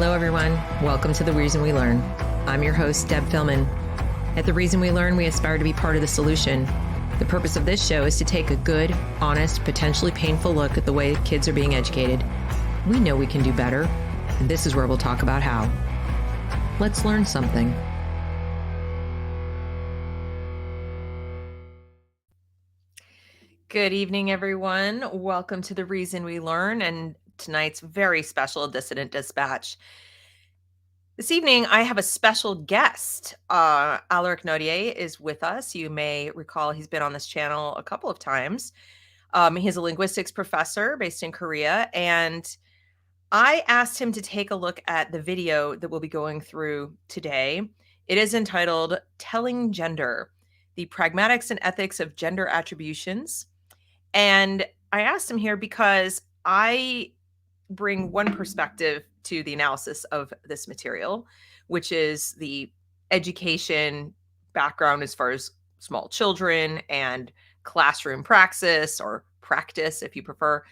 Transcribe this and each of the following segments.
Hello, everyone. Welcome to The Reason We Learn. I'm your host, Deb Philman. At The Reason We Learn, we aspire to be part of the solution. The purpose of this show is to take a good, honest, potentially painful look at the way kids are being educated. We know we can do better, and this is where we'll talk about how. Let's learn something. Good evening, everyone. Welcome to The Reason We Learn and tonight's very special Dissident Dispatch. This evening, I have a special guest. Alaric Naudé is with us. You may recall he's been on this channel a couple of times. He's a linguistics professor based in Korea, and I asked him to take a look at the video that we'll be going through today. It is entitled Telling Gender, the Pragmatics and Ethics of Gender Attributions. And I asked him here because I bring one perspective to the analysis of this material, which is the education background as far as small children and classroom praxis, or practice if you prefer.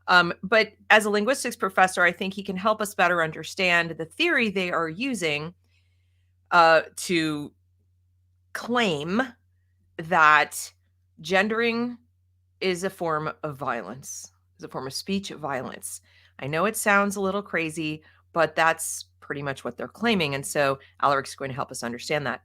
But as a linguistics professor, I think he can help us better understand the theory they are using to claim that gendering is a form of violence, is a form of speech violence. I know it sounds a little crazy, but that's pretty much what they're claiming. And so Alaric's going to help us understand that.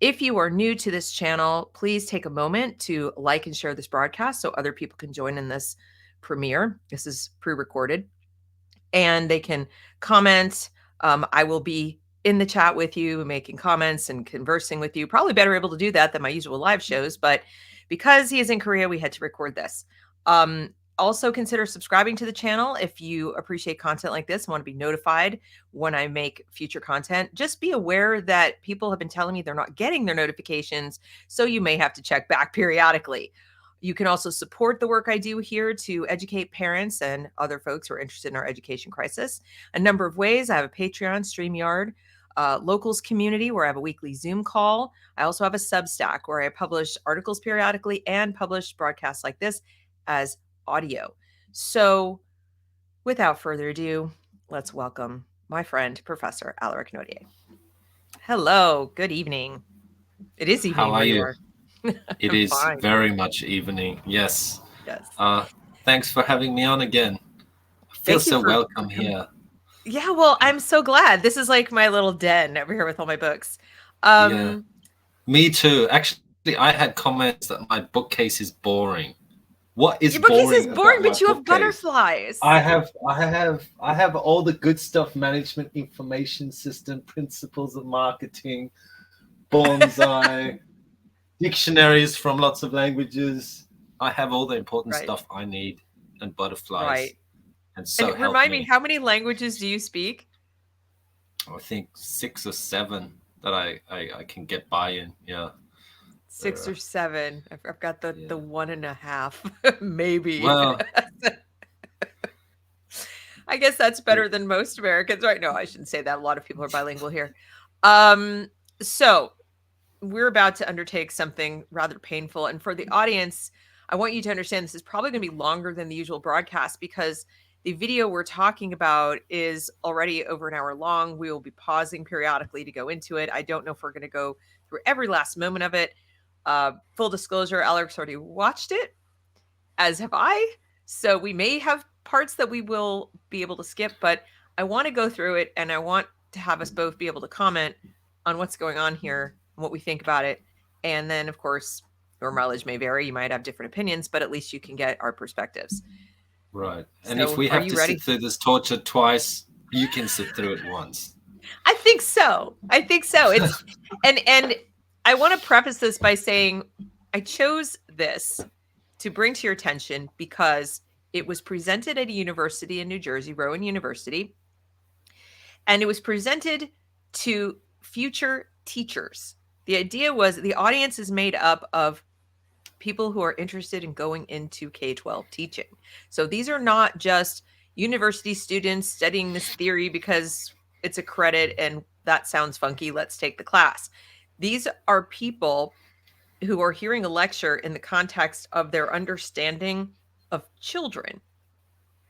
If you are new to this channel, please take a moment to like and share this broadcast so other people can join in this premiere. This is pre-recorded, and they can comment. I will be in the chat with you, making comments and conversing with you. Probably better able to do that than my usual live shows, but because he is in Korea, we had to record this. Also consider subscribing to the channel if you appreciate content like this and want to be notified when I make future content. Just be aware that people have been telling me they're not getting their notifications, so you may have to check back periodically. You can also support the work I do here to educate parents and other folks who are interested in our education crisis. A number of ways. I have a Patreon, StreamYard, locals community where I have a weekly Zoom call. I also have a Substack where I publish articles periodically and publish broadcasts like this as audio. So without further ado, let's welcome my friend, Professor Alaric Naudé. Hello, good evening. It is evening. How are you? It is fine. very much evening. Yes. Yes. Thanks for having me on again. I feel so welcome here. Yeah, well, I'm so glad. This is like my little den over here with all my books. Yeah, me too. Actually, I had comments that my bookcase is boring. What is your bookcase boring? Is boring, but you have bookcase? Butterflies. I have all the good stuff: management information system, principles of marketing, bonsai, dictionaries from lots of languages. I have all the important stuff I need, and butterflies. Right. And so and remind me, how many languages do you speak? I think 6 or 7 that I can get by in. Yeah. 6 or 7. I've got the 1.5, maybe. Well, I guess that's better than most Americans, right? No, I shouldn't say that. A lot of people are bilingual here. So we're about to undertake something rather painful. And for the audience, I want you to understand this is probably going to be longer than the usual broadcast because the video we're talking about is already over an hour long. We will be pausing periodically to go into it. I don't know if we're going to go through every last moment of it. Full disclosure, Alaric's already watched it, as have I. So we may have parts that we will be able to skip, but I want to go through it and I want to have us both be able to comment on what's going on here and what we think about it. And then, of course, your mileage may vary. You might have different opinions, but at least you can get our perspectives. Right. And so if we have to sit through this torture twice, you can sit through it once. I think so. It's and I want to preface this by saying I chose this to bring to your attention because it was presented at a university in New Jersey, Rowan University, and it was presented to future teachers. The idea was the audience is made up of people who are interested in going into K-12 teaching. So these are not just university students studying this theory because it's a credit and that sounds funky, let's take the class. These are people who are hearing a lecture in the context of their understanding of children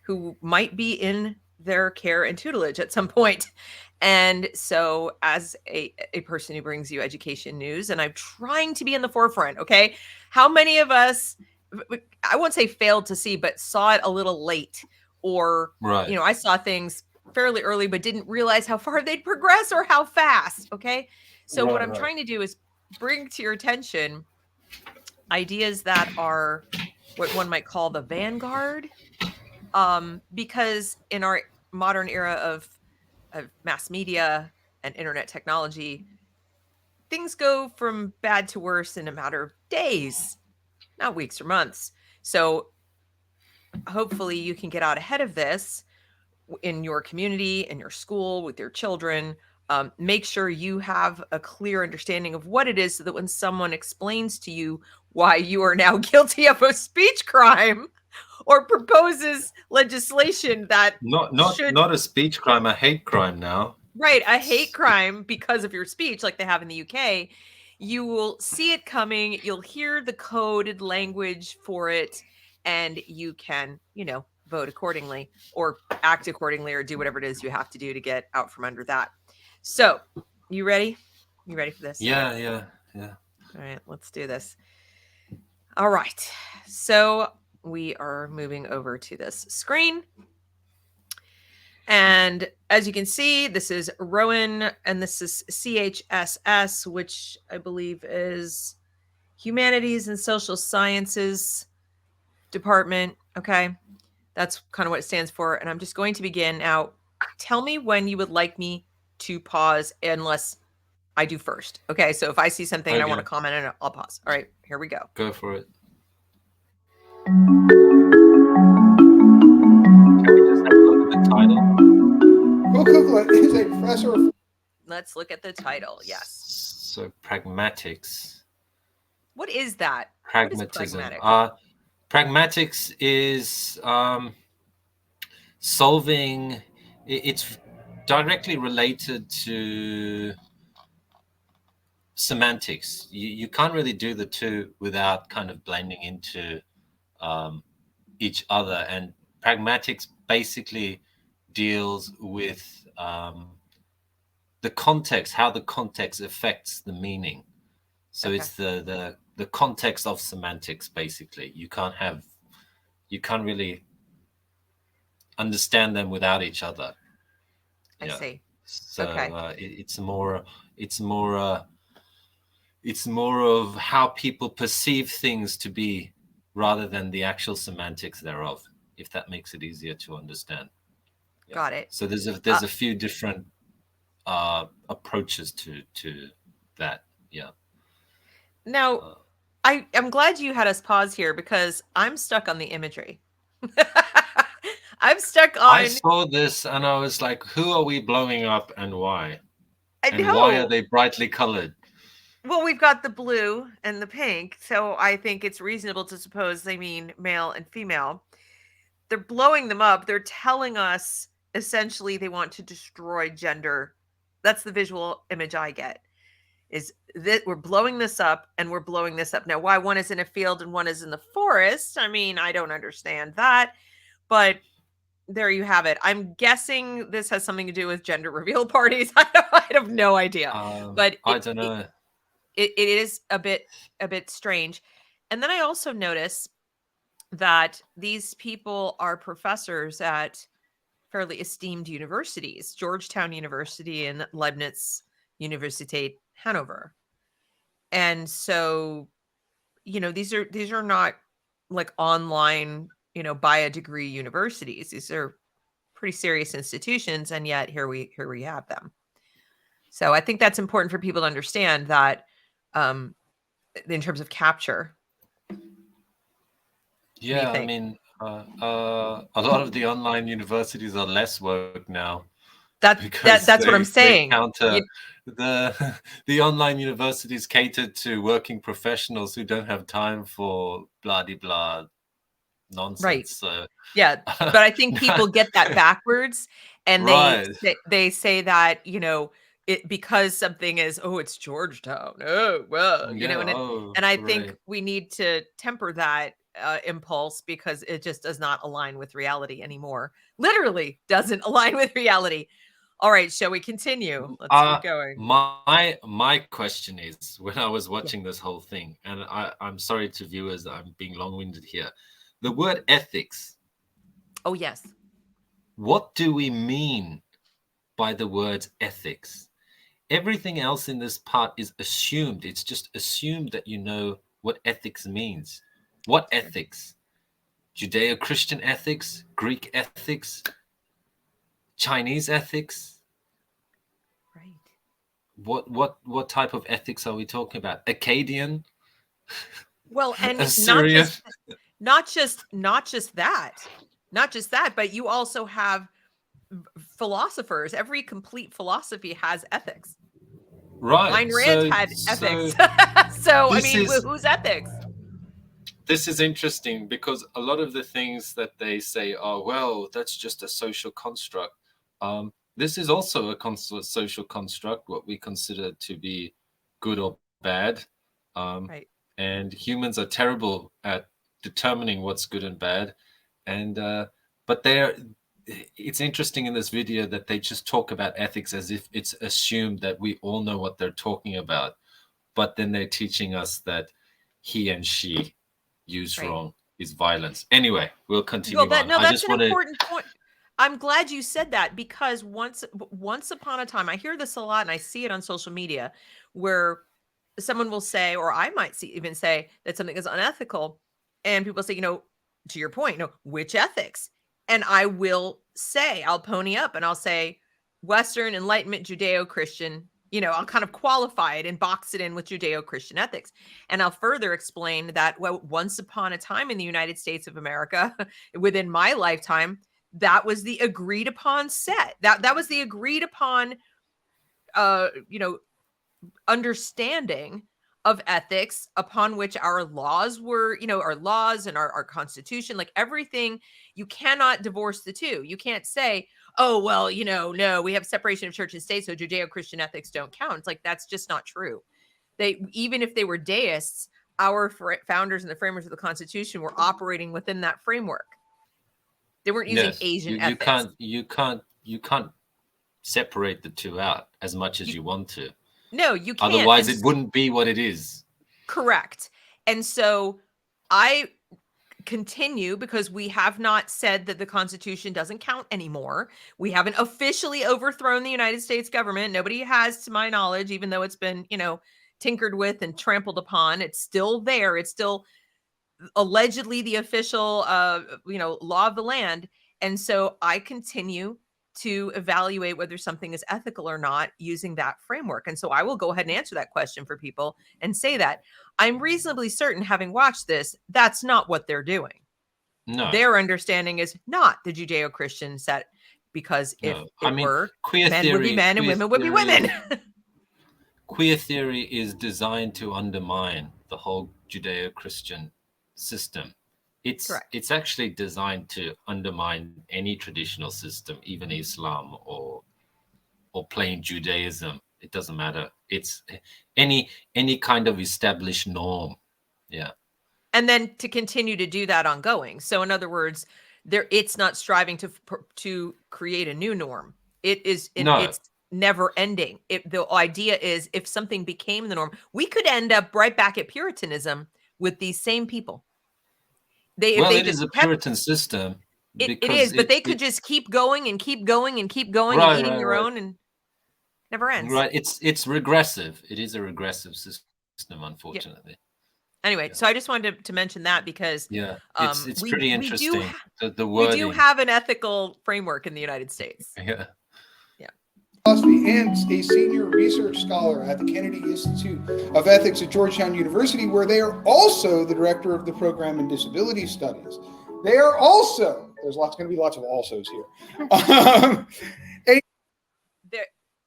who might be in their care and tutelage at some point. And so, as a person who brings you education news, and I'm trying to be in the forefront, okay? How many of us, I won't say failed to see, but saw it a little late? Or, Right. I saw things fairly early, but didn't realize how far they'd progress or how fast, okay? So, what Right. I'm Right. trying to do is bring to your attention ideas that are what one might call the vanguard, because in our modern era of mass media and internet technology, things go from bad to worse in a matter of days, not weeks or months. So hopefully you can get out ahead of this in your community, in your school, with your children. Make sure you have a clear understanding of what it is so that when someone explains to you why you are now guilty of a speech crime or proposes legislation that should, Not a speech crime, a hate crime now. right, a hate crime because of your speech, like they have in the UK, you will see it coming. You'll hear the coded language for it, and you can, vote accordingly or act accordingly or do whatever it is you have to do to get out from under that. So, you ready? You ready for this? Yeah, yeah, yeah. All right, let's do this. All right. So, we are moving over to this screen. And as you can see, this is Rowan, and this is CHSS, which I believe is Humanities and Social Sciences Department. Okay. That's kind of what it stands for. And I'm just going to begin now. Tell me when you would like me to pause, unless I do first. Okay. So if I see something and I want to Okay, comment on it, I'll pause. All right. Here we go. go for it. Who Kukla is a professor of Let's look at the title. Yes. So pragmatics, What is that? What is pragmatism. pragmatic? Pragmatics is solving. It's directly related to semantics. You can't really do the two without kind of blending into each other. And pragmatics basically deals with the context, how the context affects the meaning. So Okay. it's the context of semantics. Basically, you can't really understand them without each other. I Yeah. see. So Okay. it's more of how people perceive things to be rather than the actual semantics thereof, if that makes it easier to understand. Yeah. Got it. So there's a few different approaches to that. Yeah. Now, I'm glad you had us pause here because I'm stuck on the imagery. I'm stuck I on, saw this and I was like, who are we blowing up and why? I And why are know. they brightly colored? Well, we've got the blue and the pink, so I think it's reasonable to suppose they mean male and female. They're blowing them up. They're telling us essentially they want to destroy gender. That's the visual image I get. Is that we're blowing this up and we're blowing this up. Now, why one is in a field and one is in the forest? I mean, I don't understand that, but there you have it. I'm guessing this has something to do with gender reveal parties. I have no idea, but I don't know. it is a bit strange. And then I also notice that these people are professors at fairly esteemed universities, Georgetown University and Leibniz Universität Hanover. And so, these are not like online, buy a degree universities. These are pretty serious institutions, and yet here we have them. So I think that's important for people to understand that, in terms of capture. What do you Yeah, I think? mean, a lot of the online universities are less woke now because That's what I'm they saying. counter the the online universities catered to working professionals who don't have time for blah de blah Right. nonsense. So Yeah, but I think people get that backwards, and right, they say that, it because something is, "Oh, it's Georgetown. Oh, well," yeah, and oh, I think right, we need to temper that, impulse because it just does not align with reality anymore. Literally doesn't align with reality. All right, shall we continue? Let's keep going. My question is, when I was watching this whole thing, and I'm sorry to viewers that I'm being long-winded here, the word ethics. Oh, yes. What do we mean by the word ethics? Everything else in this part is assumed. It's just assumed that you know what ethics means. What ethics? Judeo-Christian ethics, Greek ethics, Chinese ethics? Right. What type of ethics are we talking about? Akkadian? Well, and Assyrian? not just that, but you also have philosophers. Every complete philosophy has ethics. Right. Ayn Rand had ethics. So, I mean, whose ethics? This is interesting because a lot of the things that they say are, well, that's just a social construct. This is also a social construct, what we consider to be good or bad. Right. And humans are terrible at determining what's good and bad. And but it's interesting in this video that they just talk about ethics as if it's assumed that we all know what they're talking about. But then they're teaching us that he and she used wrong is violence. Anyway, we'll continue on. That's an important point. I'm glad you said that because once upon a time, I hear this a lot and I see it on social media where someone will say, or I might even say that something is unethical. And people say, to your point, which ethics? And I will say, I'll pony up and I'll say Western Enlightenment Judeo-Christian, I'll kind of qualify it and box it in with Judeo-Christian ethics. And I'll further explain that, well, once upon a time in the United States of America, within my lifetime, that was the agreed upon set. That was the agreed upon, understanding of ethics upon which our laws were, our laws and our constitution, like everything. You cannot divorce the two. You can't say, oh, well, no, we have separation of church and state, so Judeo-Christian ethics don't count. It's like, that's just not true. Even if they were deists, our founders and the framers of the Constitution were operating within that framework. They weren't using Asian ethics. You can't separate the two out as much as you want to. No, you can't. Otherwise, it wouldn't be what it is. Correct. And so I continue because we have not said that the Constitution doesn't count anymore. We haven't officially overthrown the United States government. Nobody has, to my knowledge, even though it's been, tinkered with and trampled upon. It's still there. It's still allegedly the official, law of the land. And so I continue to evaluate whether something is ethical or not using that framework. And so I will go ahead and answer that question for people and say that I'm reasonably certain, having watched this, that's not what they're doing. No. Their understanding is not the Judeo-Christian set, because if were, men would be men and women would be women. Queer theory is designed to undermine the whole Judeo-Christian system. It's actually designed to undermine any traditional system, even Islam or plain Judaism. It doesn't matter. It's any kind of established norm. Yeah. And then to continue to do that ongoing. So in other words, it's not striving to create a new norm. It's never ending. The idea is, if something became the norm, we could end up right back at Puritanism with these same people. It is a Puritan system. It is, but they could just keep going and keep going and keep going and eating their own, and never ends. Right. It's regressive. It is a regressive system, unfortunately. Yeah. Anyway, so I just wanted to mention that because it's pretty interesting. The wording. We do have an ethical framework in the United States. Yeah. Philosophy and a senior research scholar at the Kennedy Institute of Ethics at Georgetown University, where they are also the director of the program in disability studies. They are also, there's going to be lots of alsos here.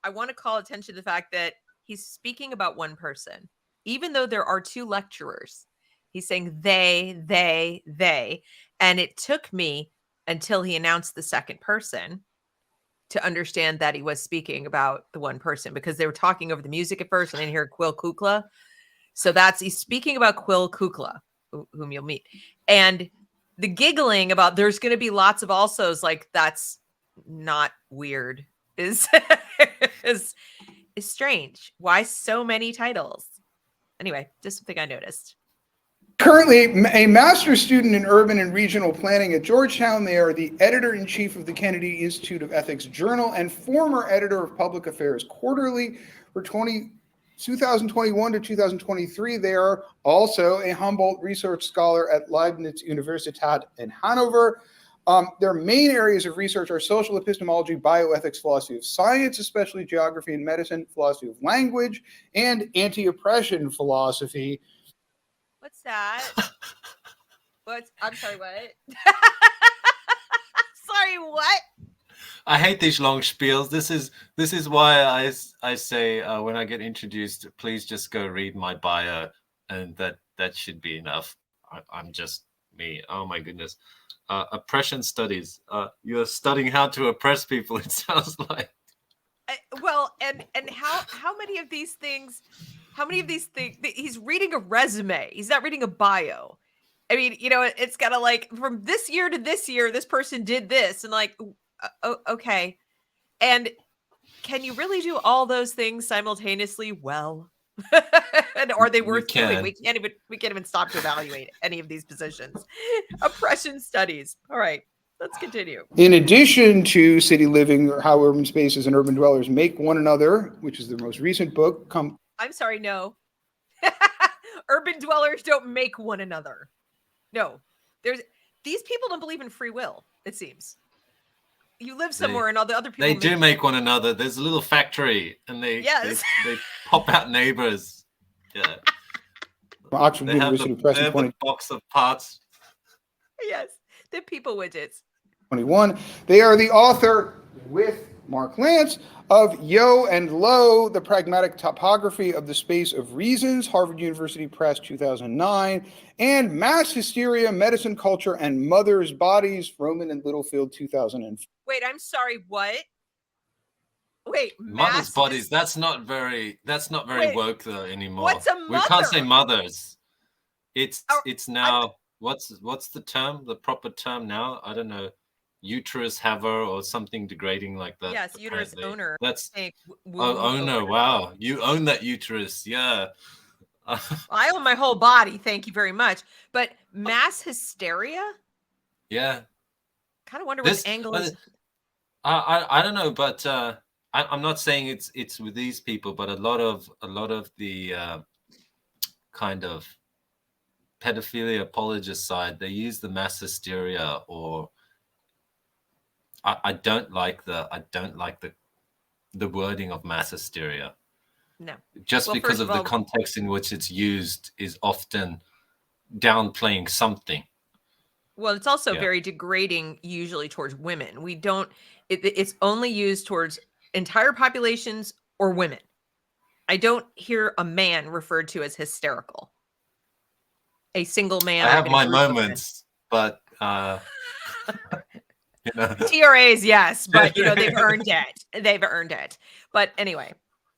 I want to call attention to the fact that he's speaking about one person, even though there are two lecturers. He's saying they, and it took me until he announced the second person to understand that he was speaking about the one person, because they were talking over the music at first and then hear Quill Kukla. So he's speaking about Quill Kukla, whom you'll meet. And the giggling about there's going to be lots of alsos, like that's not weird, is is strange. Why so many titles? Anyway, just something I noticed. Currently a master's student in urban and regional planning at Georgetown. They are the editor-in-chief of the Kennedy Institute of Ethics Journal and former editor of Public Affairs Quarterly for 2021 to 2023. They are also a Humboldt Research Scholar at Leibniz Universität in Hanover. Their main areas of research are social epistemology, bioethics, philosophy of science, especially geography and medicine, philosophy of language, and anti-oppression philosophy. What's that? I'm sorry, what? Sorry, what? I hate these long spiels. This is why I say when I get introduced, please just go read my bio, and that should be enough. I'm just me. Oh my goodness. Oppression studies. You're studying how to oppress people. It sounds like. Well, and how many of these things? How many of these things? He's reading a resume. He's not reading a bio. I mean, it's got to like from this year to this year, this person did this, and like, okay. And can you really do all those things simultaneously? Well, and are they worth doing? We can't even stop to evaluate any of these positions. Oppression studies. All right. Let's continue. In addition to City Living, or How Urban Spaces and Urban Dwellers Make One Another, which is their most recent book. I'm sorry, no. Urban dwellers don't make one another. No. These people don't believe in free will, it seems. You live somewhere and all the other people They do make one another. There's a little factory and they pop out neighbors. Yeah. Oxford University Press in the box of parts. Yes. The people widgets. 21. They are the author with Mark Lance of Yo and Lo, The Pragmatic Topography of the Space of Reasons, Harvard University Press, 2009, and Mass Hysteria, Medicine, Culture, and Mother's Bodies, Rowman and Littlefield, 2004. Wait, I'm sorry, what? Wait, Mother's Bodies, that's not very woke though anymore. What's a mother? We can't say mothers. It's now what's the term, the proper term now? I don't know. Uterus haver or something degrading like that. Yes, uterus owner. That's owner. Wow, you own that uterus. Yeah. I own my whole body. Thank you very much. But mass hysteria. Yeah. Kind of wonder what angle is. I don't know, but I'm not saying it's with these people, but a lot of the kind of pedophilia apologist side, they use the mass hysteria, or I don't like the wording of mass hysteria. No. Just because of the context in which it's used is often downplaying something. Well, it's also very degrading usually towards women. We don't it's only used towards entire populations or women. I don't hear a man referred to as hysterical. A single man. I have my moments, but TRAs, yes, but they've earned it. But anyway,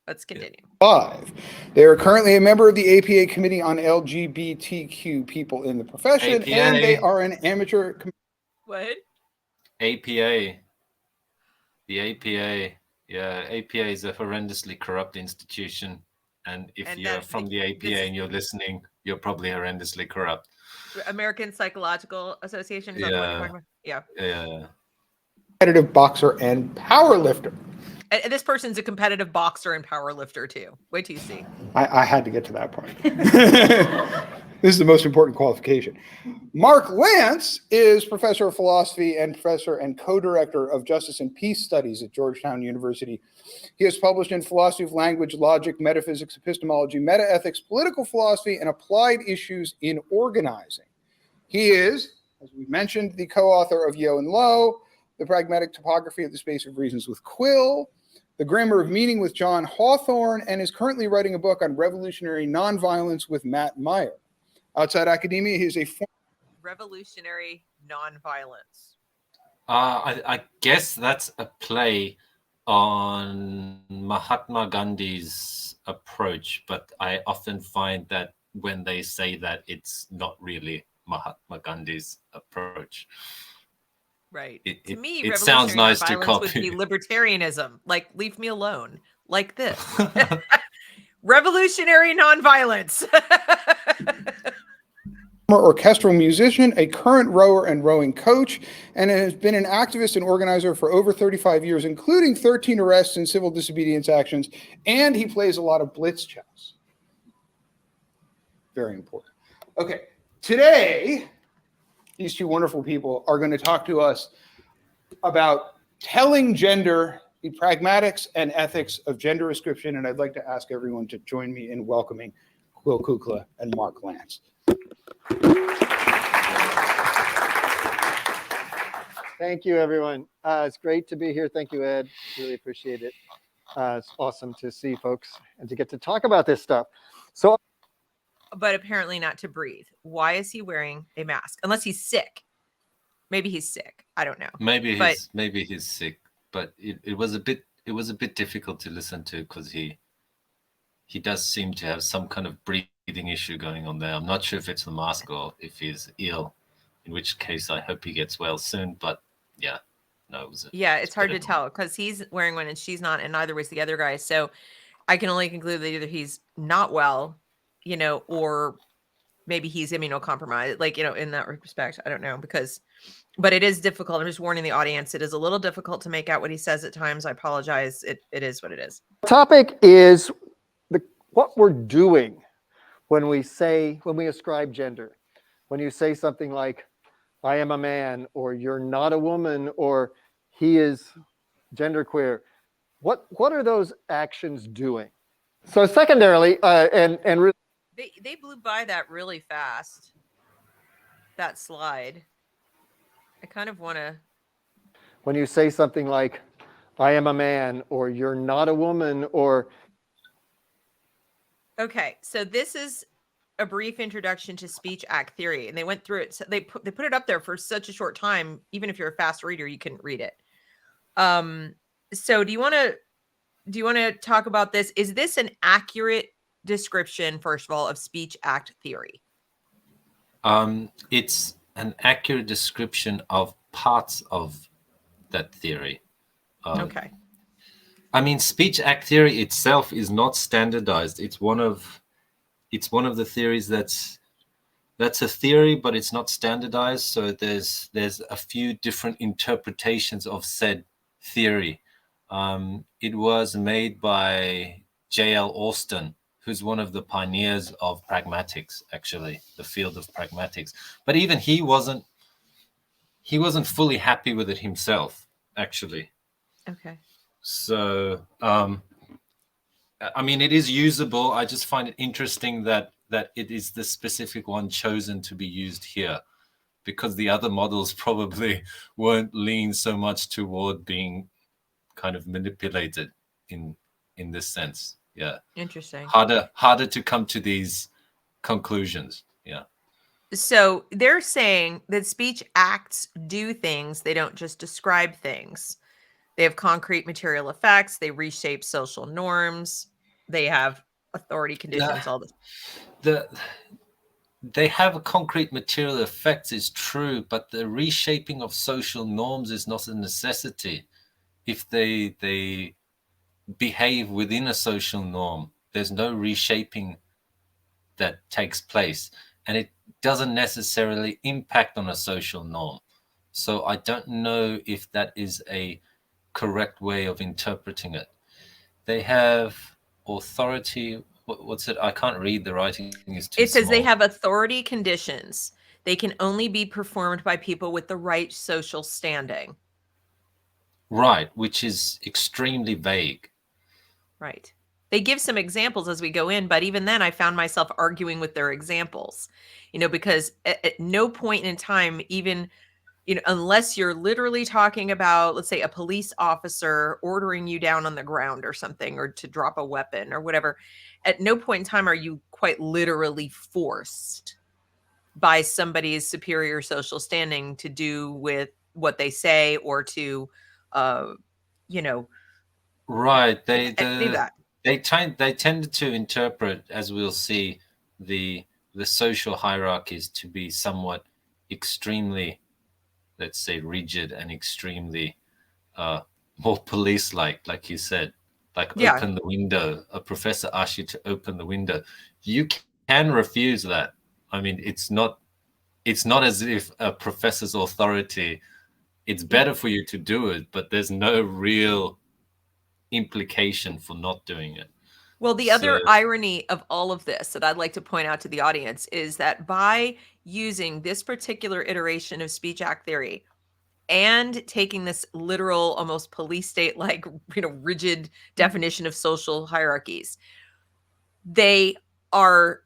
let's continue. 5. They are currently a member of the APA Committee on LGBTQ people in the profession, APA. And they are an amateur. What? APA. The APA. Yeah, APA is a horrendously corrupt institution. And if you're from the APA and you're listening, you're probably horrendously corrupt. American Psychological Association? Is that what you're talking about? Yeah. Yeah. Competitive boxer and power lifter. And this person's a competitive boxer and power lifter too. Wait till you see. I had to get to that point. This is the most important qualification. Mark Lance is professor of philosophy and professor and co-director of Justice and Peace Studies at Georgetown University. He has published in philosophy of language, logic, metaphysics, epistemology, metaethics, political philosophy, and applied issues in organizing. He is, as we mentioned, the co-author of Yo and Lo, The Pragmatic Topography of the Space of Reasons with Quill, The Grammar of Meaning with John Hawthorne, and is currently writing a book on revolutionary nonviolence with Matt Meyer. Outside academia, he is a revolutionary nonviolence. I guess that's a play on Mahatma Gandhi's approach, but I often find that when they say that, it's not really Mahatma Gandhi's approach. Right. It, To me, it sounds revolutionary nice to nonviolence would be copy. libertarianism. Like, leave me alone. Like this. Revolutionary nonviolence. Orchestral musician, a current rower and rowing coach, and has been an activist and organizer for over 35 years, including 13 arrests and civil disobedience actions, and he plays a lot of blitz chess. Very important. Okay, today, these two wonderful people are going to talk to us about telling gender, the pragmatics and ethics of gender description, and I'd like to ask everyone to join me in welcoming Will Kukla and Mark Lance. Thank you, everyone. It's great to be here. Thank you, Ed. Really appreciate it. It's awesome to see folks and to get to talk about this stuff. So, but apparently not to breathe. Why is he wearing a mask? Unless he's sick. Maybe he's sick. I don't know. Maybe he's sick. But it was a bit difficult to listen to because he does seem to have some kind of breathing issue going on there. I'm not sure if it's the mask or if he's ill. In which case, I hope he gets well soon. But yeah, no, it's hard to tell because he's wearing one and she's not, and neither was the other guy. So I can only conclude that either he's not well, or maybe he's immunocompromised, in that respect. I don't know but it is difficult. I'm just warning the audience. It is a little difficult to make out what he says at times. I apologize. It is what it is. The topic is what we're doing when we ascribe gender. When you say something like, I am a man, or you're not a woman, or he is genderqueer. What are those actions doing? So secondarily, really, they blew by that really fast. That slide. I kind of want to. When you say something like, I am a man, or you're not a woman, or. Okay, so this is a brief introduction to speech act theory, and they went through it. So they put it up there for such a short time. Even if you're a fast reader, you couldn't read it. So do you want to talk about this? Is this an accurate description, first of all, of speech act theory? It's an accurate description of parts of that theory. Okay. I mean, speech act theory itself is not standardized. It's one of the theories that's a theory, but it's not standardized. So there's a few different interpretations of said theory. It was made by J.L. Austin, who's one of the pioneers of pragmatics, actually, the field of pragmatics. But even he wasn't fully happy with it himself, actually. Okay. So, I mean, it is usable. I just find it interesting that it is the specific one chosen to be used here, because the other models probably won't lean so much toward being kind of manipulated in this sense. Yeah. Interesting. Harder to come to these conclusions. Yeah. So they're saying that speech acts do things. They don't just describe things. They have concrete material effects. They reshape social norms. They have authority conditions, all this. They have concrete material effects is true, but the reshaping of social norms is not a necessity. If they behave within a social norm, there's no reshaping that takes place, and it doesn't necessarily impact on a social norm. So I don't know if that is a correct way of interpreting it. They have authority. What's it? I can't read. The writing is too small. It says they have authority conditions. They can only be performed by people with the right social standing. Right, which is extremely vague. Right. They give some examples as we go in, but even then I found myself arguing with their examples, because at no point in time, even, unless you're literally talking about, let's say, a police officer ordering you down on the ground or something, or to drop a weapon or whatever, at no point in time are you quite literally forced by somebody's superior social standing to do with what they say or to, Right. any of that. They tended to interpret, as we'll see, the the social hierarchies to be somewhat extremely, let's say, rigid and extremely more police-like you said, like open the window. A professor asks you to open the window. You can refuse that. I mean, it's not as if a professor's authority, it's better for you to do it, but there's no real implication for not doing it. Well, the other irony of all of this that I'd like to point out to the audience is that by using this particular iteration of speech act theory and taking this literal, almost police state-like, rigid definition of social hierarchies, they are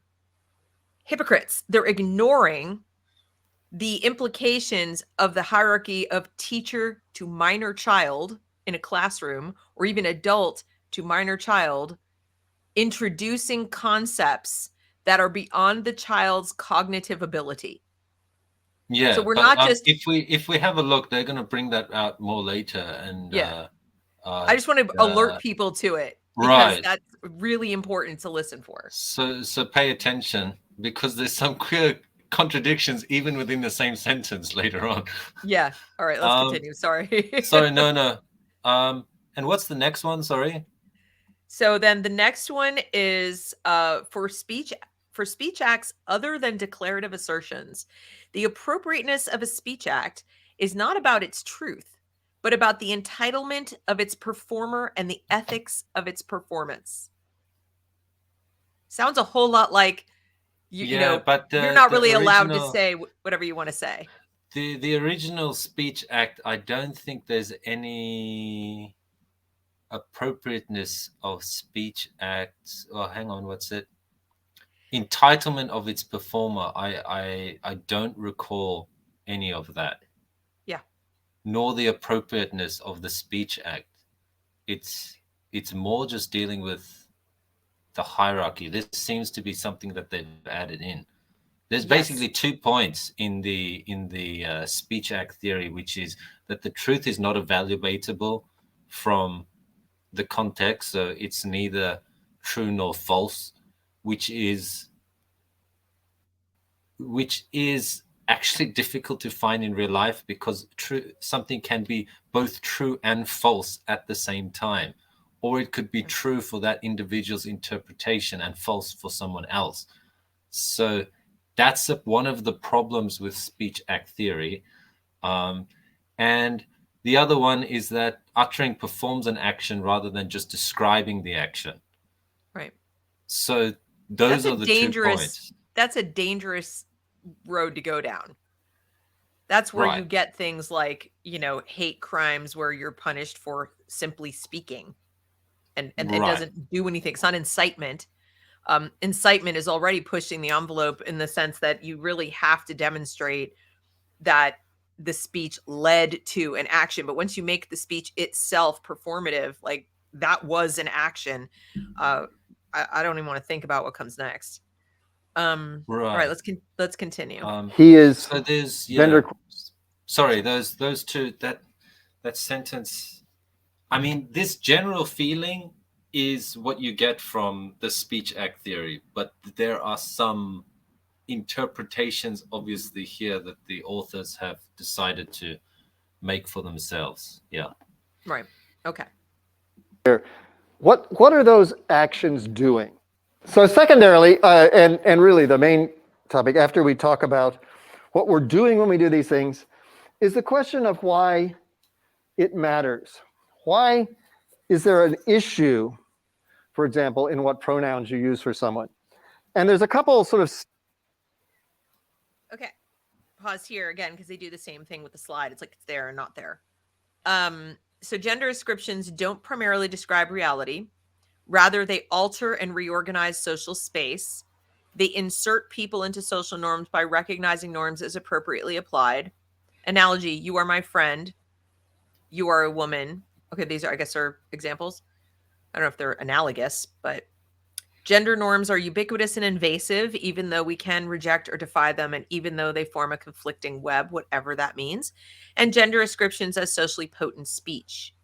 hypocrites. They're ignoring the implications of the hierarchy of teacher to minor child in a classroom, or even adult to minor child, introducing concepts that are beyond the child's cognitive ability. Yeah, so we're not just if we have a look, they're going to bring that out more later, and I just want to alert people to it, because right, that's really important to listen for. So pay attention, because there's some clear contradictions even within the same sentence later on. Yeah. All right, let's continue. Sorry. Sorry, no. And what's the next one? Sorry. So then the next one is for speech acts other than declarative assertions. The appropriateness of a speech act is not about its truth, but about the entitlement of its performer and the ethics of its performance. Sounds a whole lot like but you're not really allowed to say whatever you want to say. The original speech act, I don't think there's any appropriateness of speech acts. Oh, hang on, what's it? Entitlement of its performer. I don't recall any of that. Yeah. Nor the appropriateness of the speech act. It's more just dealing with the hierarchy. This seems to be something that they've added in. There's basically 2 points in the speech act theory, which is that the truth is not evaluatable from the context, so it's neither true nor false, which is actually difficult to find in real life, because something can be both true and false at the same time, or it could be true for that individual's interpretation and false for someone else. So that's one of the problems with speech act theory. And the other one is that uttering performs an action rather than just describing the action. Right. So those are the 2 points. That's a dangerous road to go down. That's where you get things like, hate crimes where you're punished for simply speaking. And it doesn't do anything. It's not incitement. Incitement is already pushing the envelope in the sense that you really have to demonstrate that the speech led to an action. But once you make the speech itself performative, like that was an action, I don't even want to think about what comes next. All right, let's continue. He is. So there's gender. Sorry, those two, that sentence. I mean, this general feeling is what you get from the speech act theory, but there are some interpretations obviously here that the authors have decided to make for themselves. Yeah. Right. Okay. What are those actions doing? So secondarily, and really the main topic after we talk about what we're doing when we do these things, is the question of why it matters. Why is there an issue, for example, in what pronouns you use for someone? And there's a couple sort of... Okay, pause here again, because they do the same thing with the slide. It's like it's there and not there. So gender ascriptions don't primarily describe reality. Rather, they alter and reorganize social space. They insert people into social norms by recognizing norms as appropriately applied. Analogy, you are my friend. You are a woman. Okay, these are, I guess, are examples. I don't know if they're analogous, but gender norms are ubiquitous and invasive, even though we can reject or defy them, and even though they form a conflicting web, whatever that means. And gender ascriptions as socially potent speech.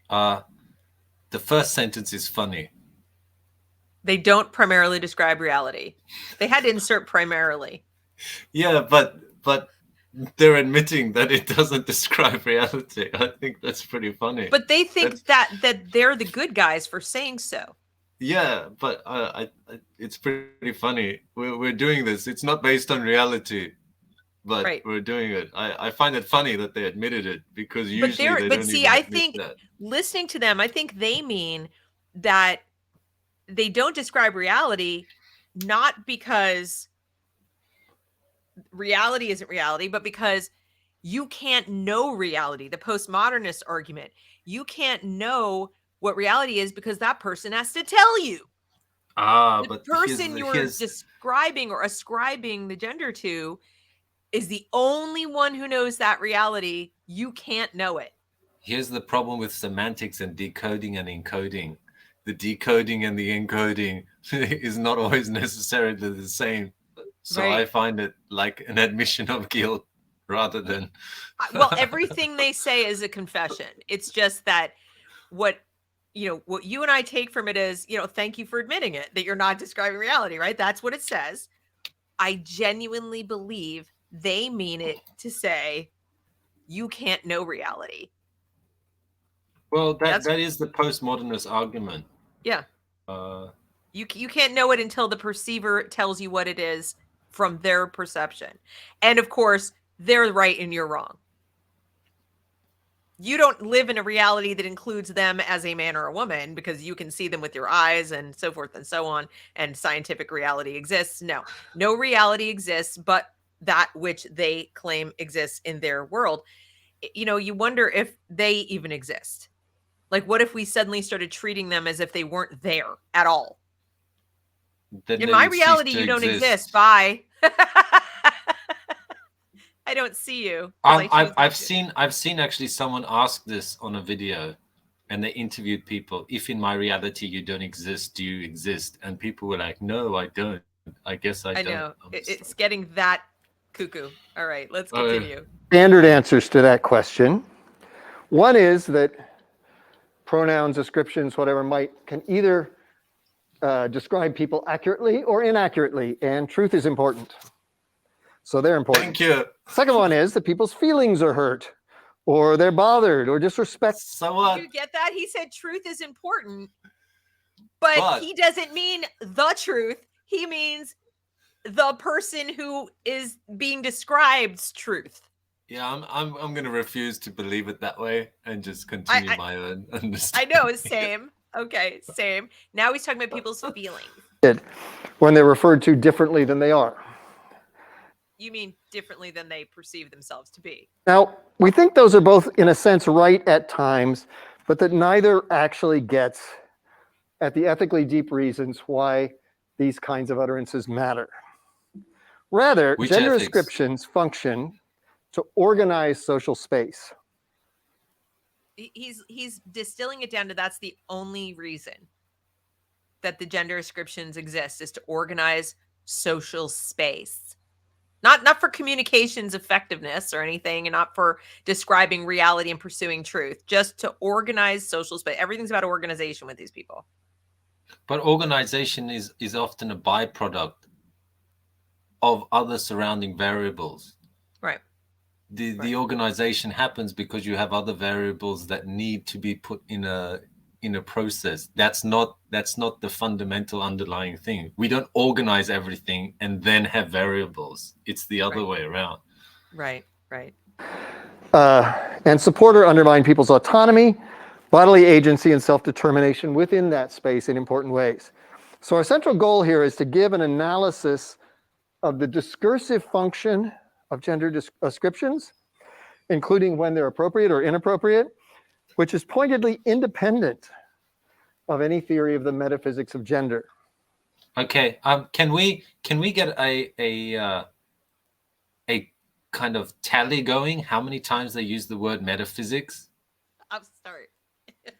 The first sentence is funny. They don't primarily describe reality. They had to insert primarily. Yeah, but they're admitting that it doesn't describe reality. I think that's pretty funny. But they think that they're the good guys for saying so. Yeah, but it's pretty funny. We're doing this. It's not based on reality, but Right. we're doing it. I find it funny that they admitted it, because usually they don't see, even I admit think that. listening to them, I think they mean that they don't describe reality not because reality isn't reality, but because you can't know reality. The postmodernist argument, you can't know what reality is because that person has to tell you. The But person you're describing or ascribing the gender to is the only one who knows that reality. You can't know it. Here's the problem with semantics and decoding and encoding. The decoding and the encoding is not always necessarily the same. So Right. I find it like an admission of guilt rather than... Well, everything they say is a confession. It's just that what you and I take from it is, thank you for admitting it, that you're not describing reality, right? That's what it says. I genuinely believe they mean it to say you can't know reality. Well, that is the postmodernist argument. Yeah. You can't know it until the perceiver tells you what it is from their perception. And of course, they're right and you're wrong. You don't live in a reality that includes them as a man or a woman because you can see them with your eyes and so forth and so on, and scientific reality exists. No reality exists but that which they claim exists in their world. You wonder if they even exist. Like, what if we suddenly started treating them as if they weren't there at all? Then in my reality, you don't exist. Bye. I don't see you. I've seen actually someone ask this on a video, and they interviewed people. If in my reality you don't exist, do you exist? And people were like, "No, I don't. I guess I don't." I know. It's getting that cuckoo. All right, let's continue. Standard answers to that question. One is that pronouns, descriptions, whatever can either describe people accurately or inaccurately, and truth is important. So they're important. Thank you. Second one is that people's feelings are hurt, or they're bothered, or disrespect. So what? Did you get that? He said truth is important, but he doesn't mean the truth. He means the person who is being described's truth. Yeah, I'm going to refuse to believe it that way and just continue my own understanding. I know, same. Okay, same. Now he's talking about people's feelings. When they're referred to differently than they are. You mean differently than they perceive themselves to be. Now, we think those are both, in a sense, right at times, but that neither actually gets at the ethically deep reasons why these kinds of utterances matter. Rather, gender descriptions function to organize social space. He's distilling it down to that's the only reason that the gender descriptions exist, is to organize social space. Not for communications effectiveness or anything, and not for describing reality and pursuing truth, just to organize social space. Everything's about organization with these people. But organization is often a byproduct of other surrounding variables. Right. The organization happens because you have other variables that need to be put in a process. That's not the fundamental underlying thing. We don't organize everything and then have variables. It's the other way around. Right. And support or undermine people's autonomy, bodily agency, and self-determination within that space in important ways. So our central goal here is to give an analysis of the discursive function of gender descriptions, including when they're appropriate or inappropriate, which is pointedly independent of any theory of the metaphysics of gender. Okay. Can we get a kind of tally going? How many times they use the word metaphysics? I'll start.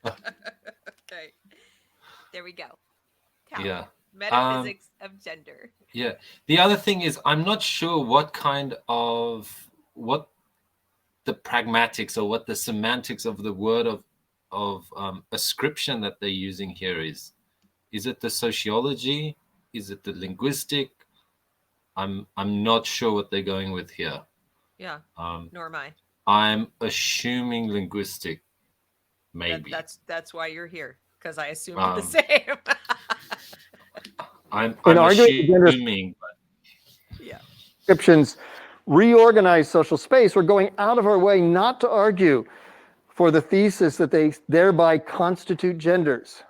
Okay. There we go. Tally. Yeah. Metaphysics of gender. Yeah. The other thing is, I'm not sure what the pragmatics or what the semantics of the word of ascription that they're using here is. Is it the sociology? Is it the linguistic? I'm not sure what they're going with here. Yeah. Nor am I. I'm assuming linguistic, maybe. That's why you're here, because I assumed the same. I'm arguing assuming. Yeah. Descriptions reorganize social space. We're going out of our way not to argue for the thesis that they thereby constitute genders.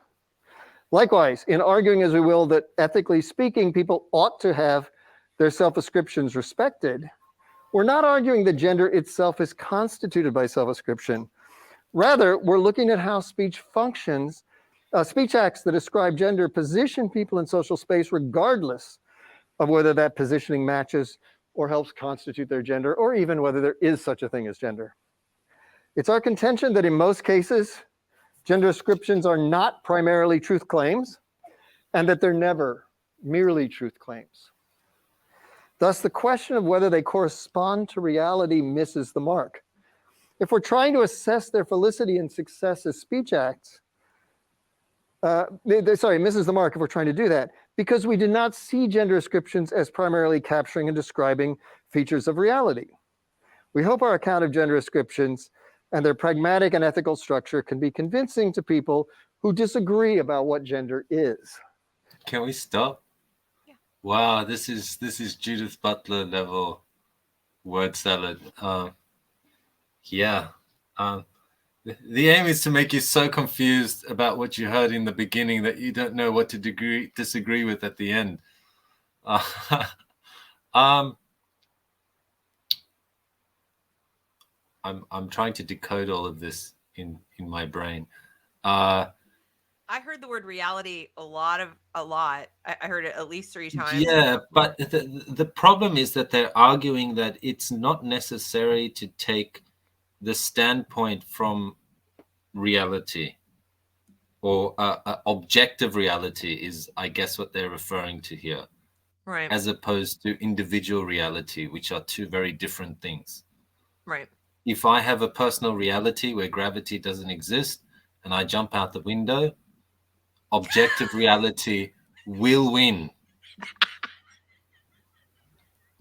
Likewise, in arguing as we will that ethically speaking, people ought to have their self-ascriptions respected, we're not arguing that gender itself is constituted by self-ascription. Rather, we're looking at how speech functions. Speech acts that ascribe gender position people in social space regardless of whether that positioning matches or helps constitute their gender, or even whether there is such a thing as gender. It's our contention that in most cases, gender ascriptions are not primarily truth claims, and that they're never merely truth claims. Thus, the question of whether they correspond to reality misses the mark. If we're trying to assess their felicity and success as speech acts, misses the mark if we're trying to do that, because we do not see gender ascriptions as primarily capturing and describing features of reality. We hope our account of gender ascriptions and their pragmatic and ethical structure can be convincing to people who disagree about what gender is. Can we stop? Yeah. Wow, this is Judith Butler level word salad. Yeah. The aim is to make you so confused about what you heard in the beginning that you don't know what to disagree with at the end. I'm trying to decode all of this in my brain. I heard the word reality a lot. I heard it at least 3 times. Yeah, but the problem is that they're arguing that it's not necessary to take the standpoint from reality, or objective reality is, I guess, what they're referring to here, right? As opposed to individual reality, which are two very different things. Right. If I have a personal reality where gravity doesn't exist and I jump out the window, objective reality will win.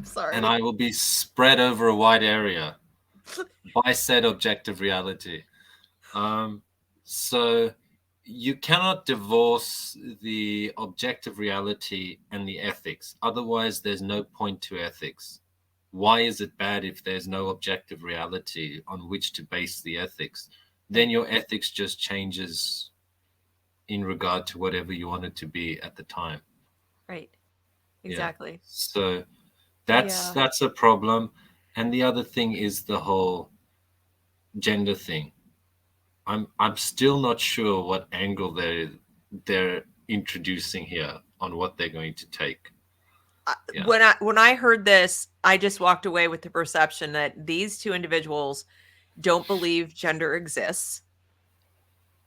Sorry. And I will be spread over a wide area by said objective reality. So you cannot divorce the objective reality and the ethics. Otherwise, there's no point to ethics. Why is it bad if there's no objective reality on which to base the ethics? Then your ethics just changes in regard to whatever you want it to be at the time. Right. Exactly. Yeah. So that's a problem. And the other thing is the whole gender thing. I'm still not sure what angle they're introducing here on what they're going to take. Yeah. When I heard this, I just walked away with the perception that these two individuals don't believe gender exists.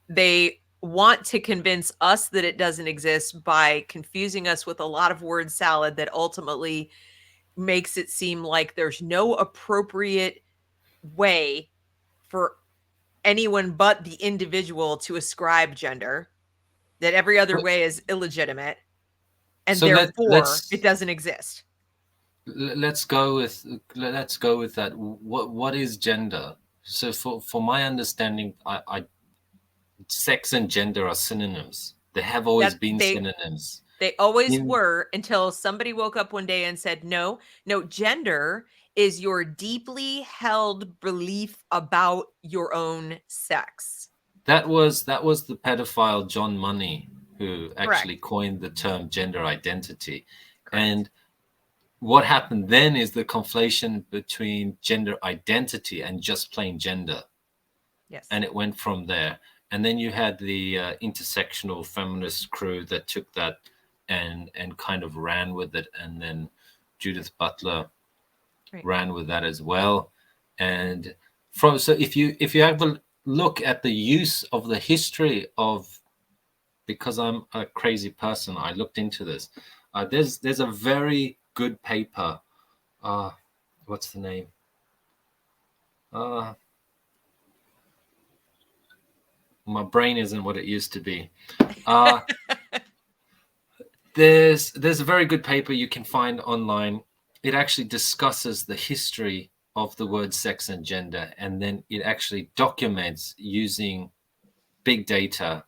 They want to convince us that it doesn't exist by confusing us with a lot of word salad that ultimately makes it seem like there's no appropriate way for anyone but the individual to ascribe gender, that every other way is illegitimate, and so therefore it doesn't exist. Let's go with that. What is gender? So for my understanding, sex and gender are synonyms. They have always been synonyms. They always were, until somebody woke up one day and said, no, gender is your deeply held belief about your own sex. That was the pedophile John Money who actually coined the term gender identity. Correct. And what happened then is the conflation between gender identity and just plain gender. Yes. And it went from there. And then you had the intersectional feminist crew that took that and kind of ran with it. And then Judith Butler ran with that as well. And so if you have a look at the use of the history of, because I'm a crazy person, I looked into this. There's a very good paper. What's the name? My brain isn't what it used to be. There's a very good paper you can find online. It actually discusses the history of the word sex and gender, and then it actually documents using big data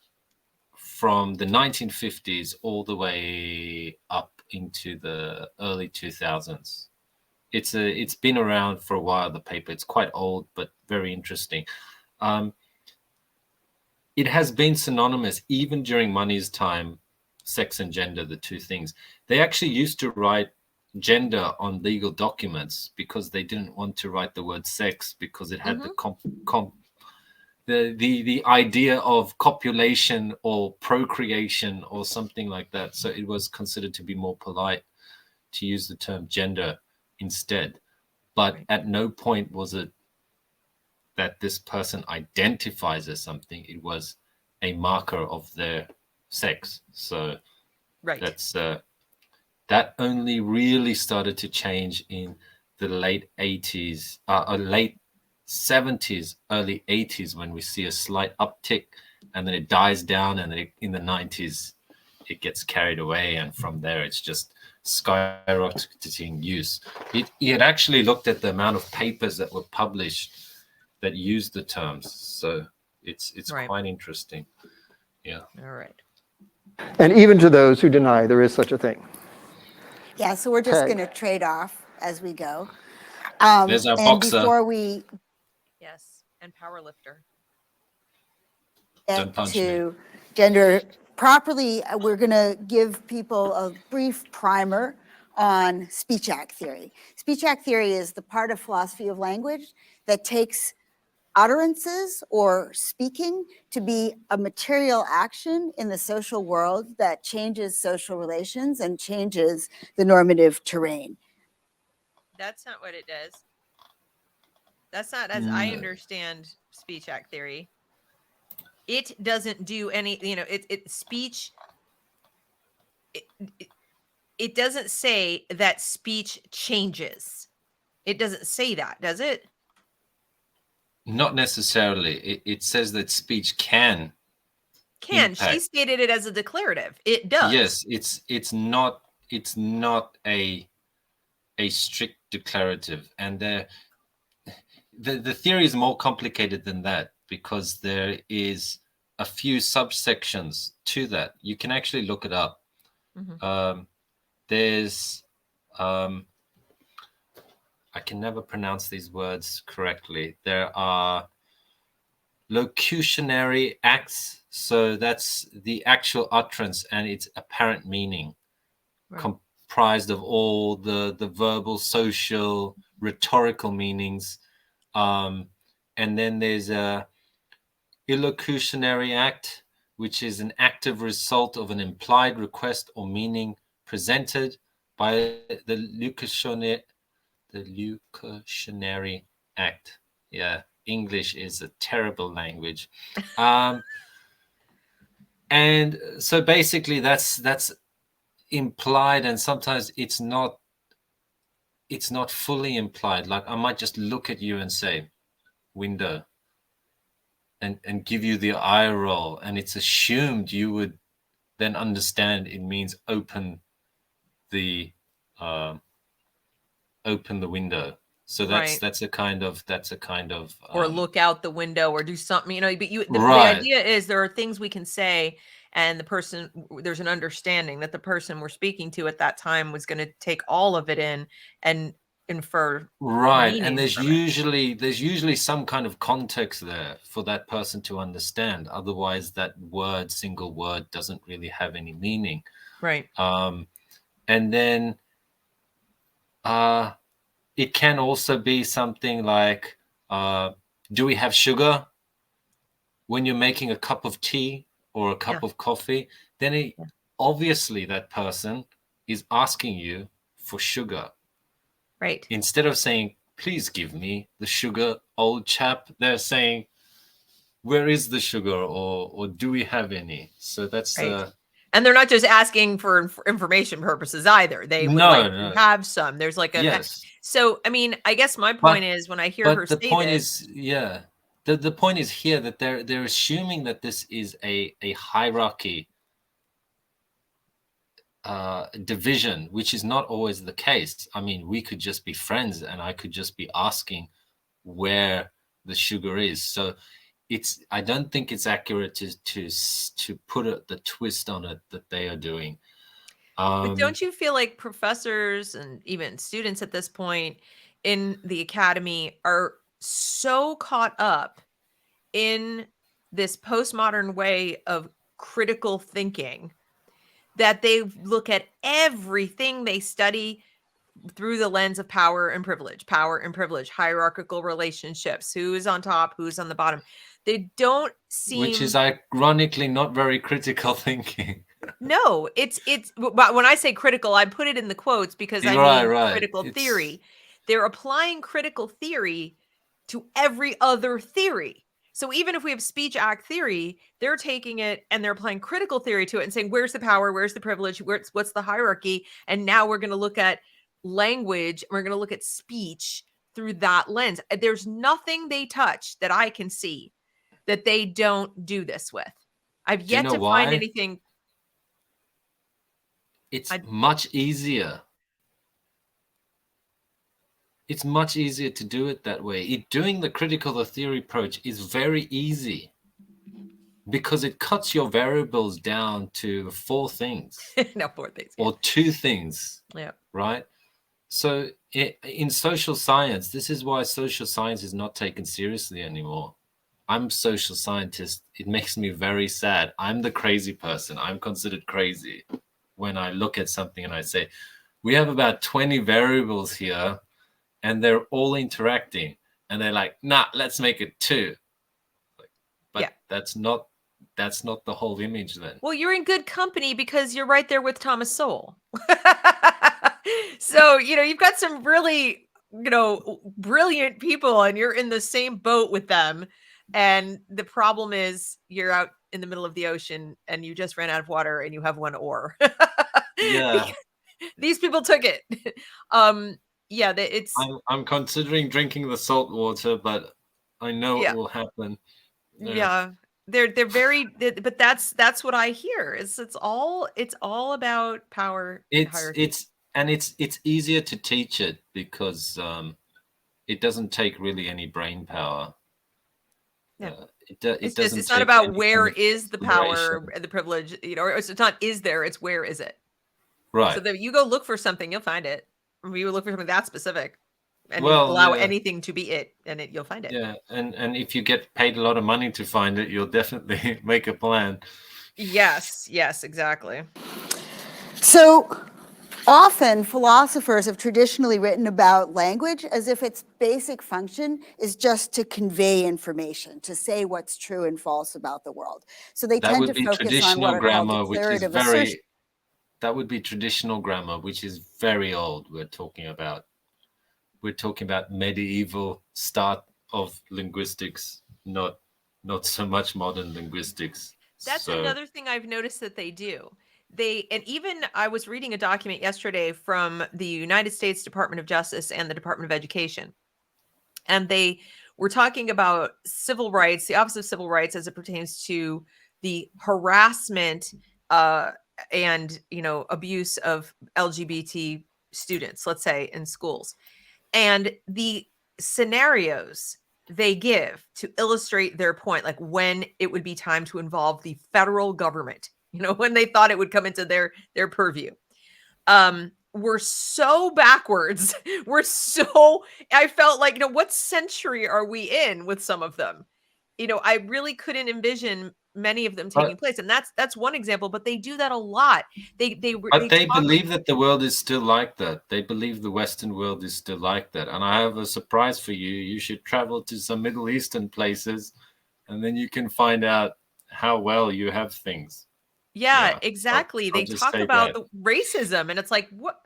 from the 1950s all the way up into the early 2000s. It's been around for a while, the paper. It's quite old, but very interesting. It has been synonymous even during Money's time, sex and gender, the two things. They actually used to write gender on legal documents because they didn't want to write the word sex because it had the idea of copulation or procreation or something like that. So it was considered to be more polite to use the term gender instead. But at no point was it that this person identifies as something. It was a marker of their sex. So that's that only really started to change in the late 80s, late 70s, early 80s, when we see a slight uptick, and then it dies down, and then in the 90s it gets carried away, and from there it's just skyrocketing use. It actually looked at the amount of papers that were published that use the terms, so it's quite interesting. Yeah. All right. And even to those who deny there is such a thing. Yeah, so we're just going to trade off as we go. There's our and boxer. Before we and power lifter. Get to gender properly, we're going to give people a brief primer on speech act theory. Speech act theory is the part of philosophy of language that takes utterances or speaking to be a material action in the social world that changes social relations and changes the normative terrain. That's not what it does. That's not as I understand speech act theory. It doesn't do any, speech, it doesn't say that speech changes. It doesn't say that, does it? Not necessarily. It says that speech can. Impact. She stated it as a declarative. It does. Yes, it's not a strict declarative, and the theory is more complicated than that because there is a few subsections to that. You can actually look it up. There's I can never pronounce these words correctly. There are locutionary acts, so that's the actual utterance and its apparent meaning, comprised of all the verbal, social, rhetorical meanings. And then there's a illocutionary act, which is an active result of an implied request or meaning presented by the locutionary act. Yeah, English is a terrible language. And so basically that's implied, and sometimes it's not fully implied. Like I might just look at you and say window and give you the eye roll, and it's assumed you would then understand it means open the window. So that's a kind of or look out the window or do something, but the idea is there are things we can say, and there's an understanding that the person we're speaking to at that time was going to take all of it in and infer and there's usually some kind of context there for that person to understand. Otherwise that single word doesn't really have any meaning. And then it can also be something like, do we have sugar? When you're making a cup of tea or a cup of coffee, then obviously that person is asking you for sugar. Instead of saying, please give me the sugar, old chap, they're saying, where is the sugar, or do we have any? So that's and they're not just asking for information purposes either. They would to have some. There's like a So I mean, I guess my point is when I hear her say this, the point is here that they're assuming that this is a hierarchy division, which is not always the case. I mean, we could just be friends and I could just be asking where the sugar is. So I don't think it's accurate to put the twist on it that they are doing. But don't you feel like professors and even students at this point in the academy are so caught up in this postmodern way of critical thinking that they look at everything they study through the lens of power and privilege, hierarchical relationships, who is on top, who's on the bottom. They don't seem, which is ironically not very critical thinking. No, it's but when I say critical, I put it in the quotes because I mean critical theory. They're applying critical theory to every other theory. So even if we have speech act theory, they're taking it and they're applying critical theory to it and saying, where's the power? Where's the privilege? What's the hierarchy? And now we're going to look at language. We're going to look at speech through that lens. There's nothing they touch that I can see that they don't do this with. I've yet to find anything. It's much easier. It's much easier to do it that way. Doing the critical theory approach is very easy because it cuts your variables down to 4 things. No, 4 things. Or 2 things. Yeah. Right? So in social science, this is why social science is not taken seriously anymore. I'm a social scientist. It makes me very sad. I'm the crazy person. I'm considered crazy when I look at something and I say, we have about 20 variables here and they're all interacting. And they're like, nah, let's make it 2. But yeah, that's not the whole image then. Well, you're in good company because you're right there with Thomas Sowell. So, you've got some really, brilliant people and you're in the same boat with them. And the problem is you're out in the middle of the ocean and you just ran out of water and you have 1 oar. Yeah. These people took it. Yeah, it's. I'm considering drinking the salt water, but I know it will happen. Yeah. They're very, but that's what I hear. It's all about power. It's easier to teach it because it doesn't take really any brain power. Yeah. It's not about where is the power and the privilege, it's not is there, it's where is it. Right. So that you go look for something, you'll find it. You look for something that specific and you allow anything to be it and you'll find it. Yeah. And if you get paid a lot of money to find it, you'll definitely make a plan. Yes, exactly. So often philosophers have traditionally written about language as if its basic function is just to convey information, to say what's true and false about the world. So they tend to focus on what are called declarative assertions. That would be traditional grammar, which is very old. We're talking about medieval start of linguistics, not so much modern linguistics. That's another thing I've noticed that they do. And even I was reading a document yesterday from the United States Department of Justice and the Department of Education. And they were talking about civil rights, the Office of Civil Rights as it pertains to the harassment and, abuse of LGBT students, let's say in schools. And the scenarios they give to illustrate their point, like when it would be time to involve the federal government, when they thought it would come into their purview. We're so backwards. I felt like, what century are we in with some of them? I really couldn't envision many of them taking place. And that's one example, but they do that a lot. They believe that the world is still like that. They believe the Western world is still like that. And I have a surprise for you. You should travel to some Middle Eastern places and then you can find out how well you have things. Yeah, exactly. They talk about the racism and it's like, what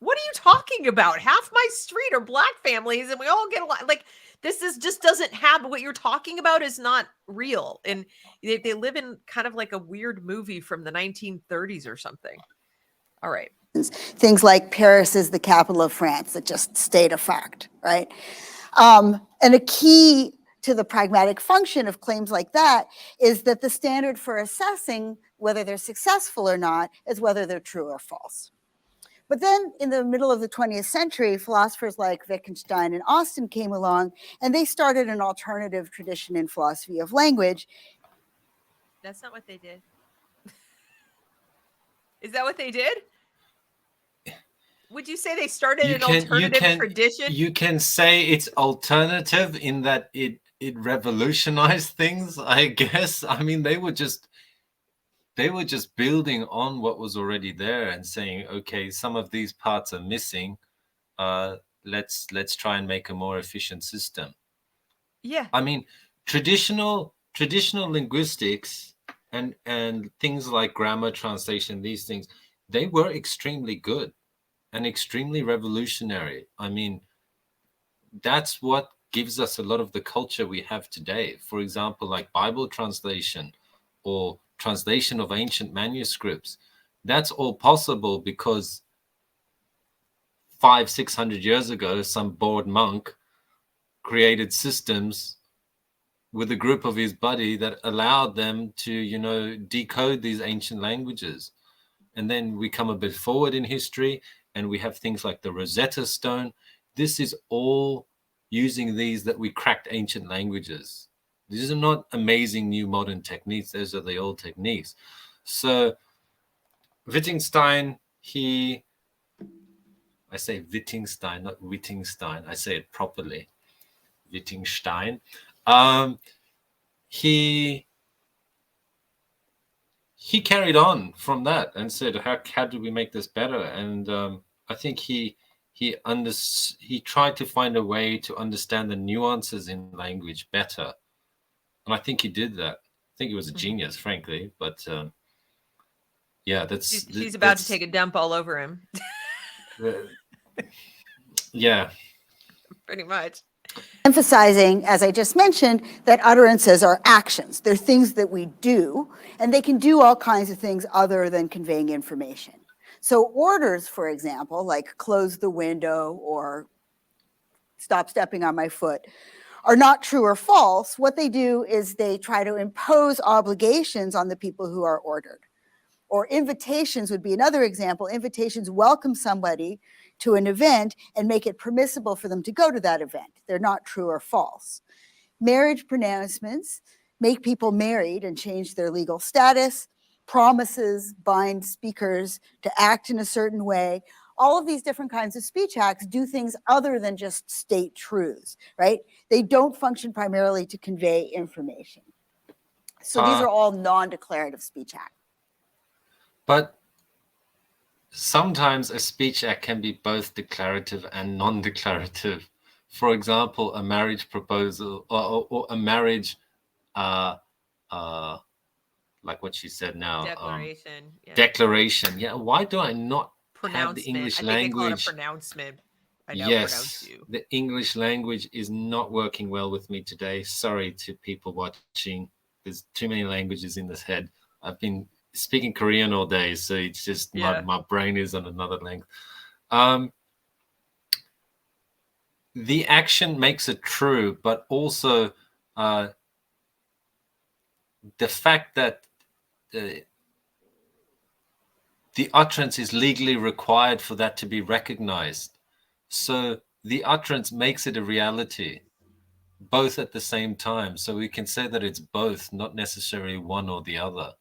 are you talking about? Half my street are black families and we all get along. Like just doesn't happen. What you're talking about is not real. And they live in kind of like a weird movie from the 1930s or something. All right. Things like Paris is the capital of France that just stayed a fact, right? And a key to the pragmatic function of claims like that is that the standard for assessing whether they're successful or not is whether they're true or false. But then in the middle of the 20th century, philosophers like Wittgenstein and Austin came along, and they started an alternative tradition in philosophy of language. That's not what they did. Is that what they did? Would you say they started an alternative tradition? You can say it's alternative in that it revolutionized things, I guess. I mean, they were just building on what was already there and saying, okay, some of these parts are missing. Let's try and make a more efficient system. Yeah. I mean, traditional linguistics and things like grammar, translation, these things, they were extremely good and extremely revolutionary. I mean, that's what gives us a lot of the culture we have today. For example, like Bible translation or translation of ancient manuscripts. That's all possible because 500-600 years ago, some bored monk created systems with a group of his buddy that allowed them to, you know, decode these ancient languages. And then we come a bit forward in history and we have things like the Rosetta Stone. This is all using these that we cracked ancient languages. These are not amazing new modern techniques. Those are the old techniques. So Wittgenstein, I say Wittgenstein, not Wittgenstein. I say it properly. Wittgenstein. He carried on from that and said, how do we make this better? And I think he tried to find a way to understand the nuances in language better. And I think he did that. I think he was a genius, frankly. But yeah, she's about to take a dump all over him. Yeah. Pretty much. Emphasizing, as I just mentioned, that utterances are actions. They're things that we do, and they can do all kinds of things other than conveying information. So orders, for example, like close the window or stop stepping on my foot, are not true or false. What they do is they try to impose obligations on the people who are ordered. Or invitations would be another example. Invitations welcome somebody to an event and make it permissible for them to go to that event. They're not true or false. Marriage pronouncements make people married and change their legal status. Promises bind speakers to act in a certain way. All of these different kinds of speech acts do things other than just state truths, right? They don't function primarily to convey information. So these are all non-declarative speech acts. But sometimes a speech act can be both declarative and non-declarative. For example, a marriage proposal or a marriage, like what she said now. Declaration. Yeah. Declaration. Yeah. Why do I not have the English language? I think they call it a pronouncement. Yes, the English language is not working well with me today. Sorry to people watching. There's too many languages in this head. I've been speaking Korean all day, so it's just my brain is on another length. The action makes it true, but also the fact that the utterance is legally required for that to be recognized. So the utterance makes it a reality, both at the same time. So we can say that it's both, not necessarily one or the other.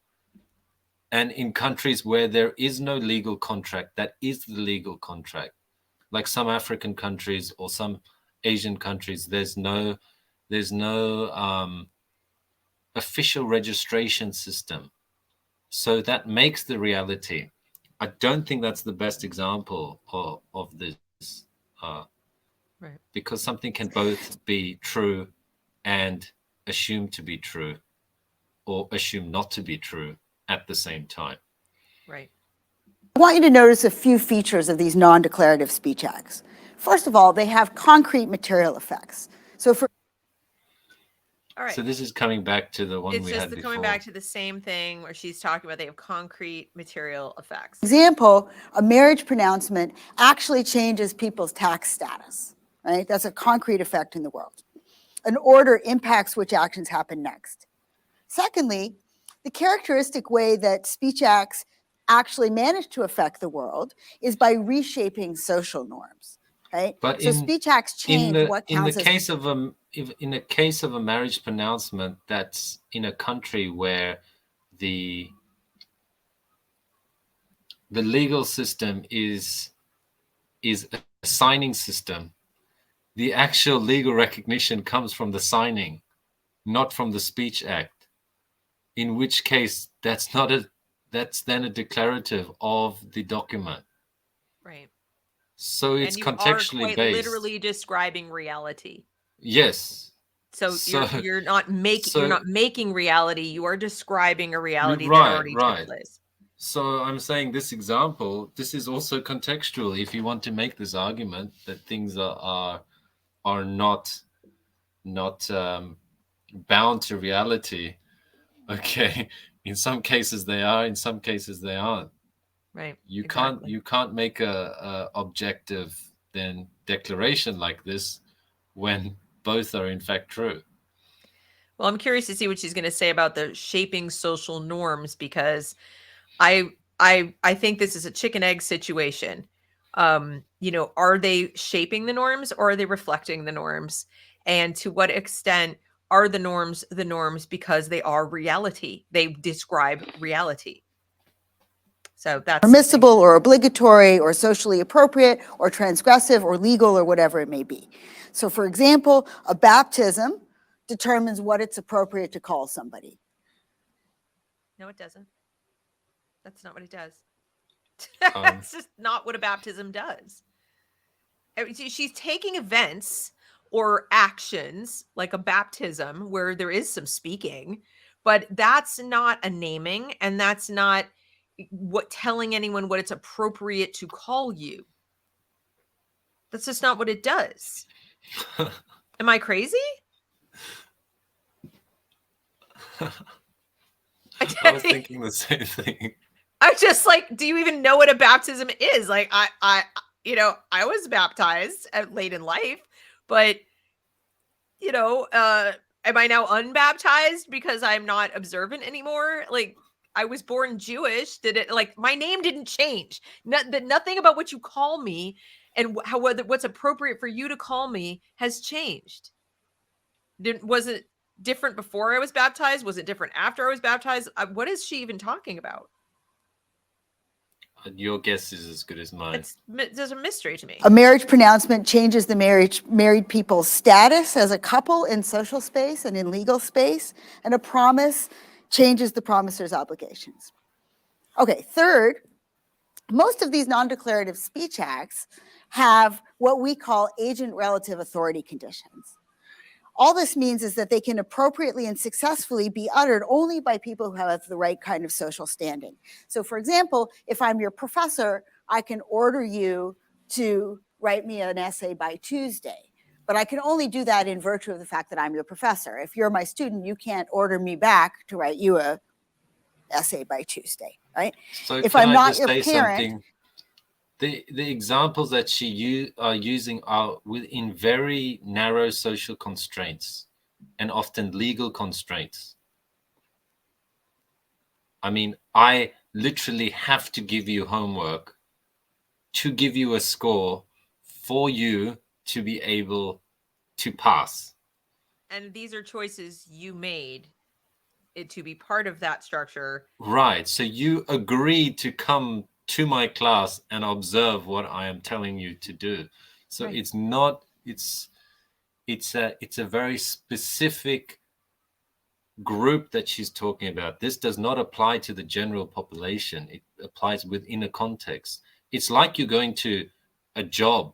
And in countries where there is no legal contract, that is the legal contract. Like some African countries or some Asian countries, there's no official registration system. So that makes the reality. I don't think that's the best example of this. Right. Because something can both be true and assumed to be true or assumed not to be true at the same time. Right. I want you to notice a few features of these non-declarative speech acts. First of all, they have concrete material effects. So all right. So this is coming back to the one we had before. It's just coming back to the same thing where she's talking about they have concrete material effects. Example, a marriage pronouncement actually changes people's tax status, right? That's a concrete effect in the world. an order impacts which actions happen next. Secondly, the characteristic way that speech acts actually manage to affect the world is by reshaping social norms, right? But so speech acts change what in the counts case of in a case of a marriage pronouncement that's in a country where the legal system is a signing system, the actual legal recognition comes from the signing, not from the speech act. In which case, that's then a declarative of the document. Right. So it's and you contextually are quite based. literally describing reality. Yes. So you're not making reality. You are describing a reality that already took place. So I'm saying this example, this is also contextual. If you want to make this argument that things are not bound to reality, okay. In some cases they are, in some cases they aren't. Right. You can't make a objective then declaration like this when both are in fact true. Well, I'm curious to see what she's going to say about the shaping social norms, because I think this is a chicken egg situation. Are they shaping the norms, or are they reflecting the norms? And to what extent are the norms because they are reality? They describe reality. So that's permissible or obligatory or socially appropriate or transgressive or legal or whatever it may be. So for example, a baptism determines what it's appropriate to call somebody. No, it doesn't. That's not what it does. That's just not what a baptism does. She's taking events or actions like a baptism where there is some speaking, but that's not a naming, and that's not what telling anyone what it's appropriate to call you. That's just not what it does. Am I crazy? I was thinking the same thing. I'm just like, do you even know what a baptism is? Like, I was baptized late in life, but am I now unbaptized because I'm not observant anymore? Like, I was born Jewish. Did it, like, my name didn't change. Nothing about what you call me and what's appropriate for you to call me has changed. Was it different before I was baptized? Was it different after I was baptized? What is she even talking about? Your guess is as good as mine. There's a mystery to me. A marriage pronouncement changes the married people's status as a couple in social space and in legal space, and a promise changes the promisor's obligations. Okay, third, most of these non-declarative speech acts have what we call agent relative authority conditions. All this means is that they can appropriately and successfully be uttered only by people who have the right kind of social standing. So for example, if I'm your professor, I can order you to write me an essay by Tuesday, but I can only do that in virtue of the fact that I'm your professor. If you're my student, you can't order me back to write you a essay by Tuesday, right? So if I'm not your parent, the examples that she are using are within very narrow social constraints and often legal constraints. I mean, I literally have to give you homework to give you a score for you to be able to pass. And these are choices you made to be part of that structure. Right. So you agreed to come to my class and observe what I am telling you to do. So right. It's a very specific group that she's talking about. This does not apply to the general population. It applies within a context. It's like you're going to a job.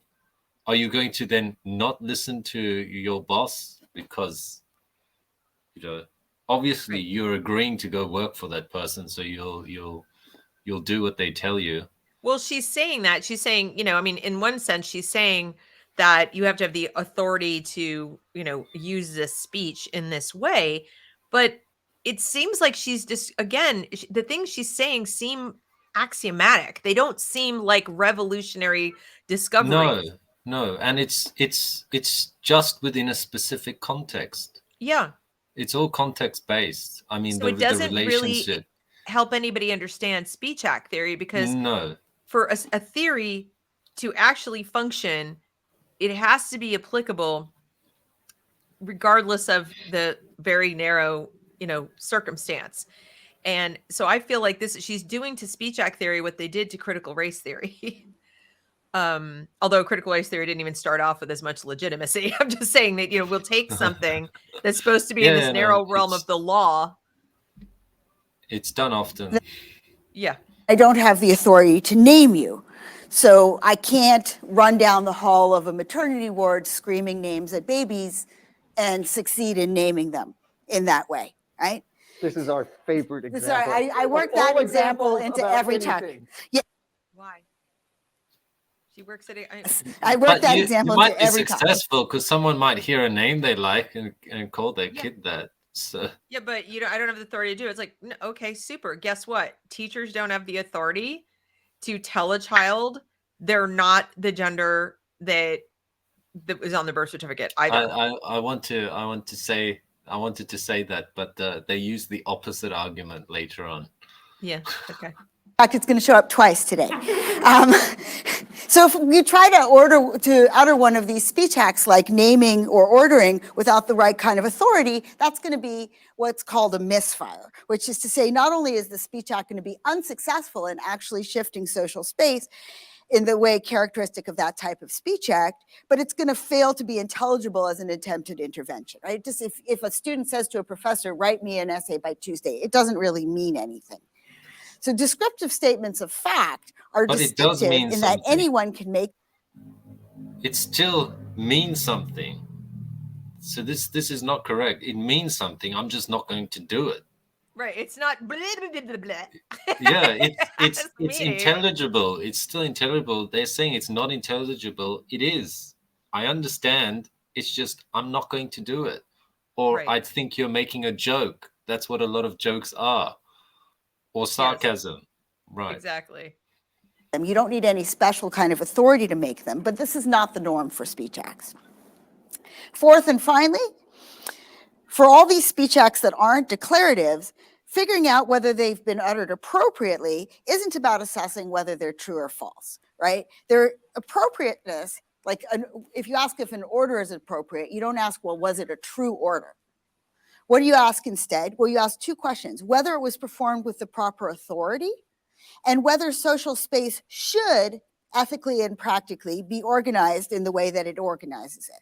Are you going to then not listen to your boss because, obviously right. You're agreeing to go work for that person, so you'll do what they tell you. Well, she's saying that. She's saying, in one sense, she's saying that you have to have the authority to, use this speech in this way. But it seems like she's just, again, the things she's saying seem axiomatic. They don't seem like revolutionary discoveries. No, and it's just within a specific context. Yeah. It's all context based. I mean, So the it doesn't really relationship. help anybody understand speech act theory, because No, for a theory to actually function, it has to be applicable regardless of the very narrow, circumstance. And so I feel like she's doing to speech act theory what they did to critical race theory. Although critical race theory didn't even start off with as much legitimacy. I'm just saying that, we'll take something that's supposed to be in this yeah, narrow no, realm of the law. it's done often. Yeah. I don't have the authority to name you. So I can't run down the hall of a maternity ward screaming names at babies and succeed in naming them in that way, right? This is our favorite Sorry, example. I work Of all that example examples into about every talk. anything. Why? She works at I work But that you example might into be every talk. successful because someone might hear a name they like and call their kid that. So Yeah, but I don't have the authority to do it. It's like, okay, super. Guess what? Teachers don't have the authority to tell a child they're not the gender that was on the birth certificate either. I wanted to say that, but they use the opposite argument later on. Yeah. Okay. In fact, it's going to show up twice today. So if you try to utter one of these speech acts like naming or ordering without the right kind of authority, that's going to be what's called a misfire, which is to say not only is the speech act going to be unsuccessful in actually shifting social space in the way characteristic of that type of speech act, but it's going to fail to be intelligible as an attempted intervention, right? Just if a student says to a professor, write me an essay by Tuesday, it doesn't really mean anything. So descriptive statements of fact are But it does distinctive mean in that something. anyone can make. It still means something. So this is not correct. It means something. I'm just not going to do it. Right. It's not blah, blah, blah, blah. Yeah, it's meaning. intelligible. It's still intelligible. They're saying it's not intelligible. It is. I understand. It's just I'm not going to do it. Or Right. I think you're making a joke. That's what a lot of jokes are. Or sarcasm. Yes. Right. Exactly. You don't need any special kind of authority to make them, but this is not the norm for speech acts. Fourth and finally, for all these speech acts that aren't declaratives, figuring out whether they've been uttered appropriately isn't about assessing whether they're true or false, right? Their appropriateness, like if you ask if an order is appropriate, you don't ask, well, was it a true order? What do you ask instead? Well, you ask two questions: whether it was performed with the proper authority, and whether social space should ethically and practically be organized in the way that it organizes it.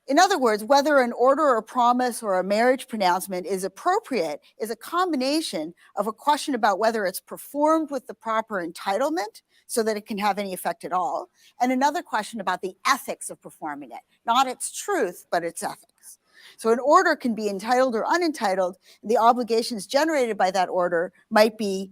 In other words, whether an order or promise or a marriage pronouncement is appropriate is a combination of a question about whether it's performed with the proper entitlement so that it can have any effect at all, and another question about the ethics of performing it, not its truth, but its ethics. So an order can be entitled or unentitled. The obligations generated by that order might be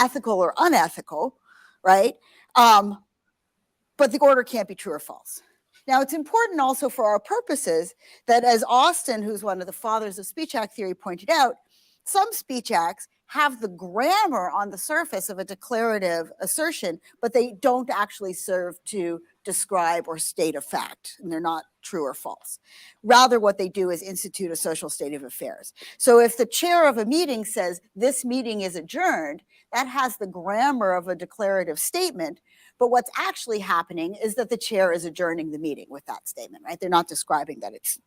ethical or unethical, right? But the order can't be true or false. Now, it's important also for our purposes that, as Austin, who's one of the fathers of speech act theory, pointed out, some speech acts have the grammar on the surface of a declarative assertion, but they don't actually serve to describe or state a fact, and they're not true or false. Rather, what they do is institute a social state of affairs. So if the chair of a meeting says, this meeting is adjourned, that has the grammar of a declarative statement, but what's actually happening is that the chair is adjourning the meeting with that statement, right? They're not describing that it's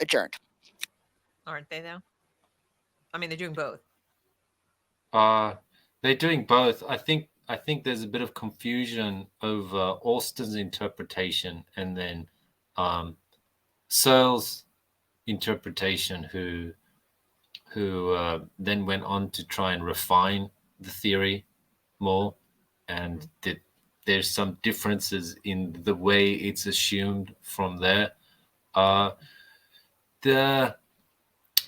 adjourned. Aren't they, though? I mean, they're doing both. They're doing both. I think there's a bit of confusion over Austin's interpretation and then Searle's interpretation, who then went on to try and refine the theory more, and there's some differences in the way it's assumed from there.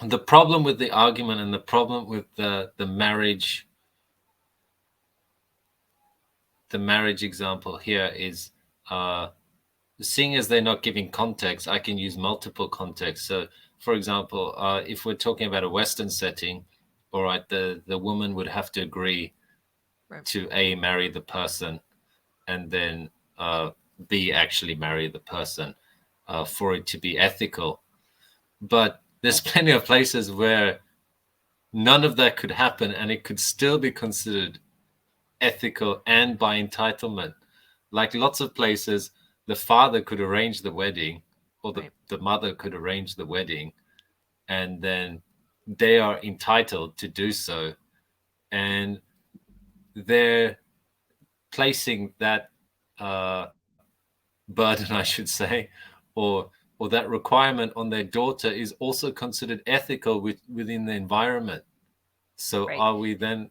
The problem with the argument and the problem with the marriage example here is seeing as they're not giving context, I can use multiple contexts. So, for example, if we're talking about a Western setting, all right, the woman would have to agree to marry the person, and then B actually marry the person for it to be ethical. But there's plenty of places where none of that could happen and it could still be considered ethical and by entitlement. Like lots of places, the father could arrange the wedding, or the mother could arrange the wedding, and then they are entitled to do so. And they're placing that burden, I should say, or that requirement on their daughter is also considered ethical within the environment. So are we then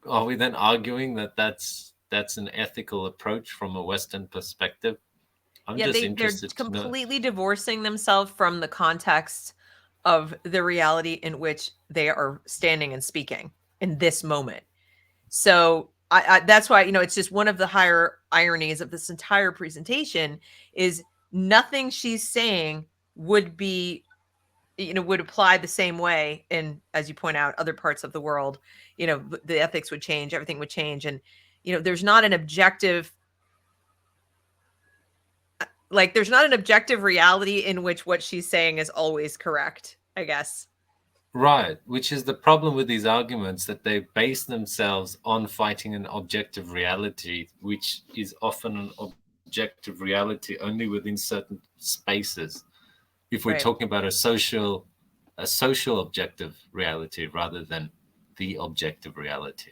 arguing that that's an ethical approach from a Western perspective? They're completely divorcing themselves from the context of the reality in which they are standing and speaking in this moment. So I that's why, it's just one of the higher ironies of this entire presentation is nothing she's saying would be, would apply the same way in, as you point out, other parts of the world. The ethics would change, everything would change. And, there's not an objective reality in which what she's saying is always correct, I guess. Right, which is the problem with these arguments, that they base themselves on fighting an objective reality, which is often an objective reality only within certain spaces. If we're talking about a social objective reality rather than the objective reality.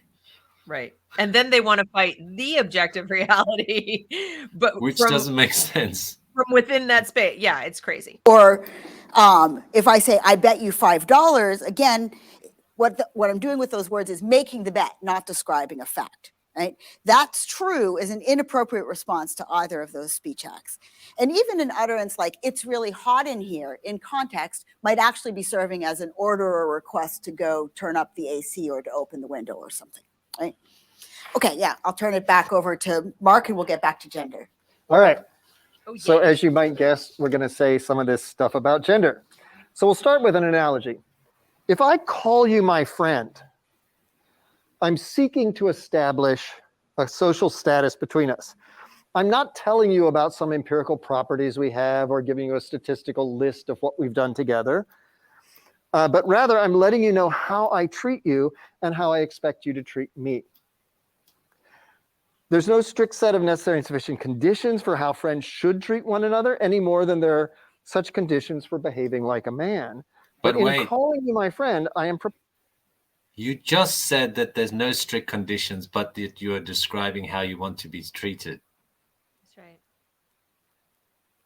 Right. And then they want to fight the objective reality, but which doesn't make sense. From within that space. Yeah, it's crazy. Or if I say, I bet you $5, again, what I'm doing with those words is making the bet, not describing a fact, right? That's true is an inappropriate response to either of those speech acts. And even an utterance like, it's really hot in here, in context, might actually be serving as an order or request to go turn up the AC or to open the window or something, right? Okay, yeah, I'll turn it back over to Mark and we'll get back to gender. All right. So as you might guess, we're going to say some of this stuff about gender. So we'll start with an analogy. If I call you my friend, I'm seeking to establish a social status between us. I'm not telling you about some empirical properties we have or giving you a statistical list of what we've done together, but rather I'm letting you know how I treat you and how I expect you to treat me. There's no strict set of necessary and sufficient conditions for how friends should treat one another any more than there are such conditions for behaving like a man. But in calling you my friend, I am... You just said that there's no strict conditions, but that you are describing how you want to be treated. That's right.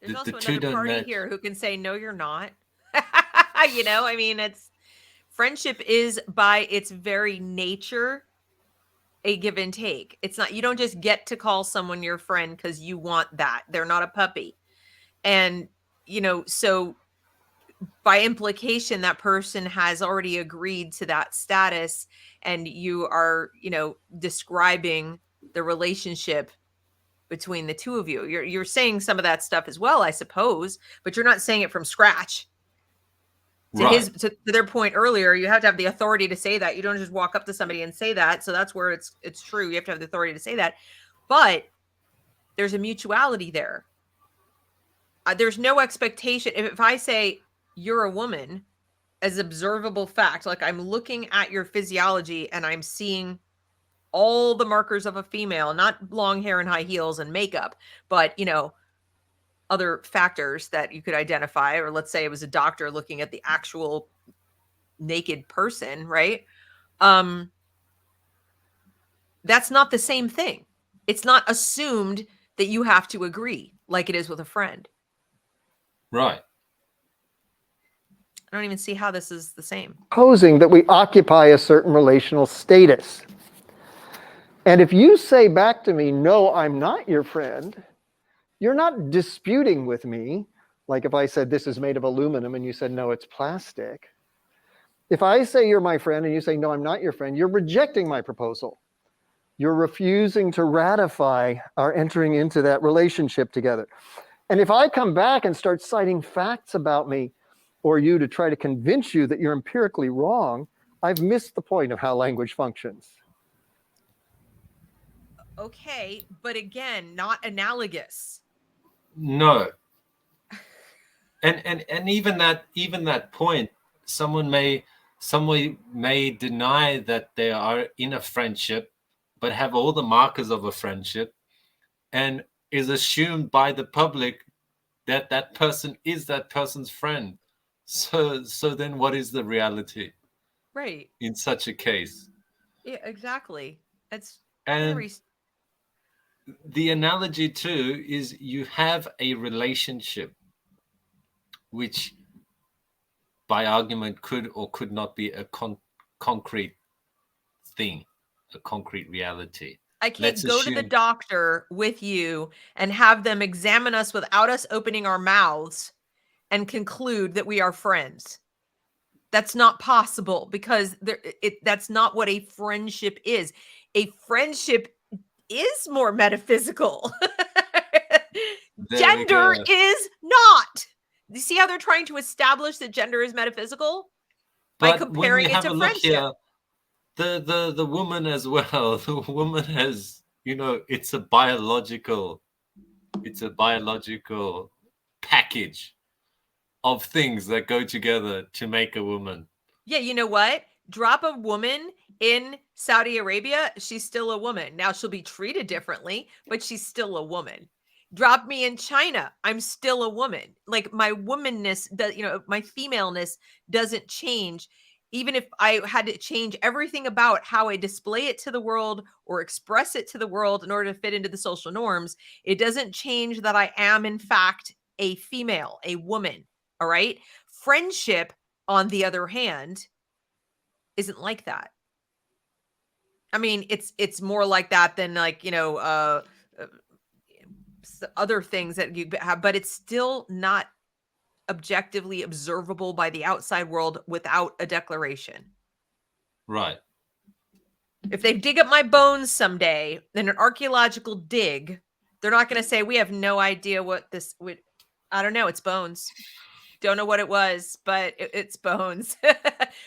There's also another party here who can say, no, you're not. It's friendship is by its very nature a give and take. It's not, you don't just get to call someone your friend because you want that. They're not a puppy. And, so by implication, that person has already agreed to that status and you are, describing the relationship between the two of you. You're saying some of that stuff as well, I suppose, but you're not saying it from scratch. To their point earlier, you have to have the authority to say that. You don't just walk up to somebody and say that. So that's where it's true. You have to have the authority to say that. But there's a mutuality there. There's no expectation. If I say you're a woman as observable fact, like I'm looking at your physiology and I'm seeing all the markers of a female, not long hair and high heels and makeup, but, other factors that you could identify, or let's say it was a doctor looking at the actual naked person, right? That's not the same thing. It's not assumed that you have to agree like it is with a friend. Right. I don't even see how this is the same. Posing that we occupy a certain relational status. And if you say back to me, no, I'm not your friend, you're not disputing with me. Like if I said this is made of aluminum and you said, no, it's plastic. If I say you're my friend and you say, no, I'm not your friend, you're rejecting my proposal. You're refusing to ratify our entering into that relationship together. And if I come back and start citing facts about me or you to try to convince you that you're empirically wrong, I've missed the point of how language functions. Okay, but again, not analogous. No. And even that point, someone may deny that they are in a friendship, but have all the markers of a friendship, and is assumed by the public that that person is that person's friend. So then what is the reality Right. in such a case? Yeah, exactly. It's And very the analogy too is you have a relationship which by argument could or could not be a concrete thing, a concrete reality. I can't Let's go to the assume doctor with you and have them examine us without us opening our mouths and conclude that we are friends. That's not possible because that's not what a friendship is. A friendship is more metaphysical. there we Gender go. is not. You see how they're trying to establish that gender is metaphysical by But when we comparing it have to a look friendship? here, the woman as well, the woman has, it's a biological package of things that go together to make a woman. Yeah, you know what? Drop a woman in Saudi Arabia, she's still a woman. Now she'll be treated differently, but she's still a woman. Drop me in China, I'm still a woman. Like my womanness, my femaleness doesn't change. Even if I had to change everything about how I display it to the world or express it to the world in order to fit into the social norms, it doesn't change that I am, in fact, a female, a woman. All right. Friendship, on the other hand, isn't like that. I mean, it's more like that than like, other things that you have, but it's still not objectively observable by the outside world without a declaration. Right. If they dig up my bones someday in an archaeological dig, they're not going to say we have no idea what this would. I don't know. It's bones. Don't know what it was, but it's bones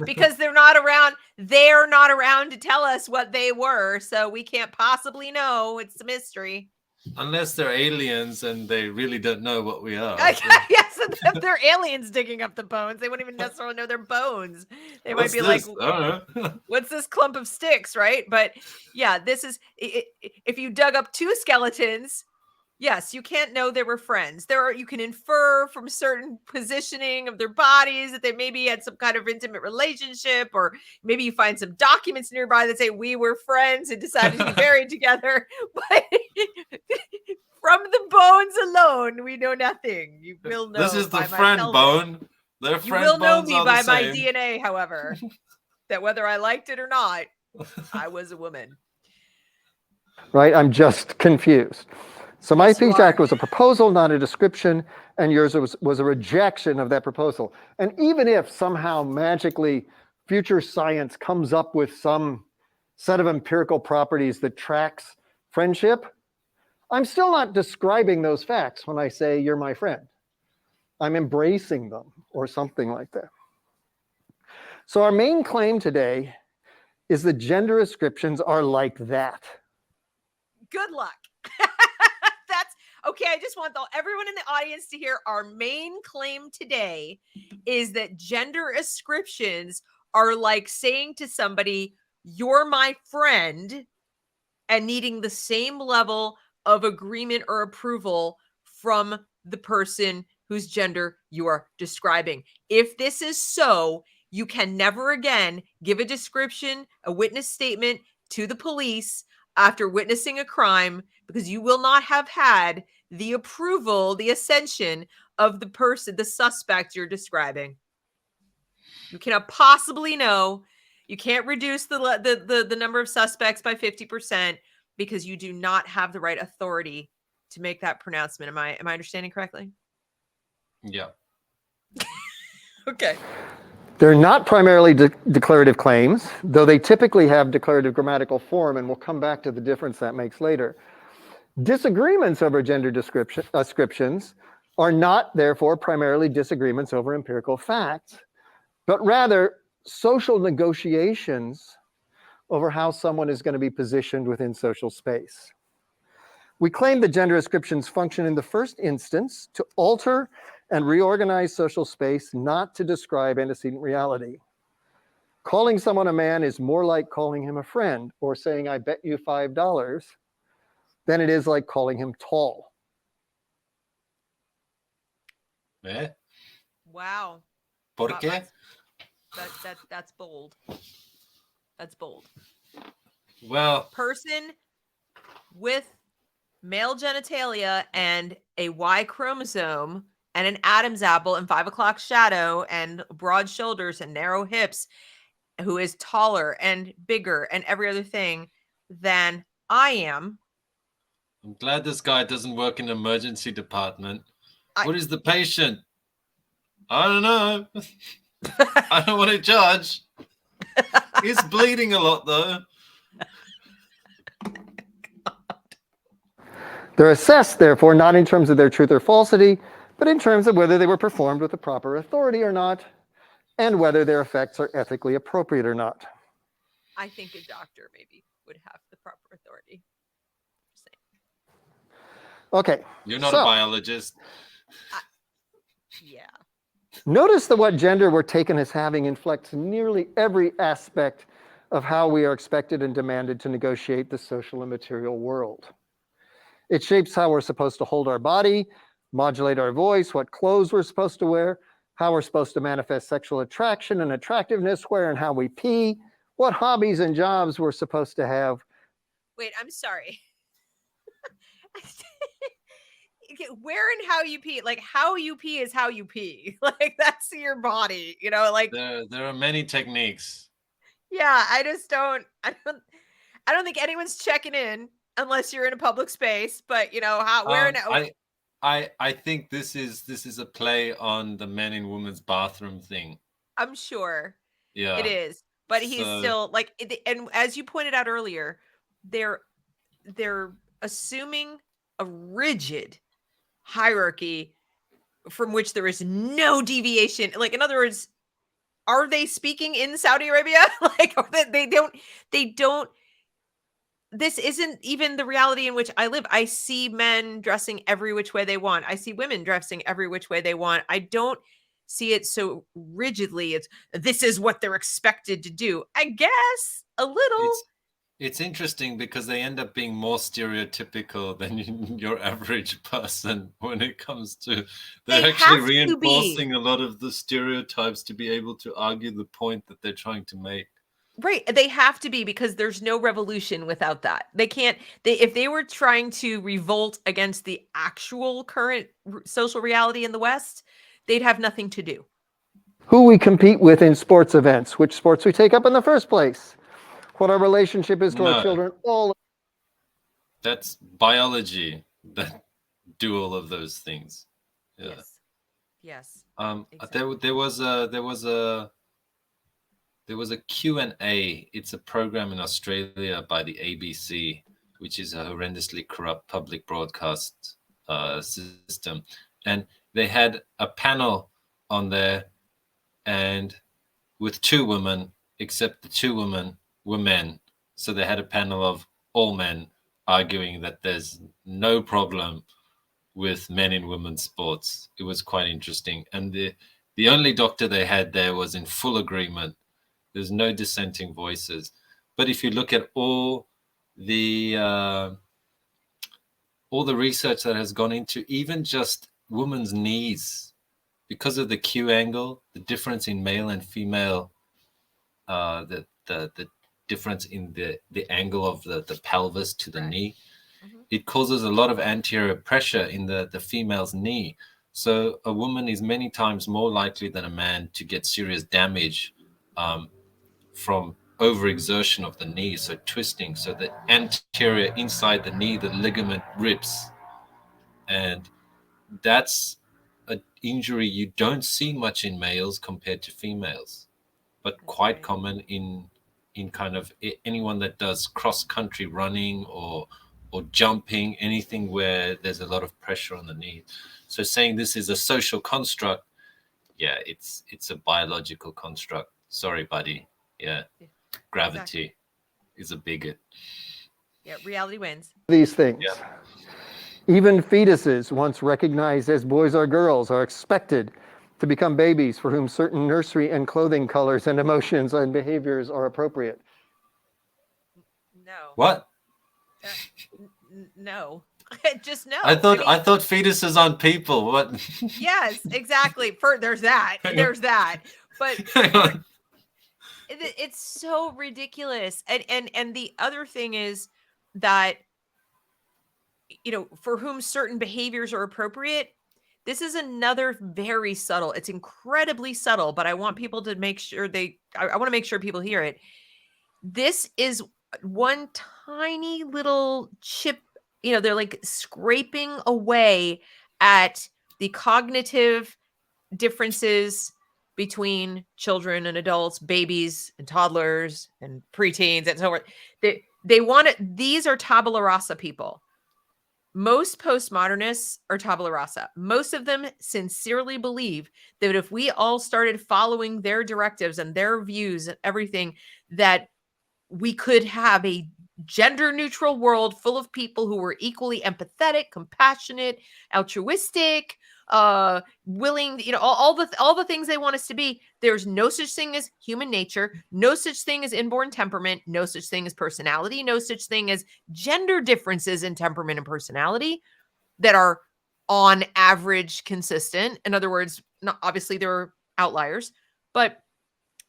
because they're not around. They're not around to tell us what they were. So we can't possibly know. It's a mystery. Unless they're aliens and they really don't know what we are. Yes, if they're aliens digging up the bones, they wouldn't even necessarily know they're bones. They might be this? like, I don't know. what's this clump of sticks, right? But yeah, this is, if you dug up two skeletons, yes, you can't know they were friends. You can infer from certain positioning of their bodies that they maybe had some kind of intimate relationship, or maybe you find some documents nearby that say we were friends and decided to be buried together. But from the bones alone, we know nothing. You will know. This is the by my friend pelvis. bone. Their You friend will know bones me are by the my same. DNA, however, that whether I liked it or not, I was a woman. Right? I'm just confused. So my Yes, you speech are. act was a proposal, not a description, and yours was a rejection of that proposal. And even if somehow magically future science comes up with some set of empirical properties that tracks friendship, I'm still not describing those facts when I say you're my friend. I'm embracing them or something like that. So our main claim today is that gender ascriptions are like that. Good luck. That's okay. I just want everyone in the audience to hear our main claim today is that gender ascriptions are like saying to somebody, you're my friend, and needing the same level of agreement or approval from the person whose gender you are describing. If this is so, you can never again give a description, a witness statement to the police after witnessing a crime, because you will not have had the approval, the ascension of the person, the suspect you're describing. You cannot possibly know. You can't reduce the number of suspects by 50% because you do not have the right authority to make that pronouncement. Am I understanding correctly? Yeah. Okay. They're not primarily declarative claims, though they typically have declarative grammatical form, and we'll come back to the difference that makes later. Disagreements over gender ascriptions are not, therefore, primarily disagreements over empirical facts, but rather social negotiations over how someone is going to be positioned within social space. We claim that gender ascriptions function in the first instance to alter and reorganize social space, not to describe antecedent reality. Calling someone a man is more like calling him a friend or saying, I bet you $5, than it is like calling him tall. Yeah. Wow. ¿Por Wow, qué? that's bold. That's bold. Well, Person with male genitalia and a Y chromosome and an Adam's apple and 5 o'clock shadow and broad shoulders and narrow hips, who is taller and bigger and every other thing than I am. I'm glad this guy doesn't work in the emergency department. I- What is the patient? I don't know. I don't want to judge. He's bleeding a lot, though. They're assessed, therefore, not in terms of their truth or falsity, but in terms of whether they were performed with the proper authority or not, and whether their effects are ethically appropriate or not. I think a doctor maybe would have the proper authority. Just saying. Okay. You're not a biologist. Yeah. Notice that what gender we're taken as having inflects nearly every aspect of how we are expected and demanded to negotiate the social and material world. It shapes how we're supposed to hold our body, modulate our voice, what clothes we're supposed to wear, how we're supposed to manifest sexual attraction and attractiveness, where and how we pee, what hobbies and jobs we're supposed to have. Wait, I'm sorry. Where and how you pee, like how you pee is how you pee. Like that's your body, you know, like there are many techniques. Yeah, I don't think anyone's checking in unless you're in a public space, but you know, where and I think this is a play on the men in women's bathroom thing. I'm sure. Yeah. It is. But he's still like and as you pointed out earlier, they're assuming a rigid hierarchy from which there is no deviation. Like in other words, are they speaking in Saudi Arabia? Like they don't this isn't even the reality in which I live. I see men dressing every which way they want. I see women dressing every which way they want. I don't see it so rigidly. This is what they're expected to do. I guess a little. It's interesting because they end up being more stereotypical than your average person when it comes to they're actually reinforcing a lot of the stereotypes to be able to argue the point that they're trying to make. Right. They have to be, because there's no revolution without that. They can't, if they were trying to revolt against the actual current social reality in the West, they'd have nothing to do. Who we compete with in sports events, which sports we take up in the first place, what our relationship is to our children, all. That's biology that do all of those things. Yeah. Yes. Exactly. There was a Q&A. It's a program in Australia by the ABC, which is a horrendously corrupt public broadcast system. And they had a panel on there, and with two women, except the two women were men. So they had a panel of all men arguing that there's no problem with men in women's sports. It was quite interesting. And the only doctor they had there was in full agreement. There's no dissenting voices. But if you look at all the research that has gone into even just women's knees, because of the Q angle, the difference in male and female, the difference in the angle of the pelvis to the knee, it causes a lot of anterior pressure in the female's knee. So a woman is many times more likely than a man to get serious damage from overexertion of the knee, so twisting, so the anterior inside the knee, the ligament rips. And that's an injury you don't see much in males compared to females, but quite common in kind of anyone that does cross-country running or jumping, anything where there's a lot of pressure on the knee. So saying this is a social construct, yeah, it's a biological construct. Sorry, buddy. Yeah. Gravity is a bigot. Yeah, reality wins. These things. Yeah. Even fetuses, once recognized as boys or girls, are expected to become babies for whom certain nursery and clothing colors and emotions and behaviors are appropriate. No. What? No. Just no. I thought fetuses on people. What? Yes, exactly. There's that. There's that. But it's so ridiculous. And the other thing is that, you know, for whom certain behaviors are appropriate, this is another very subtle, it's incredibly subtle, but I want people to make sure I want to make sure people hear it. This is one tiny little chip, you know, they're like scraping away at the cognitive differences between children and adults, babies and toddlers and preteens and so forth. They want it. These are tabula rasa people. Most postmodernists are tabula rasa. Most of them sincerely believe that if we all started following their directives and their views and everything, that we could have a gender neutral world full of people who were equally empathetic, compassionate, altruistic, willing, you know, all the things they want us to be. There's no such thing as human nature, no such thing as inborn temperament, no such thing as personality, no such thing as gender differences in temperament and personality that are on average consistent. In other words, not obviously there are outliers, but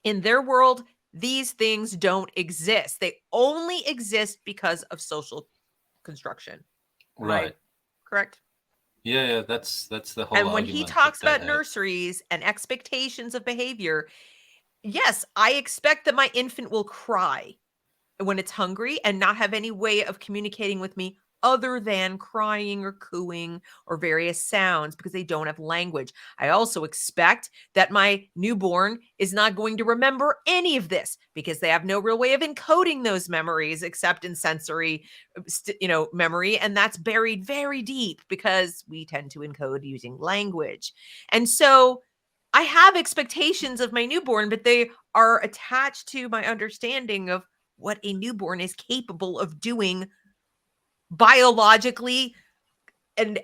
in their world, these things don't exist. They only exist because of social construction. Right. Correct? Yeah, that's the whole And when argument he that talks they about have. nurseries and expectations of behavior, yes, I expect that my infant will cry when it's hungry and not have any way of communicating with me other than crying or cooing or various sounds because they don't have language. I also expect that my newborn is not going to remember any of this because they have no real way of encoding those memories except in sensory, memory. And that's buried very deep because we tend to encode using language. And so I have expectations of my newborn, but they are attached to my understanding of what a newborn is capable of doing biologically and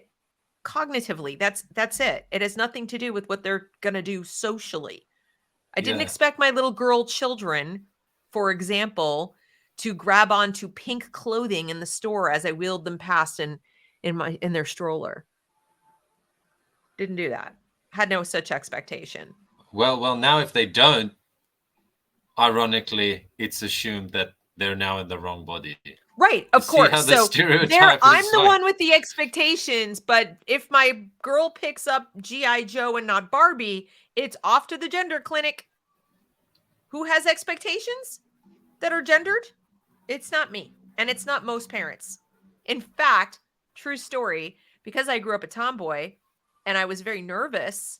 cognitively. That's it. It has nothing to do with what they're going to do socially. I didn't expect my little girl children, for example, to grab onto pink clothing in the store as I wheeled them past in their stroller. Didn't do that. Had no such expectation. Well, now if they don't, ironically, it's assumed that they're now in the wrong body. Right, of See how course. the So stereotype I'm is the like- one with the expectations, but if my girl picks up G.I. Joe and not Barbie, it's off to the gender clinic. Who has expectations that are gendered? It's not me, and it's not most parents. In fact, true story, because I grew up a tomboy and I was very nervous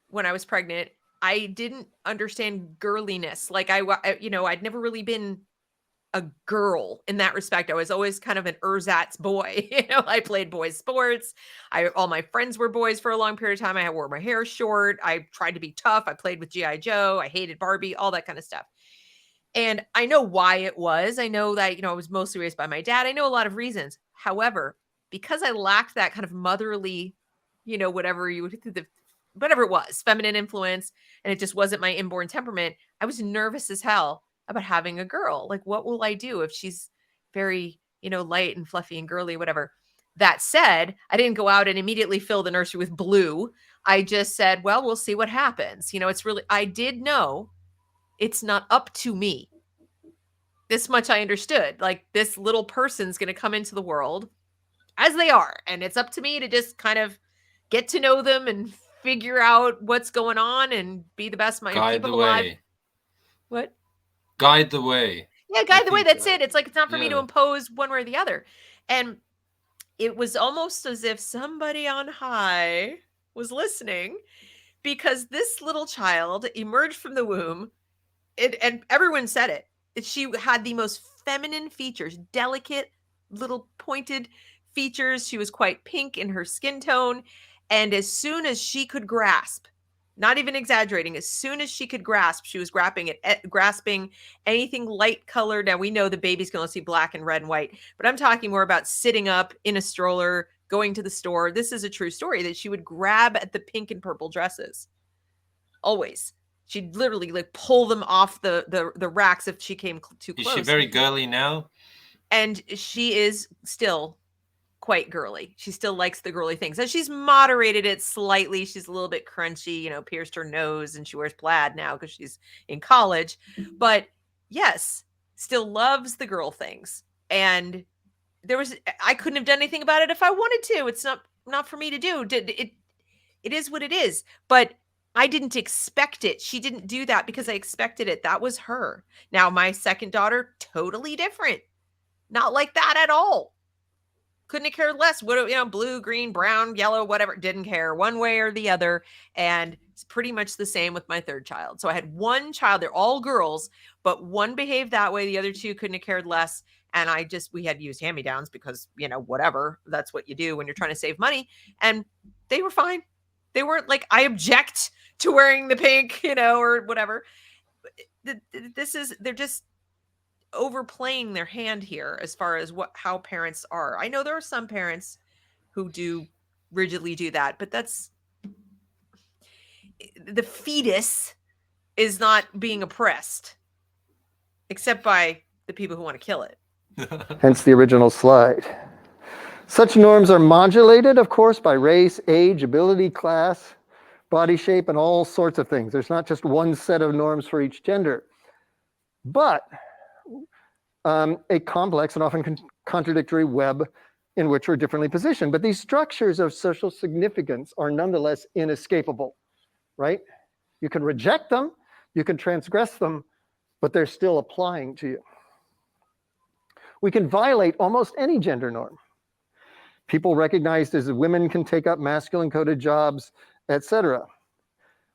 when I was pregnant, I didn't understand girliness. Like I'd never really been a girl in that respect. I was always kind of an ersatz boy. I played boys sports. All my friends were boys for a long period of time. I wore my hair short. I tried to be tough. I played with G.I. Joe. I hated Barbie, all that kind of stuff. And I know why it was. I know that, I was mostly raised by my dad. I know a lot of reasons. However, because I lacked that kind of motherly, whatever it was, feminine influence, and it just wasn't my inborn temperament, I was nervous as hell about having a girl. Like, what will I do if she's very, light and fluffy and girly, whatever. That said, I didn't go out and immediately fill the nursery with blue. I just said, well, we'll see what happens. I did know it's not up to me. This much I understood. Like, this little person's going to come into the world as they are. And it's up to me to just kind of get to know them and figure out what's going on and be the best. Guide the way. What? Guide the way. Yeah, guide the way. That's it. It's like, it's not for me to impose one way or the other. And it was almost as if somebody on high was listening, because this little child emerged from the womb, and everyone said it. She had the most feminine features, delicate little pointed features. She was quite pink in her skin tone. And as soon as she could grasp, not even exaggerating, as soon as she could grasp, she was grasping anything light colored. Now, we know the babies can only see black and red and white, but I'm talking more about sitting up in a stroller, going to the store. This is a true story, that she would grab at the pink and purple dresses. Always. She'd literally like pull them off the racks if she came too close. Is she very girly now? And she is still quite girly. She still likes the girly things. And she's moderated it slightly. She's a little bit crunchy, you know, pierced her nose, and she wears plaid now because she's in college. But yes, still loves the girl things. And I couldn't have done anything about it if I wanted to. It's not for me to do. It is what it is. But I didn't expect it. She didn't do that because I expected it. That was her. Now, my second daughter, totally different. Not like that at all. Couldn't have cared less. What, you know, blue, green, brown, yellow, whatever. Didn't care one way or the other. And it's pretty much the same with my third child. So I had one child. They're all girls, but one behaved that way. The other two couldn't have cared less. And we had to use hand-me-downs because, you know, whatever. That's what you do when you're trying to save money. And they were fine. They weren't like, I object to wearing the pink, you know, or whatever. They're just overplaying their hand here as far as how parents are. I know there are some parents who do rigidly do that, but the fetus is not being oppressed, except by the people who want to kill it. Hence the original slide. Such norms are modulated, of course, by race, age, ability, class, body shape, and all sorts of things. There's not just one set of norms for each gender, but a complex and often contradictory web in which we're differently positioned. But these structures of social significance are nonetheless inescapable, right? You can reject them, you can transgress them, but they're still applying to you. We can violate almost any gender norm. People recognized as women can take up masculine-coded jobs, etc.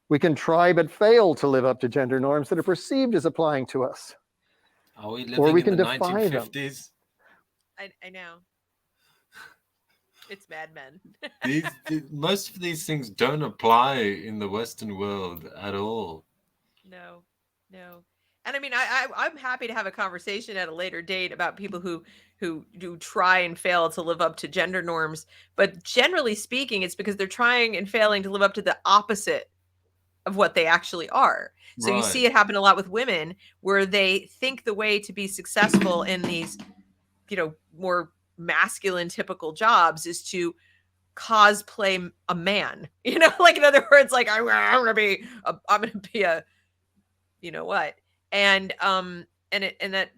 We can try but fail to live up to gender norms that are perceived as applying to us. Are we living Or we in can the defy them. 1950s? I know. It's Mad Men. Most of these things don't apply in the Western world at all. No. And I mean, I'm happy to have a conversation at a later date about people who do try and fail to live up to gender norms. But generally speaking, it's because they're trying and failing to live up to the opposite of what they actually are. So Right. You see it happen a lot with women, where they think the way to be successful in these, you know, more masculine typical jobs is to cosplay a man, you know, like in other words, like I'm gonna be a, you know what, and that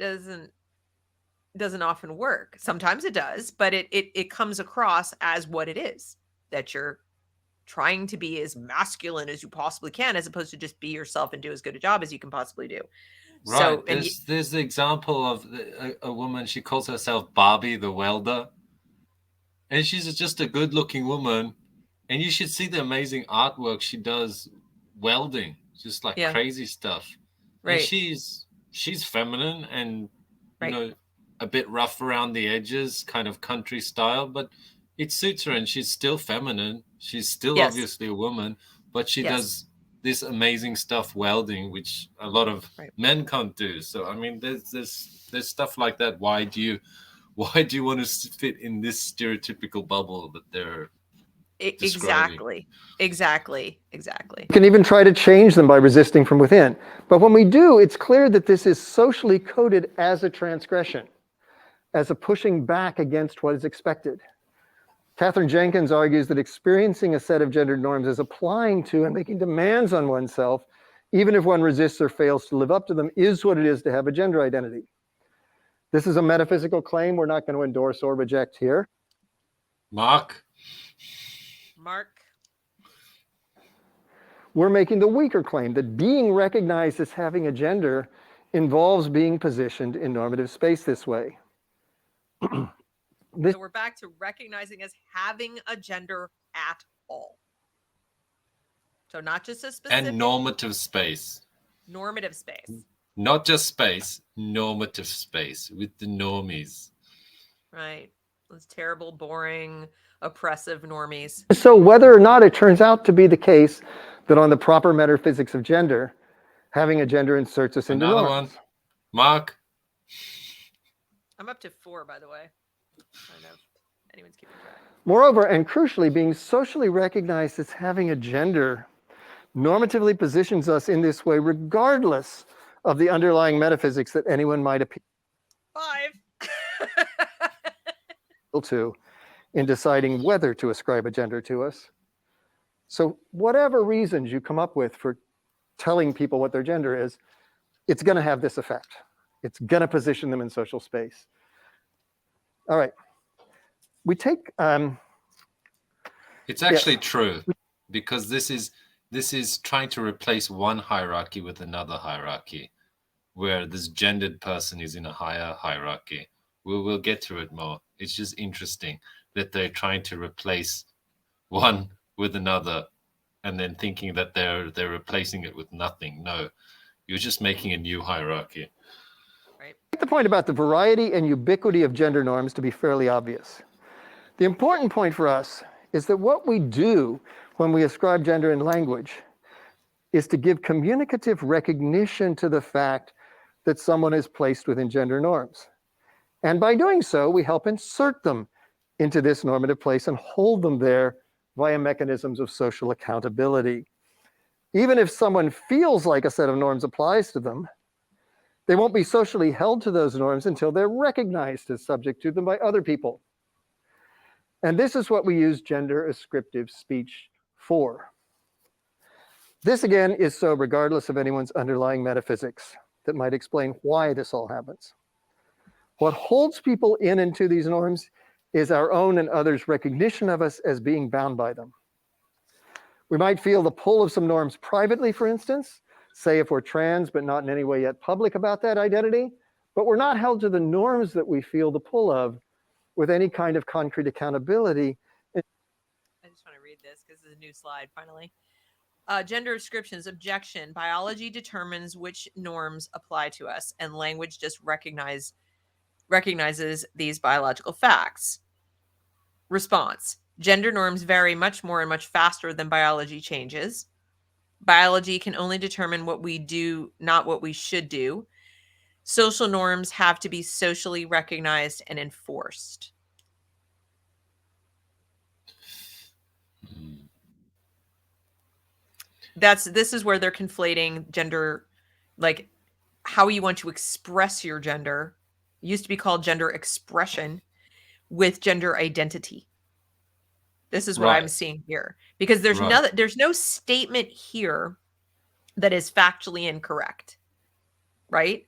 doesn't often work. Sometimes it does, but it comes across as what it is, that you're trying to be as masculine as you possibly can, as opposed to just be yourself and do as good a job as you can possibly do. Right. So, there's the example of a woman, she calls herself Barbie the welder. And she's just a good-looking woman. And you should see the amazing artwork she does welding, just like crazy stuff. Right. And she's feminine and, right. you know, a bit rough around the edges, kind of country style, but it suits her, and she's still feminine. She's still obviously a woman, but she does this amazing stuff welding, which a lot of men can't do. So I mean, there's stuff like that. Why do you want to fit in this stereotypical bubble that they're describing? Exactly. You can even try to change them by resisting from within. But when we do, it's clear that this is socially coded as a transgression, as a pushing back against what is expected. Catherine Jenkins argues that experiencing a set of gendered norms is applying to and making demands on oneself, even if one resists or fails to live up to them, is what it is to have a gender identity. This is a metaphysical claim we're not going to endorse or reject here. Mark. We're making the weaker claim that being recognized as having a gender involves being positioned in normative space this way. So we're back to recognizing as having a gender at all. So not just a specific. And normative space. Normative space. Not just space, normative space with the normies. Right. Those terrible, boring, oppressive normies. So whether or not it turns out to be the case that on the proper metaphysics of gender, having a gender inserts us into norms. Another one. Mark. I'm up to 4, by the way. I know. anyone's keeping track. Moreover, and crucially, being socially recognized as having a gender normatively positions us in this way, regardless of the underlying metaphysics that anyone might appeal 5. to in deciding whether to ascribe a gender to us. So whatever reasons you come up with for telling people what their gender is, it's going to have this effect. It's going to position them in social space. All right. We take... it's actually true, because this is trying to replace one hierarchy with another hierarchy, where this gendered person is in a higher hierarchy. We'll get to it more. It's just interesting that they're trying to replace one with another and then thinking that they're replacing it with nothing. No, you're just making a new hierarchy. Right. The point about the variety and ubiquity of gender norms to be fairly obvious. The important point for us is that what we do when we ascribe gender in language is to give communicative recognition to the fact that someone is placed within gender norms. And by doing so, we help insert them into this normative place and hold them there via mechanisms of social accountability. Even if someone feels like a set of norms applies to them, they won't be socially held to those norms until they're recognized as subject to them by other people. And this is what we use gender ascriptive speech for. This, again, is so regardless of anyone's underlying metaphysics that might explain why this all happens. What holds people in into these norms is our own and others' recognition of us as being bound by them. We might feel the pull of some norms privately, for instance, say if we're trans but not in any way yet public about that identity, but we're not held to the norms that we feel the pull of with any kind of concrete accountability. I just want to read this because this is a new slide finally. Gender ascriptions, objection. Biology determines which norms apply to us, and language just recognizes these biological facts. Response. Gender norms vary much more and much faster than biology changes. Biology can only determine what we do, not what we should do. Social norms have to be socially recognized and enforced. This is where they're conflating gender, like how you want to express your gender, used to be called gender expression, with gender identity. This is what I'm seeing here, because there's no statement here that is factually incorrect, right?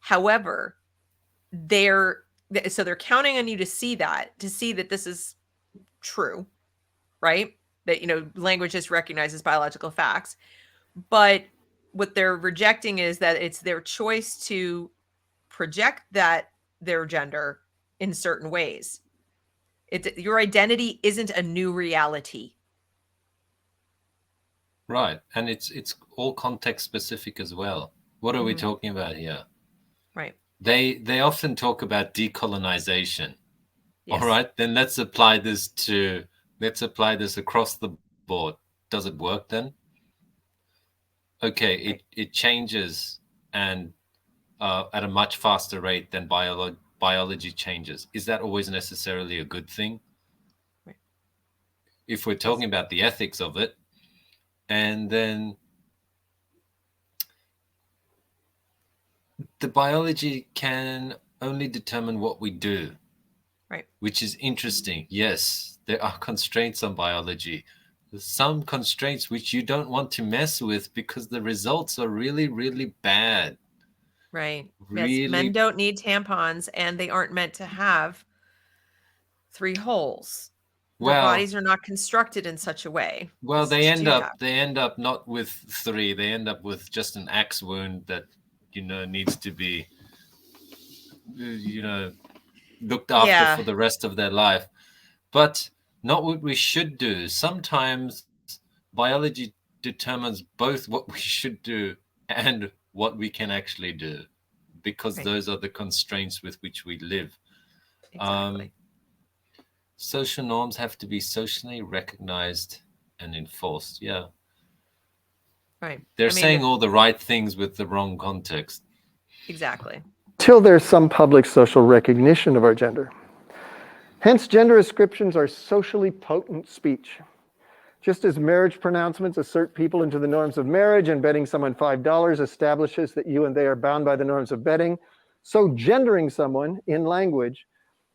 However, they're counting on you to see that this is true, right? That, language just recognizes biological facts. But what they're rejecting is that it's their choice to project their gender in certain ways. Your identity isn't a new reality. Right. And it's all context specific as well. What are we talking about here? Right. They often talk about decolonization. Yes. All right, then let's apply this across the board. Does it work then? Okay, it changes and at a much faster rate than biology changes. Is that always necessarily a good thing? Right. If we're talking about the ethics of it, and then the biology can only determine what we do. Right. Which is interesting. Yes, there are constraints on biology. There's some constraints which you don't want to mess with because the results are really, really bad. Right. Really... Yes, men don't need tampons, and they aren't meant to have 3 holes. Their bodies are not constructed in such a way. Well, they end up not with 3. They end up with just an axe wound that needs to be looked after for the rest of their life. But not what we should do. Sometimes biology determines both what we should do and what we can actually do, because those are the constraints with which we live. Exactly. Social norms have to be socially recognized and enforced. Yeah. Right. They're saying all the right things with the wrong context. Exactly. Till there's some public social recognition of our gender. Hence, gender ascriptions are socially potent speech. Just as marriage pronouncements assert people into the norms of marriage, and betting someone $5 establishes that you and they are bound by the norms of betting, so gendering someone in language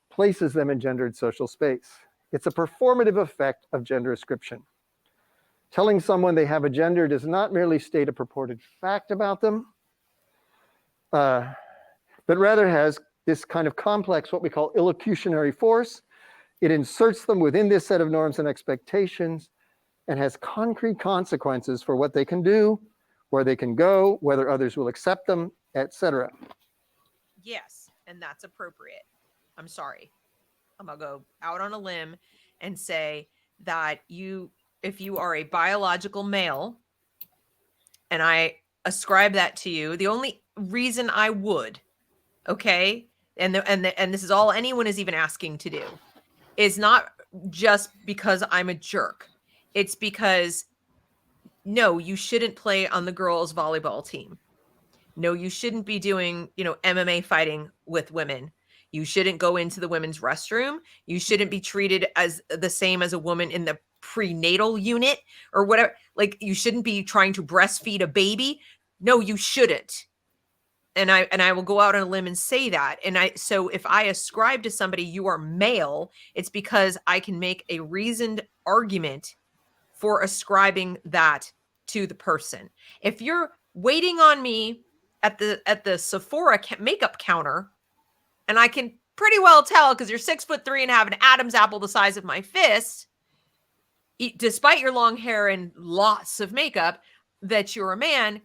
places them in gendered social space. It's a performative effect of gender ascription. Telling someone they have a gender does not merely state a purported fact about them, but rather has this kind of complex, what we call illocutionary force. It inserts them within this set of norms and expectations and has concrete consequences for what they can do, where they can go, whether others will accept them, etc. Yes, and that's appropriate. I'm sorry. I'm going to go out on a limb and say that if you are a biological male and I ascribe that to you, the only reason I would, okay, and this is all anyone is even asking to do, is not just because I'm a jerk. It's because, no, you shouldn't play on the girls' volleyball team. No, you shouldn't be doing, MMA fighting with women. You shouldn't go into the women's restroom. You shouldn't be treated as the same as a woman in the prenatal unit or whatever. Like, you shouldn't be trying to breastfeed a baby. No, you shouldn't. And I will go out on a limb and say that. So if I ascribe to somebody, you are male, it's because I can make a reasoned argument for ascribing that to the person. If you're waiting on me at the Sephora makeup counter, and I can pretty well tell because you're 6'3" and have an Adam's apple the size of my fist, despite your long hair and lots of makeup, that you're a man,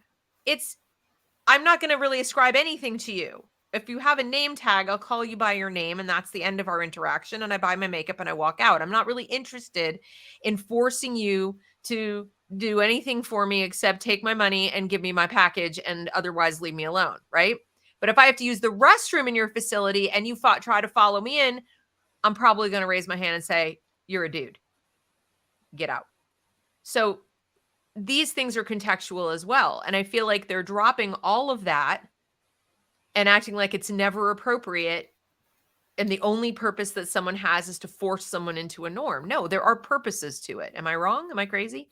I'm not going to really ascribe anything to you. If you have a name tag, I'll call you by your name, and that's the end of our interaction, and I buy my makeup and I walk out. I'm not really interested in forcing you to do anything for me except take my money and give me my package and otherwise leave me alone, right? But if I have to use the restroom in your facility and you try to follow me in, I'm probably going to raise my hand and say, you're a dude. Get out. So these things are contextual as well. And I feel like they're dropping all of that and acting like it's never appropriate. And the only purpose that someone has is to force someone into a norm. No, there are purposes to it. Am I wrong? Am I crazy?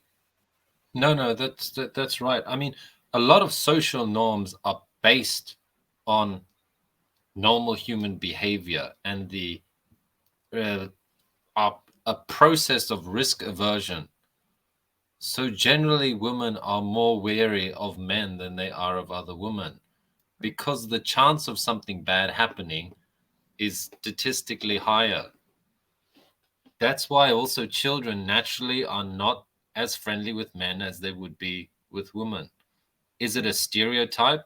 No, that's right. I mean, a lot of social norms are based on normal human behavior and a process of risk aversion. So generally, women are more wary of men than they are of other women, because the chance of something bad happening is statistically higher. That's why also children naturally are not as friendly with men as they would be with women. Is it a stereotype?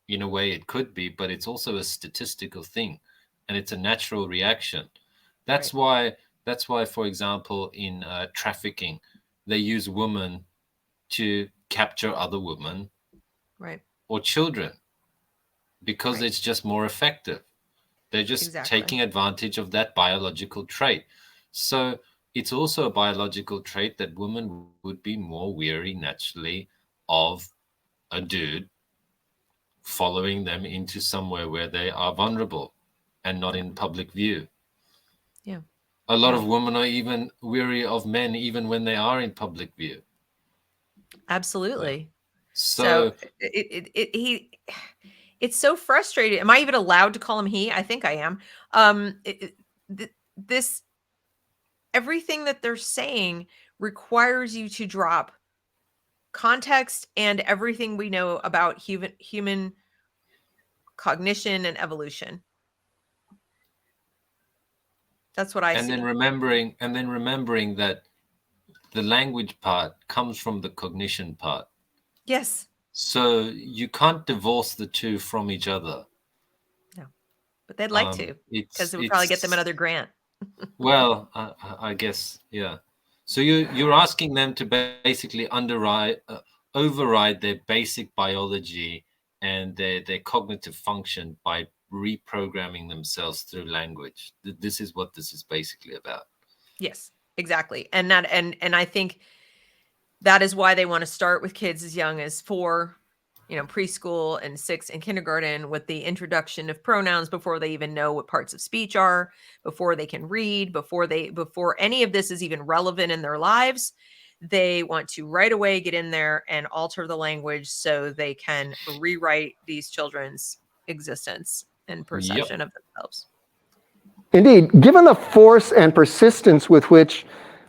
In a way it could be, but it's also a statistical thing, and it's a natural reaction. That's why, for example, in trafficking, they use women to capture other women, right, or children, because it's just more effective. They're just taking advantage of that biological trait. So it's also a biological trait that women would be more wary naturally of a dude following them into somewhere where they are vulnerable and not in public view. Yeah. A lot of women are even weary of men even when they are in public view. Absolutely. So it's so frustrating. Am I even allowed to call him he? I think I am. Everything that they're saying requires you to drop context and everything we know about human cognition and evolution. That's what I see. And then remembering that the language part comes from the cognition part. Yes. So you can't divorce the two from each other. No, but they'd like to, because it would probably get them another grant. Well, I guess, yeah. So you're asking them to basically override their basic biology and their cognitive function by reprogramming themselves through language. This is what this is basically about. Yes, exactly. And I think that is why they want to start with kids as young as 4, preschool and sixth and kindergarten with the introduction of pronouns before they even know what parts of speech are, before they can read, before any of this is even relevant in their lives. They want to right away get in there and alter the language so they can rewrite these children's existence and perception of themselves. Indeed, given the force and persistence with which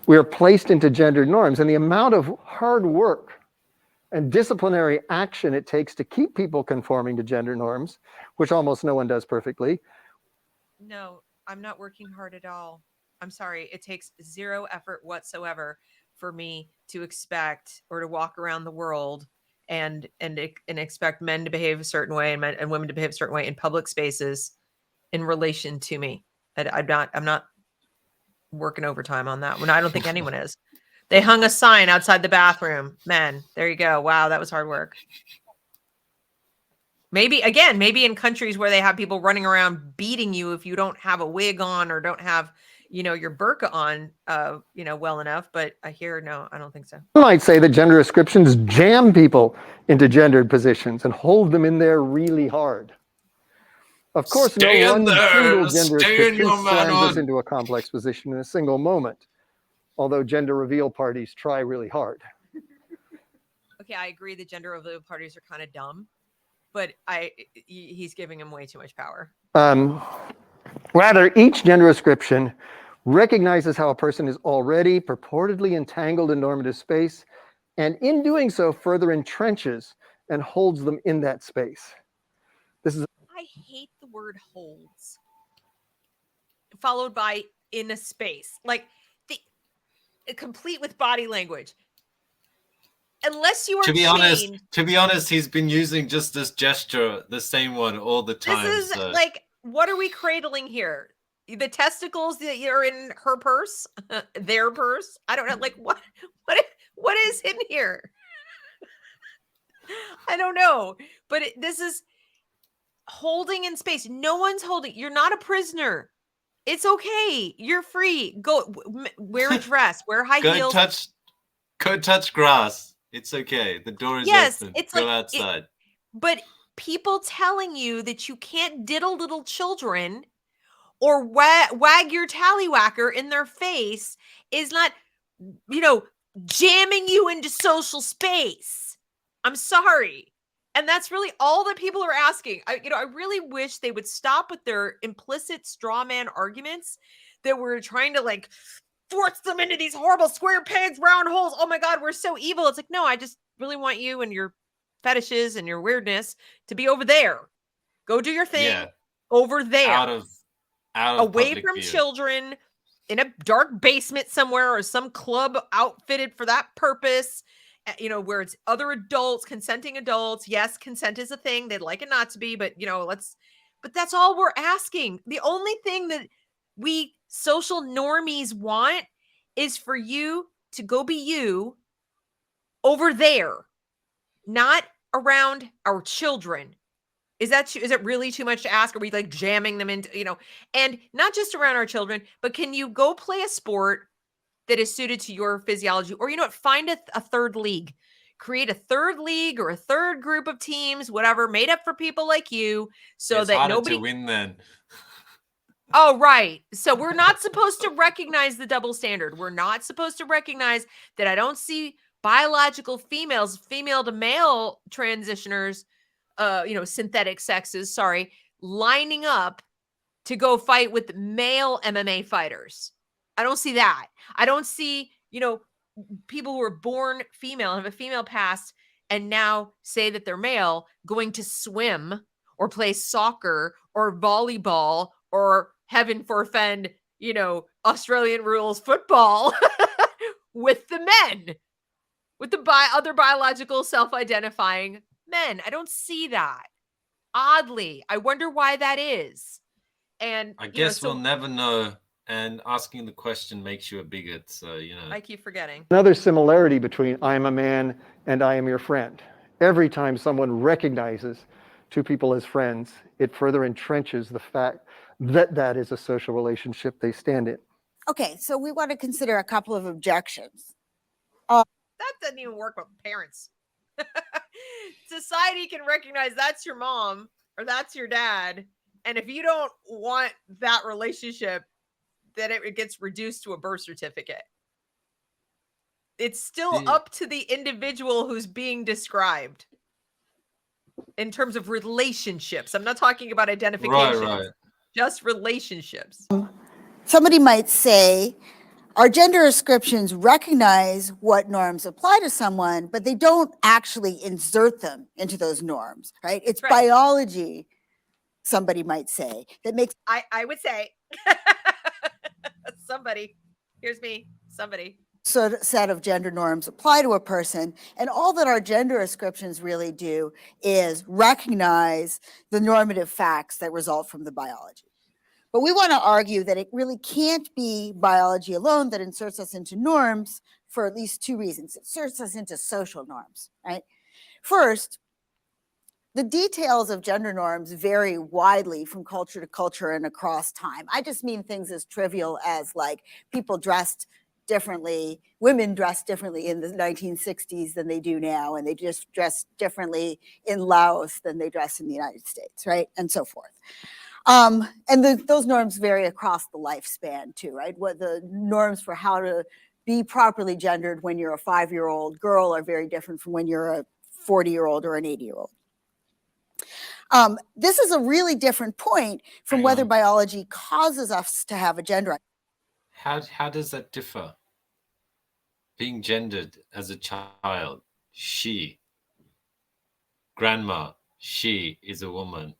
we are placed into gendered norms and the amount of hard work and disciplinary action it takes to keep people conforming to gender norms, which almost no one does perfectly. No, I'm not working hard at all. I'm sorry. It takes zero effort whatsoever for me to expect or to walk around the world and expect men to behave a certain way and women to behave a certain way in public spaces in relation to me. I'm not working overtime on that one. I don't think anyone is. They hung a sign outside the bathroom. Men, there you go. Wow, that was hard work. Maybe in countries where they have people running around beating you if you don't have a wig on or don't have, your burqa on, well enough. But no, I don't think so. You might say that gender descriptions jam people into gendered positions and hold them in there really hard. Of course, no one single gender description slams us into a complex position in a single moment, although gender reveal parties try really hard. Okay, I agree the gender reveal parties are kind of dumb, but he's giving him way too much power. Rather, each gender description recognizes how a person is already purportedly entangled in normative space, and in doing so, further entrenches and holds them in that space. I hate the word holds, followed by in a space, like complete with body language. Unless you are to be honest, he's been using just this gesture, the same one all the time. This is like, what are we cradling here? The testicles that are in her purse, their purse. I don't know. Like what is in here? I don't know. But this is holding in space. No one's holding. You're not a prisoner. It's okay. You're free. Go wear a dress. Wear high heels. Go touch grass. It's okay. The door is open. It's go outside. But people telling you that you can't diddle little children or wag your tallywhacker in their face is not, jamming you into social space. I'm sorry. And that's really all that people are asking. I really wish they would stop with their implicit straw man arguments that we're trying to force them into these horrible square pegs, round holes. Oh my God, we're so evil. It's like, no, I just really want you and your fetishes and your weirdness to be over there. Go do your thing over there. Out of away from view. Children in a dark basement somewhere or some club outfitted for that purpose. Where it's other adults, consenting adults. Yes, consent is a thing. They'd like it not to be, but but that's all we're asking. The only thing that we social normies want is for you to go be you over there, not around our children. Is it really too much to ask? Are we jamming them into, and not just around our children, but can you go play a sport that is suited to your physiology? Or, find a third league, create a third league or a third group of teams, whatever, made up for people like you so that nobody to win then. Oh, right. So we're not supposed to recognize the double standard. We're not supposed to recognize that I don't see biological females, female to male transitioners, synthetic sexes, lining up to go fight with male MMA fighters. I don't see that. I don't see, people who are born female, have a female past, and now say that they're male, going to swim or play soccer or volleyball or heaven forfend, Australian rules football with the men, with the other biological self-identifying men. I don't see that. Oddly, I wonder why that is. And I guess we'll never know. And asking the question makes you a bigot. So, I keep forgetting. Another similarity between I am a man and I am your friend. Every time someone recognizes two people as friends, it further entrenches the fact that that is a social relationship they stand in. Okay, so we want to consider a couple of objections. That doesn't even work with parents. society can recognize that's your mom or that's your dad. And if you don't want that relationship, then it gets reduced to a birth certificate. It's still up to the individual who's being described in terms of relationships. I'm not talking about identifications, Right. just relationships. Somebody might say, our gender ascriptions recognize what norms apply to someone, but they don't actually insert them into those norms, right? It's biology, somebody might say, that makes... I would say, somebody, here's me, somebody. Set of gender norms apply to a person, and all that our gender ascriptions really do is recognize the normative facts that result from the biology. But we want to argue that it really can't be biology alone that inserts us into norms for at least two reasons. It inserts us into social norms, right? First, the details of gender norms vary widely from culture to culture and across time. I just mean things as trivial as like people dressed differently, women dressed differently in the 1960s than they do now, and they just dress differently in Laos than they dress in the United States, right? And so forth. Those norms vary across the lifespan too, right? What the norms for how to be properly gendered when you're a 5-year-old girl are very different from when you're a 40-year-old or an 80-year-old. This is a really different point from whether biology causes us to have a gender. How does that differ? Being gendered as a child, she. Grandma, she is a woman.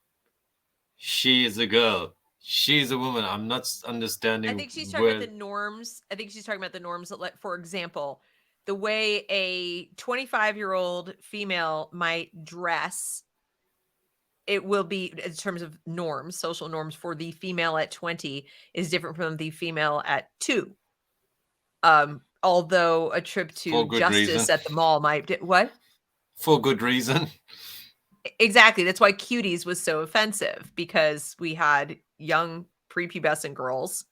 She is a girl. She's a woman. I'm not understanding. I think she's talking about the norms. I think she's talking about the norms that, for example, the way a 25-year-old female might dress, it will be, in terms of norms, social norms for the female at 20 is different from the female at 2. Although a trip to Justice at the mall might... What? For good reason. Exactly. That's why Cuties was so offensive, because we had young prepubescent girls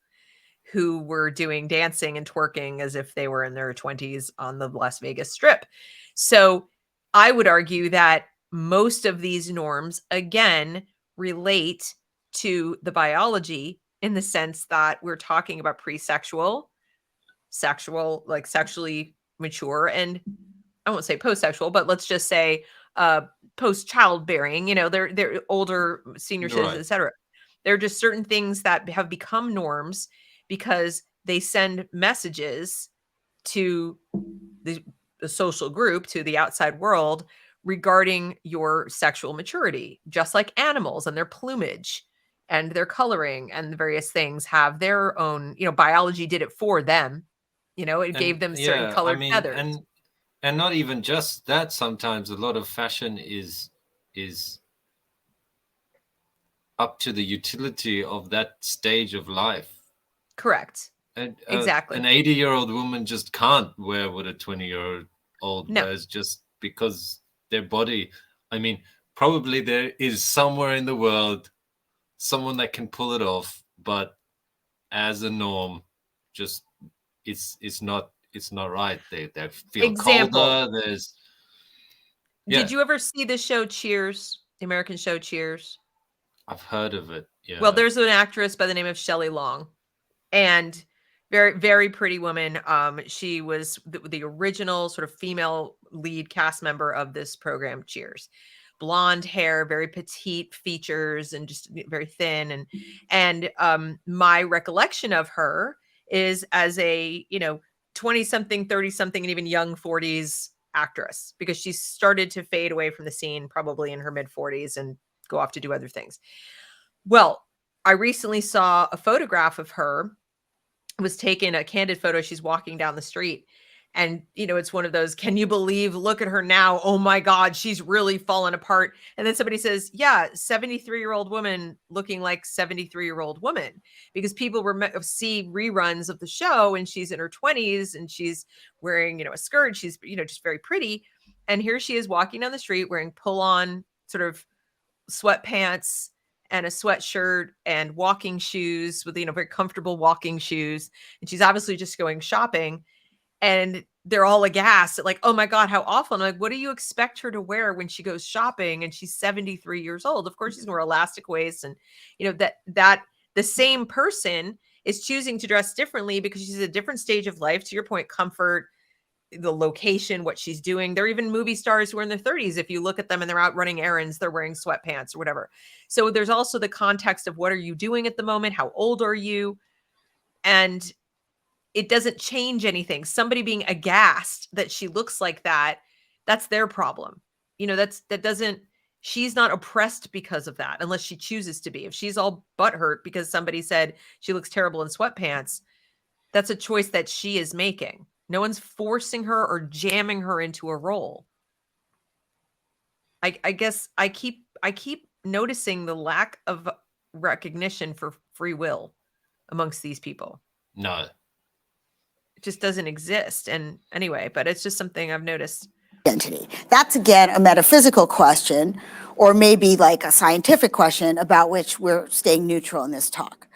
who were doing dancing and twerking as if they were in their 20s on the Las Vegas Strip. So I would argue that most of these norms, again, relate to the biology in the sense that we're talking about pre-sexual, sexual, like sexually mature, and I won't say post-sexual, but let's just say post-childbearing, they're older senior citizens, etc. There are just certain things that have become norms because they send messages to the social group, to the outside world, regarding your sexual maturity, just like animals and their plumage and their coloring and the various things have their own, biology did it for them. It gave them certain colored feathers. And not even just that, sometimes a lot of fashion is up to the utility of that stage of life. Correct. Exactly. An 80-year-old woman just can't wear what a 20-year-old wears just because their body, probably there is somewhere in the world someone that can pull it off, but as a norm, just it's not right. They feel colder. Did you ever see the show Cheers, the American show Cheers? I've heard of it. Yeah. Well, there's an actress by the name of Shelley Long, and very, very pretty woman. She was the original sort of female lead cast member of this program, Cheers. Blonde hair, very petite features, and just very thin. And my recollection of her is as a 20-something, 30-something, and even young 40s actress, because she started to fade away from the scene probably in her mid 40s and go off to do other things. Well, I recently saw a photograph of her. It was taken, a candid photo. She's walking down the street, and it's one of those, can you believe, look at her now, oh my God, she's really fallen apart. And then somebody says, yeah, 73-year-old woman looking like 73-year-old woman, because people see reruns of the show and she's in her 20s and she's wearing a skirt, she's just very pretty, and here she is walking down the street wearing pull-on sort of sweatpants and a sweatshirt and walking shoes with very comfortable walking shoes, and she's obviously just going shopping. And they're all aghast at like, oh my God, how awful. I'm like, what do you expect her to wear when she goes shopping and she's 73 years old? Of course she's gonna wear elastic waist. And that the same person is choosing to dress differently because she's at a different stage of life. To your point, comfort, the location, what she's doing. There are even movie stars who are in their 30s. If you look at them and they're out running errands, they're wearing sweatpants or whatever. So there's also the context of what are you doing at the moment? How old are you? And it doesn't change anything. Somebody being aghast that she looks like that, that's their problem. She's not oppressed because of that unless she chooses to be. If she's all butthurt because somebody said she looks terrible in sweatpants, that's a choice that she is making. No one's forcing her or jamming her into a role. I guess I keep noticing the lack of recognition for free will amongst these people. No. It just doesn't exist. And anyway, but it's just something I've noticed. Identity. That's again a metaphysical question, or maybe like a scientific question about which we're staying neutral in this talk.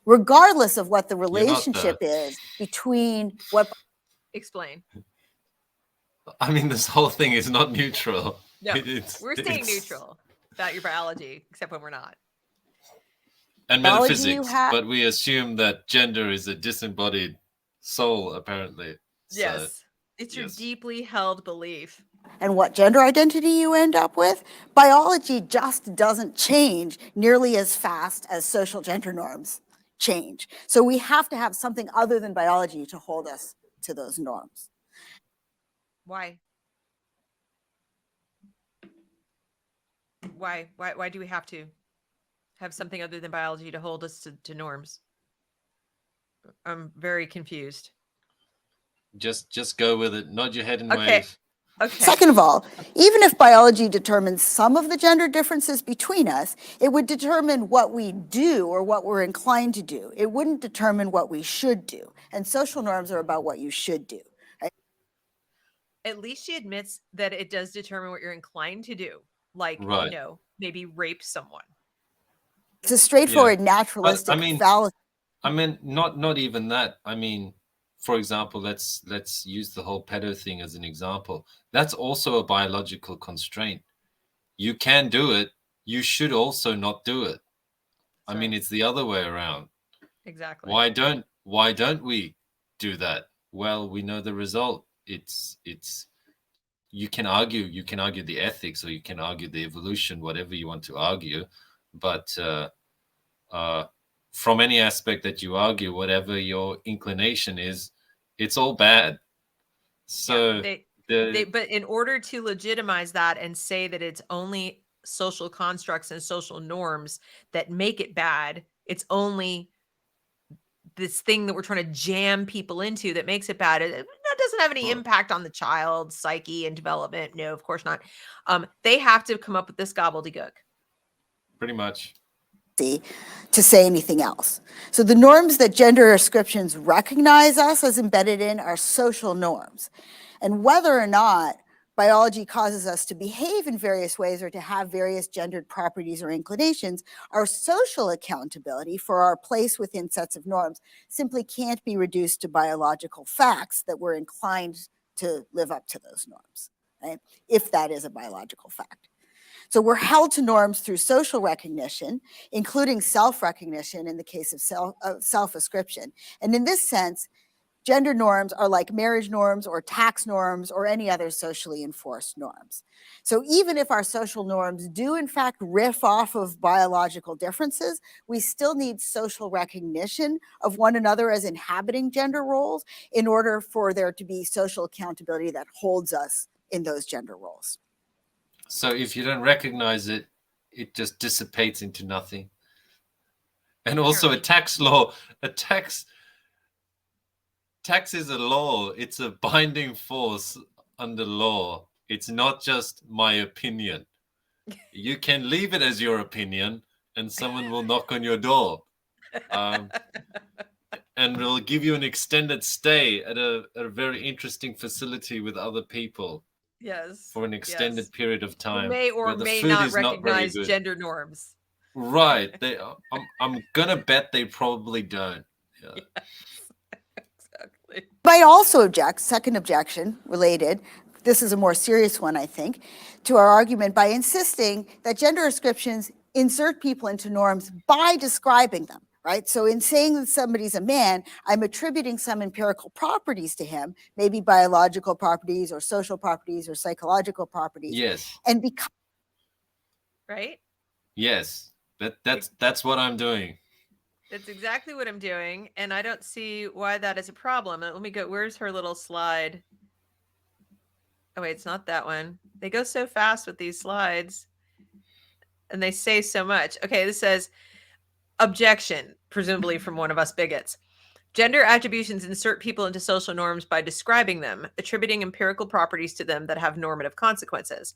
Regardless of what the relationship is between what. Explain. I mean, this whole thing is not neutral. No, we're staying neutral about your biology, except when we're not. And metaphysics, but we assume that gender is a disembodied soul, apparently. Yes, it's your deeply held belief. And what gender identity you end up with, biology just doesn't change nearly as fast as social gender norms change. So we have to have something other than biology to hold us to those norms. Why? Why do we have to have something other than biology to hold us to norms? I'm very confused. Just go with it. Nod your head and wave. Okay. Second of all, even if biology determines some of the gender differences between us, it would determine what we do or what we're inclined to do. It wouldn't determine what we should do. And social norms are about what you should do. Right? At least she admits that it does determine what you're inclined to do. Like, maybe rape someone. It's a straightforward naturalistic fallacy. I mean, not even that. I mean, for example, let's use the whole pedo thing as an example. That's also a biological constraint. You can do it. You should also not do it. I mean, it's the other way around. Exactly. Why don't we do that? Well, we know the result. It's you can argue the ethics, or you can argue the evolution, whatever you want to argue, but from any aspect that you argue, whatever your inclination is, it's all bad. So but in order to legitimize that and say that it's only social constructs and social norms that make it bad, it's only this thing that we're trying to jam people into that makes it bad. That doesn't have any impact on the child's psyche and development. No, of course not. They have to come up with this gobbledygook. Pretty much. To say anything else. So the norms that gender ascriptions recognize us as embedded in are social norms. And whether or not biology causes us to behave in various ways or to have various gendered properties or inclinations, our social accountability for our place within sets of norms simply can't be reduced to biological facts that we're inclined to live up to those norms, right? If that is a biological fact. So we're held to norms through social recognition, including self-recognition in the case of self-ascription. And in this sense, gender norms are like marriage norms or tax norms or any other socially enforced norms. So even if our social norms do in fact riff off of biological differences, we still need social recognition of one another as inhabiting gender roles in order for there to be social accountability that holds us in those gender roles. So if you don't recognize it, it just dissipates into nothing. And also a tax law, tax is a law. It's a binding force under law. It's not just my opinion. You can leave it as your opinion and someone will knock on your door. And will give you an extended stay at a very interesting facility with other people. Yes. For an extended period of time. Who may or may not recognize gender norms. Right. I'm gonna bet they probably don't. Yeah. Yes. Might also object, second objection related, this is a more serious one, I think, to our argument by insisting that gender ascriptions insert people into norms by describing them, right? So in saying that somebody's a man, I'm attributing some empirical properties to him, maybe biological properties or social properties or psychological properties. Yes. And because right? Yes. That's what I'm doing. That's exactly what I'm doing, and I don't see why that is a problem. Let me go. Where's her little slide? Oh, wait, it's not that one. They go so fast with these slides, and they say so much. Okay, this says, objection, presumably from one of us bigots. Gender attributions insert people into social norms by describing them, attributing empirical properties to them that have normative consequences.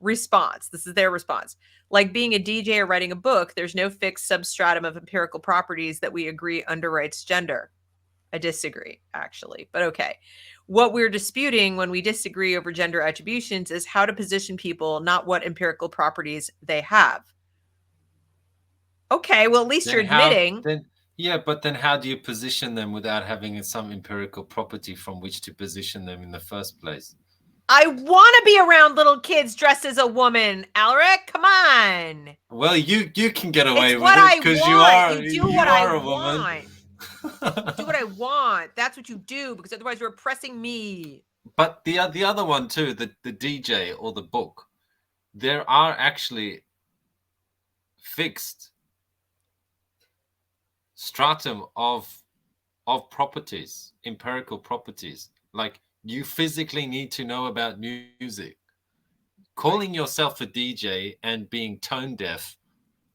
Response. This is their response. Like being a DJ or writing a book, there's no fixed substratum of empirical properties that we agree underwrites gender. I disagree, actually, but okay. What we're disputing when we disagree over gender attributions is how to position people, not what empirical properties they have. Okay, well, at least you're admitting. But then how do you position them without having some empirical property from which to position them in the first place? I want to be around little kids dressed as a woman, Alaric. Come on. Well, you can get away It's with it because you are a woman. Do what I want. That's what you do, because otherwise you're oppressing me. But the other one too, the DJ or the book, there are actually fixed stratum of properties, empirical properties. Like you physically need to know about music. Calling yourself a DJ and being tone deaf,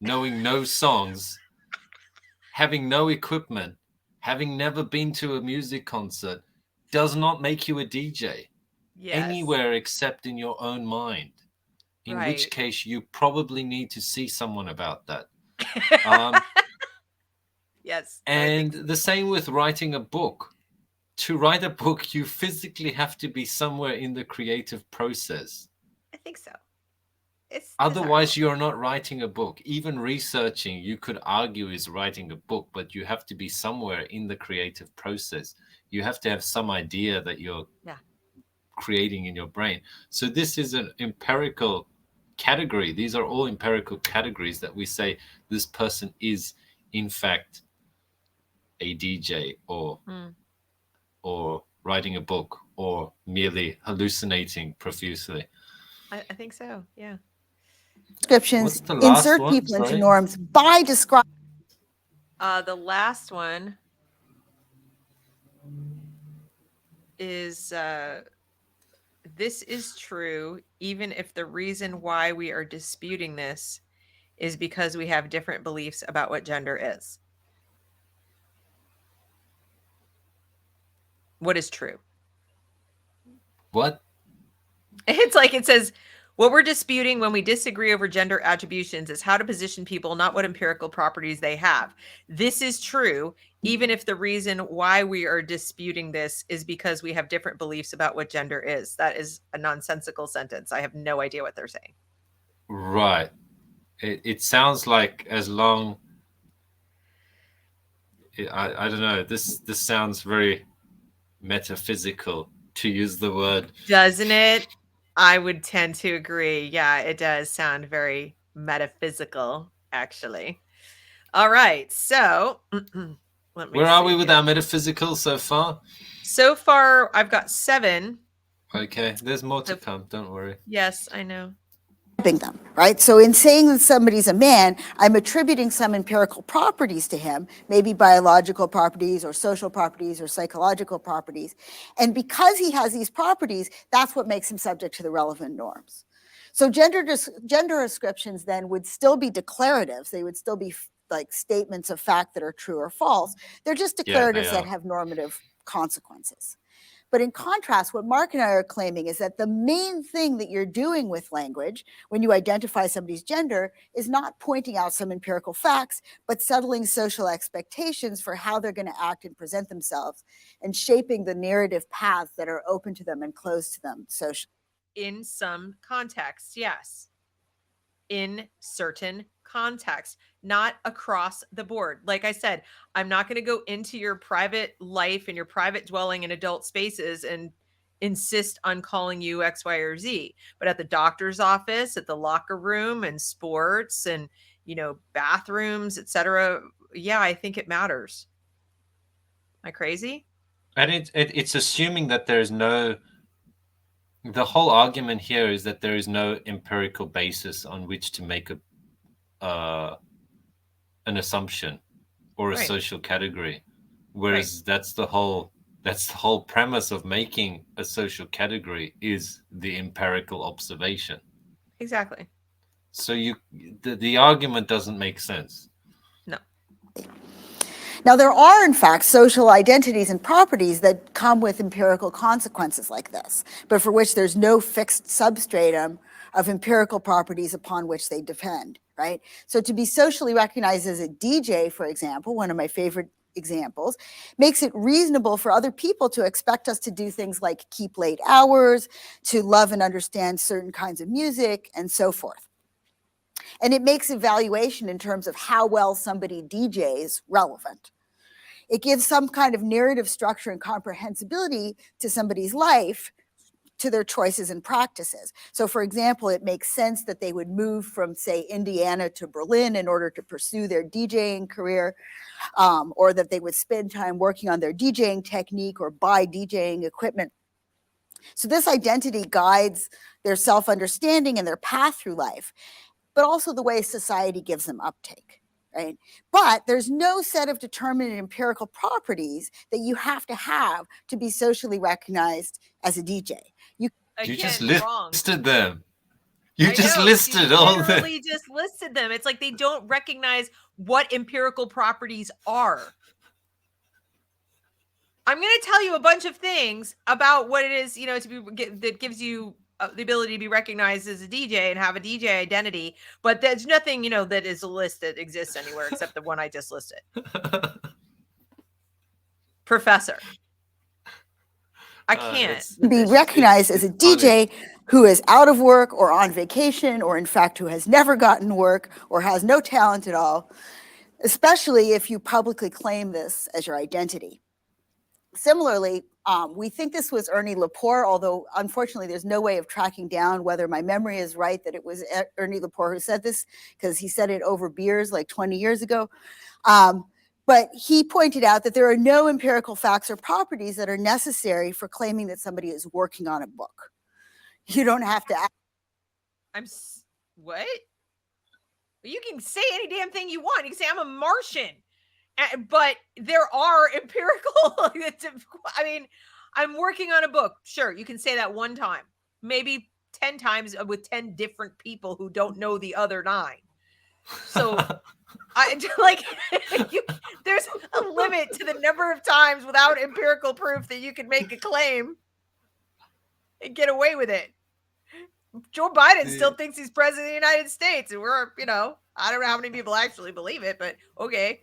knowing no songs, having no equipment, having never been to a music concert does not make you a DJ anywhere except in your own mind. In which case you probably need to see someone about that. Yes. And the same with writing a book. To write a book, you physically have to be somewhere in the creative process. I think so. Otherwise, you're not writing a book. Even researching, you could argue, is writing a book, but you have to be somewhere in the creative process. You have to have some idea that you're creating in your brain. So this is an empirical category. These are all empirical categories that we say this person is, in fact, a DJ or writing a book or merely hallucinating profusely. I think so, yeah. Descriptions insert people into norms by describing. The last one is this is true even if the reason why we are disputing this is because we have different beliefs about what gender is. What is true? What? It's like it says, what we're disputing when we disagree over gender attributions is how to position people, not what empirical properties they have. This is true, even if the reason why we are disputing this is because we have different beliefs about what gender is. That is a nonsensical sentence. I have no idea what they're saying. Right. It sounds like as long... I don't know. This sounds very metaphysical, to use the word. Doesn't it? I would tend to agree. Yeah, it does sound very metaphysical, actually. All right. So where are we with our metaphysical so far? So far, I've got 7. Okay. There's more to come. Don't worry. Yes, I know. Them, right? So in saying that somebody's a man, I'm attributing some empirical properties to him, maybe biological properties or social properties or psychological properties. And because he has these properties, that's what makes him subject to the relevant norms. So gender ascriptions then would still be declaratives. They would still be like statements of fact that are true or false. They're just declaratives that have normative consequences. But in contrast, what Mark and I are claiming is that the main thing that you're doing with language when you identify somebody's gender is not pointing out some empirical facts, but settling social expectations for how they're going to act and present themselves and shaping the narrative paths that are open to them and closed to them socially. In some contexts, yes. in certain contexts, not across the board. Like I said, I'm not going to go into your private life and your private dwelling in adult spaces and insist on calling you X, Y, or Z. But at the doctor's office, at the locker room, and sports, and bathrooms, etc. Yeah, I think it matters. Am I crazy? And it's assuming that there is no. The whole argument here is that there is no empirical basis on which to make an assumption or a social category, whereas that's the whole premise of making a social category is the empirical observation. Exactly. So the argument doesn't make sense. No. Now, there are, in fact, social identities and properties that come with empirical consequences like this, but for which there's no fixed substratum of empirical properties upon which they depend, right? So to be socially recognized as a DJ, for example, one of my favorite examples, makes it reasonable for other people to expect us to do things like keep late hours, to love and understand certain kinds of music, and so forth. And it makes evaluation in terms of how well somebody DJs relevant. It gives some kind of narrative structure and comprehensibility to somebody's life, to their choices and practices. So for example, it makes sense that they would move from, say, Indiana to Berlin in order to pursue their DJing career, or that they would spend time working on their DJing technique or buy DJing equipment. So this identity guides their self-understanding and their path through life, but also the way society gives them uptake, right? But there's no set of determinate empirical properties that you have to be socially recognized as a DJ. You just listed them. You just listed all of them. Literally just listed them. It's like they don't recognize what empirical properties are. I'm going to tell you a bunch of things about what it is, that gives you the ability to be recognized as a DJ and have a DJ identity, but there's nothing, that is a list that exists anywhere except the one I just listed. Professor. I can't be recognized as a DJ who is out of work or on vacation, or in fact, who has never gotten work or has no talent at all, especially if you publicly claim this as your identity. Similarly, we think this was Ernie Laporte, although unfortunately there's no way of tracking down whether my memory is right that it was Ernie Laporte who said this, because he said it over beers like 20 years ago. But he pointed out that there are no empirical facts or properties that are necessary for claiming that somebody is working on a book. You don't have to. What? You can say any damn thing you want. You can say I'm a Martian. But there are empirical, I mean, I'm working on a book. Sure, you can say that one time, maybe 10 times with 10 different people who don't know the other 9. So there's a limit to the number of times without empirical proof that you can make a claim and get away with it. Joe Biden still thinks he's president of the United States, and we're, I don't know how many people actually believe it, but okay.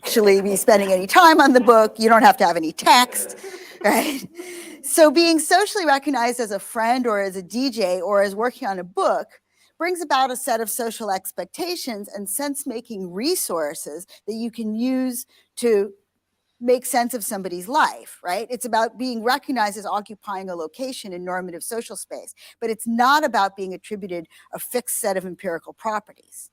Actually be spending any time on the book. You don't have to have any text, right? So being socially recognized as a friend or as a DJ or as working on a book brings about a set of social expectations and sense-making resources that you can use to make sense of somebody's life, right? It's about being recognized as occupying a location in normative social space, but it's not about being attributed a fixed set of empirical properties.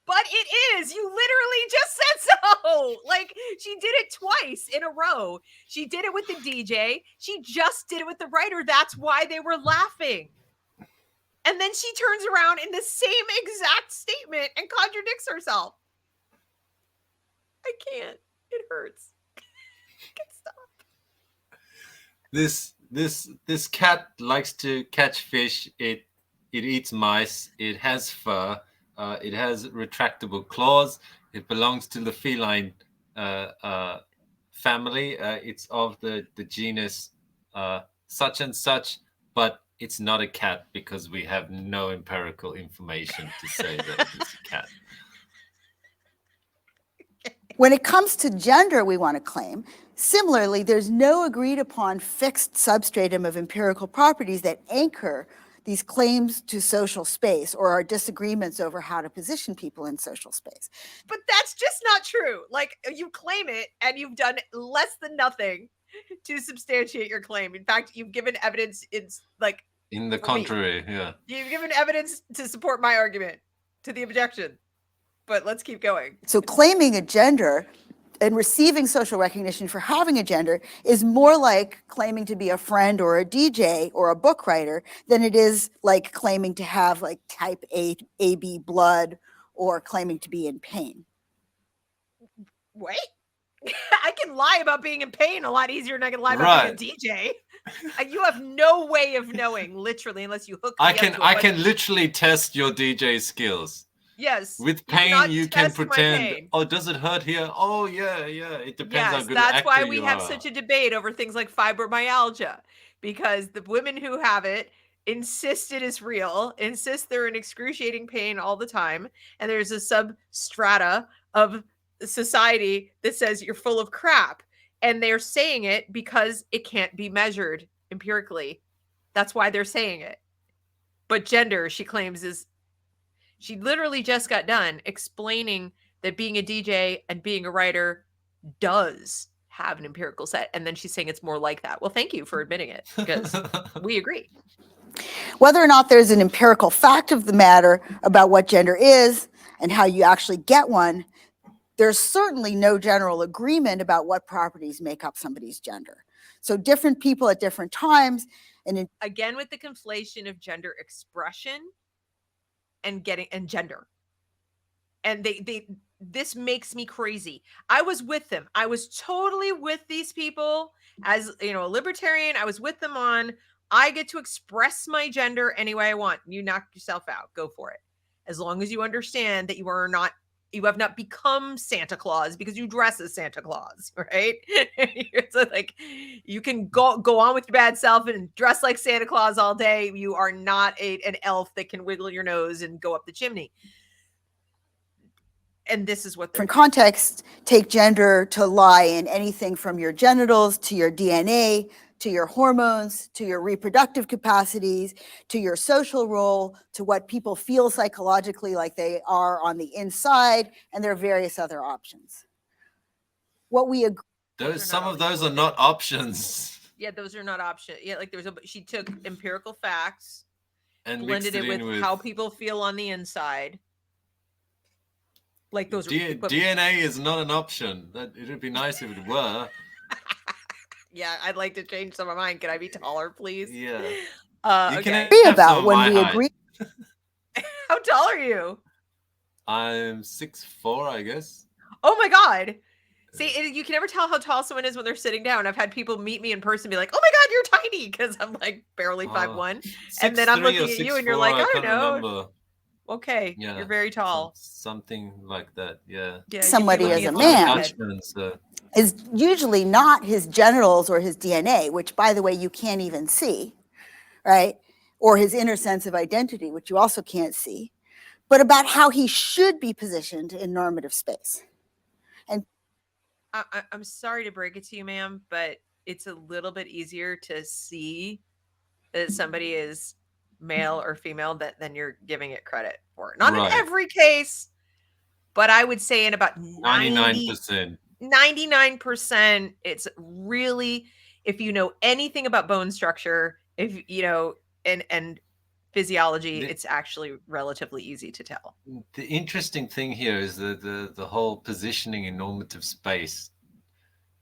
But it is. You literally just said so. Like, she did it twice in a row. She did it with the DJ. She just did it with the writer. That's why they were laughing. And then she turns around in the same exact statement and contradicts herself. I can't. It hurts. I can't stop. This cat likes to catch fish. It eats mice. It has fur. It has retractable claws. It belongs to the feline family. It's of the genus such and such, but it's not a cat because we have no empirical information to say that it's a cat. When it comes to gender, we want to claim, similarly, there's no agreed upon fixed substratum of empirical properties that anchor these claims to social space or our disagreements over how to position people in social space. But that's just not true. Like, you claim it and you've done less than nothing to substantiate your claim. In fact, you've given evidence. It's like in the contrary. Yeah, you've given evidence to support my argument, to the objection. But let's keep going. So claiming a gender and receiving social recognition for having a gender is more like claiming to be a friend or a DJ or a book writer than it is like claiming to have like type A, AB blood or claiming to be in pain. Wait, I can lie about being in pain a lot easier than I can lie about being a DJ. You have no way of knowing, literally, unless you hook me I can literally test your DJ skills. Yes. With pain, you can pretend, oh, does it hurt here? Oh, yeah. It depends how good an actor you are. That's why we have such a debate over things like fibromyalgia, because the women who have it insist it is real, insist they're in excruciating pain all the time. And there's a substrata of society that says you're full of crap. And they're saying it because it can't be measured empirically. That's why they're saying it. But gender, she claims, is... She literally just got done explaining that being a DJ and being a writer does have an empirical set. And then she's saying it's more like that. Well, thank you for admitting it, because we agree. Whether or not there's an empirical fact of the matter about what gender is and how you actually get one, there's certainly no general agreement about what properties make up somebody's gender. So different people at different times. And again, with the conflation of gender expression and gender. And this makes me crazy. I was with them. I was totally with these people as, a libertarian. I was with them on, I get to express my gender any way I want. You knock yourself out. Go for it. As long as you understand that you have not become Santa Claus because you dress as Santa Claus, right? So like, you can go on with your bad self and dress like Santa Claus all day. You are not an elf that can wiggle your nose and go up the chimney. And this is what... Different contexts take gender to lie in anything from your genitals to your DNA, to your hormones, to your reproductive capacities, to your social role, to what people feel psychologically like they are on the inside, and there are various other options. What we agree... Some of those are not options. Yeah, those are not options. Yeah, like she took empirical facts and blended it with how people feel on the inside. Like those DNA is not an option. It would be nice if it were. Yeah, I'd like to change some of mine. Can I be taller, please? Yeah. You can agree about when we agree. How tall are you? I'm 6'4", I guess. Oh my God. See, you can never tell how tall someone is when they're sitting down. I've had people meet me in person and be like, oh my God, you're tiny, because I'm like barely 5'1". And then I'm looking at you and you're like, I don't know. Remember. Okay, yeah, you're very tall. Something like that, yeah. Somebody as a man is usually not his genitals or his DNA, which, by the way, you can't even see, right? Or his inner sense of identity, which you also can't see, but about how he should be positioned in normative space. And I'm sorry to break it to you, ma'am, but it's a little bit easier to see that somebody is male or female than you're giving it credit for. Not in every case, but I would say in about 99%. 99%, it's really, if you know anything about bone structure, if you know, and physiology, it's actually relatively easy to tell. The interesting thing here is the whole positioning in normative space.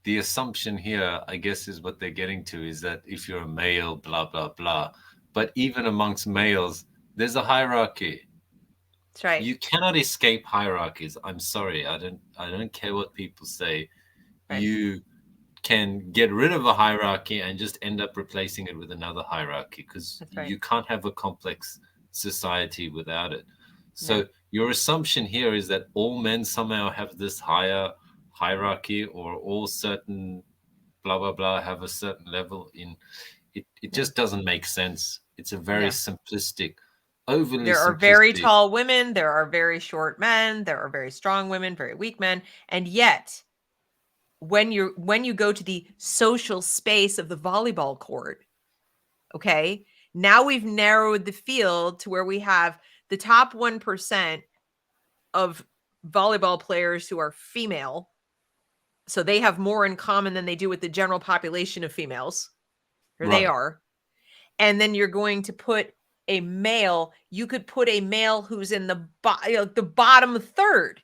The assumption here, I guess, is what they're getting to, is that if you're a male, blah, blah, blah. But even amongst males, there's a hierarchy. That's right. You cannot escape hierarchies. I'm sorry. I don't care what people say. Right. You can get rid of a hierarchy and just end up replacing it with another hierarchy, because you can't have a complex society without it. So your assumption here is that all men somehow have this higher hierarchy, or all certain blah, blah, blah have a certain level in it. It just doesn't make sense. It's a very simplistic, overly There are very tall women. There are very short men. There are very strong women, very weak men. And yet, when you go to the social space of the volleyball court, okay, Now we've narrowed the field to where we have the top 1% of volleyball players who are female. So they have more in common than they do with the general population of females, or they are. And then you're going to put a male, you could put a male who's in the bottom third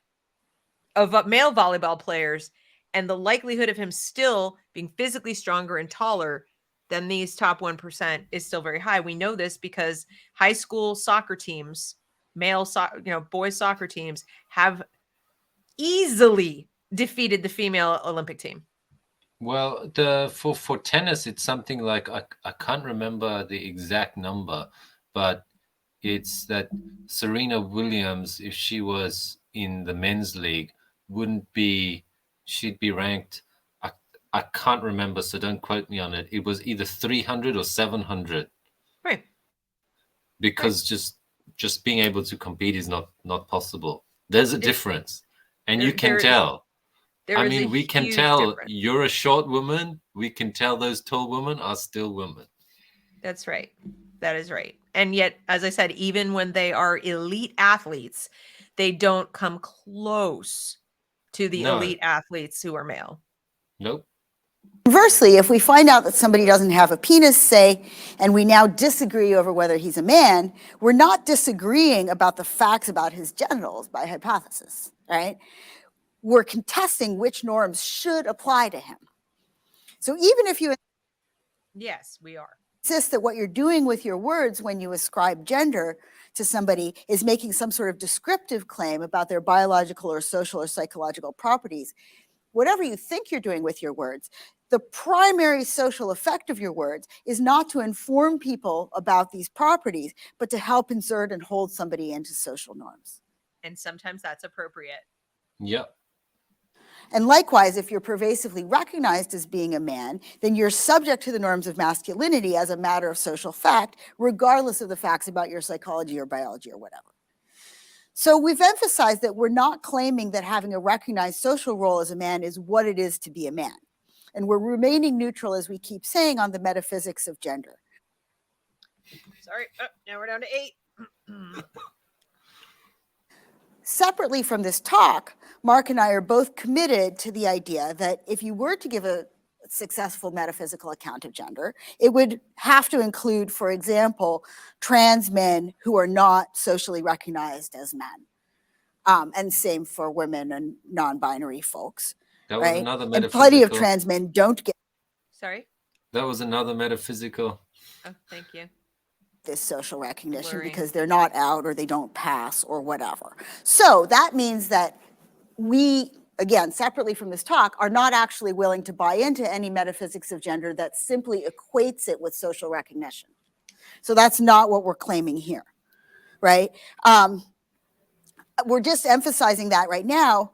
of male volleyball players, and the likelihood of him still being physically stronger and taller than these top 1% is still very high. We know this because high school soccer teams, boys soccer teams have easily defeated the female Olympic team. Well, for tennis, it's something like I can't remember the exact number, but it's that Serena Williams, if she was in the men's league, she'd be ranked. I can't remember, so don't quote me on it. It was either 300 or 700. Right. Because just being able to compete is not possible. There's a difference, and you can tell. I mean, we can tell difference. You're a short woman. We can tell those tall women are still women. That's right. That is right. And yet, as I said, even when they are elite athletes, they don't come close to the elite athletes who are male. Nope. Conversely, if we find out that somebody doesn't have a penis, say, and we now disagree over whether he's a man, we're not disagreeing about the facts about his genitals by hypothesis, right? We're contesting which norms should apply to him. So even if you Yes, we are. insist that what you're doing with your words when you ascribe gender to somebody is making some sort of descriptive claim about their biological or social or psychological properties, whatever you think you're doing with your words, the primary social effect of your words is not to inform people about these properties, but to help insert and hold somebody into social norms. And sometimes that's appropriate. Yep. And likewise, if you're pervasively recognized as being a man, then you're subject to the norms of masculinity as a matter of social fact, regardless of the facts about your psychology or biology or whatever. So we've emphasized that we're not claiming that having a recognized social role as a man is what it is to be a man. And we're remaining neutral, as we keep saying, on the metaphysics of gender. Sorry, now we're down to 8. Separately from this talk, Mark and I are both committed to the idea that if you were to give a successful metaphysical account of gender, it would have to include, for example, trans men who are not socially recognized as men. And same for women and non-binary folks. That was another metaphysical. And plenty of trans men don't get. Sorry? That was another metaphysical. Oh, thank you. This social recognition Blurring. because they're not out or they don't pass or whatever. So that means that we, again, separately from this talk, are not actually willing to buy into any metaphysics of gender that simply equates it with social recognition. So that's not what we're claiming here, right? We're just emphasizing that right now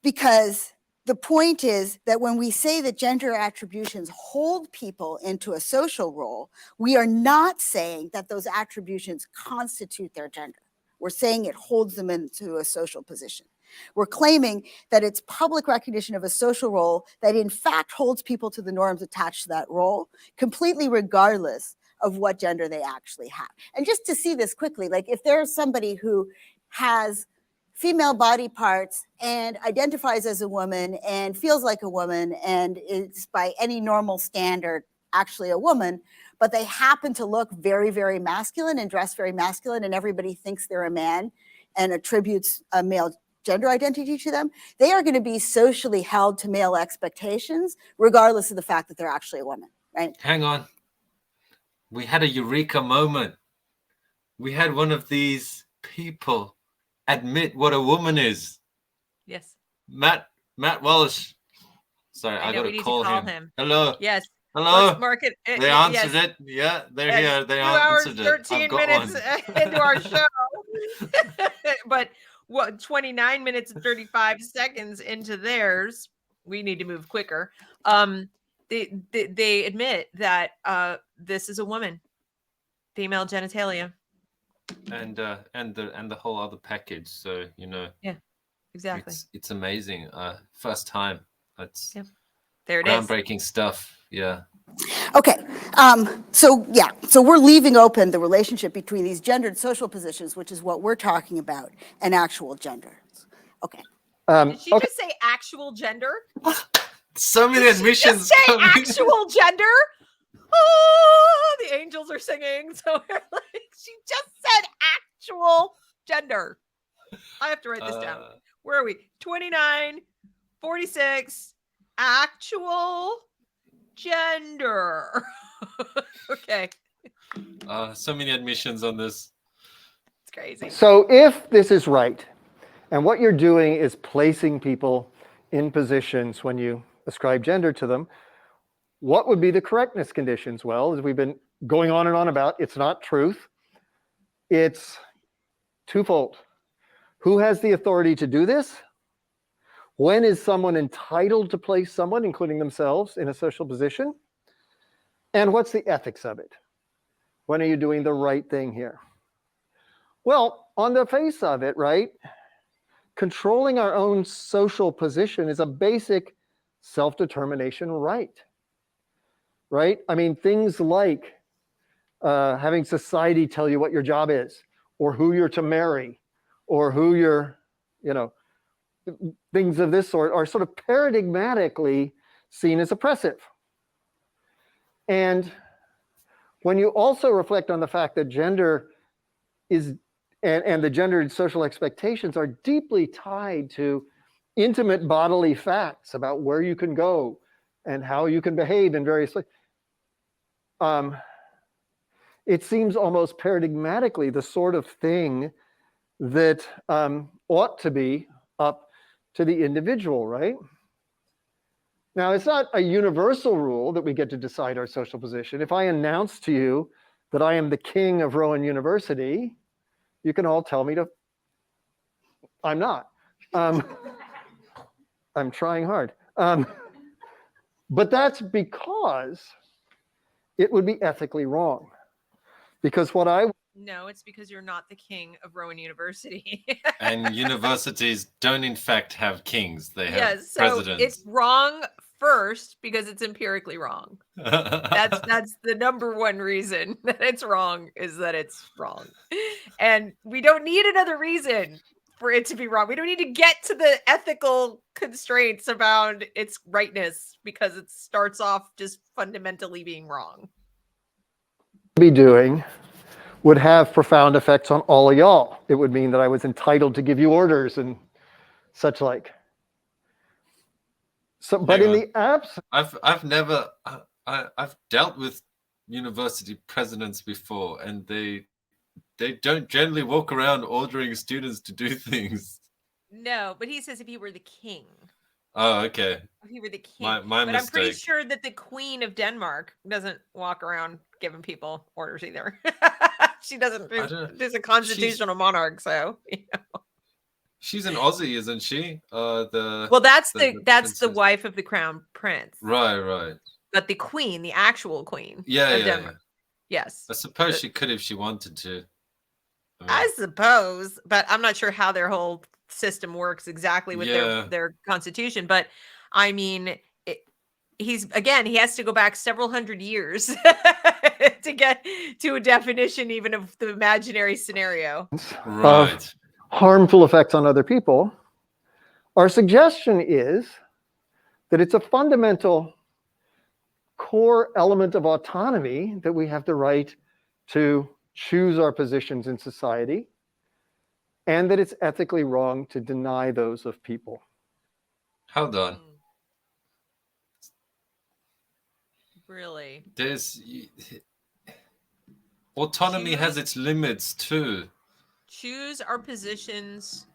because the point is that when we say that gender attributions hold people into a social role, we are not saying that those attributions constitute their gender. We're saying it holds them into a social position. We're claiming that it's public recognition of a social role that in fact holds people to the norms attached to that role, completely regardless of what gender they actually have. And just to see this quickly, like if there's somebody who has female body parts and identifies as a woman and feels like a woman and is by any normal standard actually a woman, but they happen to look very, very masculine and dress very masculine and everybody thinks they're a man and attributes a male gender identity to them, they are going to be socially held to male expectations regardless of the fact that they're actually a woman, right? Hang on. We had a eureka moment. We had one of these people admit what a woman is. Yes. Matt Walsh. Sorry, I got to call him. Hello. Yes. Hello. Let's mark it. They answered it. Yeah, they're here. They answered 2 hours, 13 minutes into our show. But what, 29 minutes and 35 seconds into theirs, we need to move quicker. They admit that this is a woman, female genitalia. And the whole other package. So, yeah, exactly. It's amazing. First time. That's there it is. Groundbreaking stuff. Yeah. Okay, so we're leaving open the relationship between these gendered social positions, which is what we're talking about, and actual gender. Okay. Did she okay. just say actual gender? So many Did admissions she just say coming. actual gender? Oh, the angels are singing. So we're like, she just said actual gender. I have to write this down. Where are we? 29, 46, actual gender. Okay. So many admissions on this. It's crazy. So if this is right, and what you're doing is placing people in positions when you ascribe gender to them, what would be the correctness conditions? Well, as we've been going on and on about, it's not truth. It's twofold. Who has the authority to do this? When is someone entitled to place someone, including themselves, in a social position? And what's the ethics of it? When are you doing the right thing here? Well, on the face of it, right, controlling our own social position is a basic self-determination right? I mean, things like having society tell you what your job is, or who you're to marry, or who you're, things of this sort are sort of paradigmatically seen as oppressive. And when you also reflect on the fact that gender is, and the gendered social expectations are deeply tied to intimate bodily facts about where you can go and how you can behave in various ways, it seems almost paradigmatically the sort of thing that ought to be up to the individual, right? Now, it's not a universal rule that we get to decide our social position. If I announce to you that I am the king of Rowan University, you can all tell me to, I'm not. I'm trying hard. But that's because it would be ethically wrong. Because what I... No, it's because you're not the king of Rowan University. And universities don't in fact have kings. They have presidents. It's wrong first because it's empirically wrong. That's the number one reason that it's wrong, is that it's wrong. And we don't need another reason for it to be wrong. We don't need to get to the ethical constraints about its rightness, because it starts off just fundamentally being wrong. Be doing would have profound effects on all of y'all. It would mean that I was entitled to give you orders and such like. So, but in the absence, I've dealt with university presidents before, and they don't generally walk around ordering students to do things. No, but he says if he were the king. Oh, okay. If he were the king. My but mistake. I'm pretty sure that the Queen of Denmark doesn't walk around giving people orders either. She doesn't. She's a constitutional monarch, so she's an Aussie, isn't she? That's the wife of the crown prince. Right. But the queen, the actual queen of Denmark. Yeah. Yes. I suppose she could if she wanted to. I suppose, but I'm not sure how their whole system works exactly with their constitution. But I mean, he has to go back several hundred years to get to a definition even of the imaginary scenario. Right. Harmful effects on other people. Our suggestion is that it's a fundamental core element of autonomy that we have the right to choose our positions in society, and that it's ethically wrong to deny those of people. Hold on. Really? Autonomy has its limits too. Choose our positions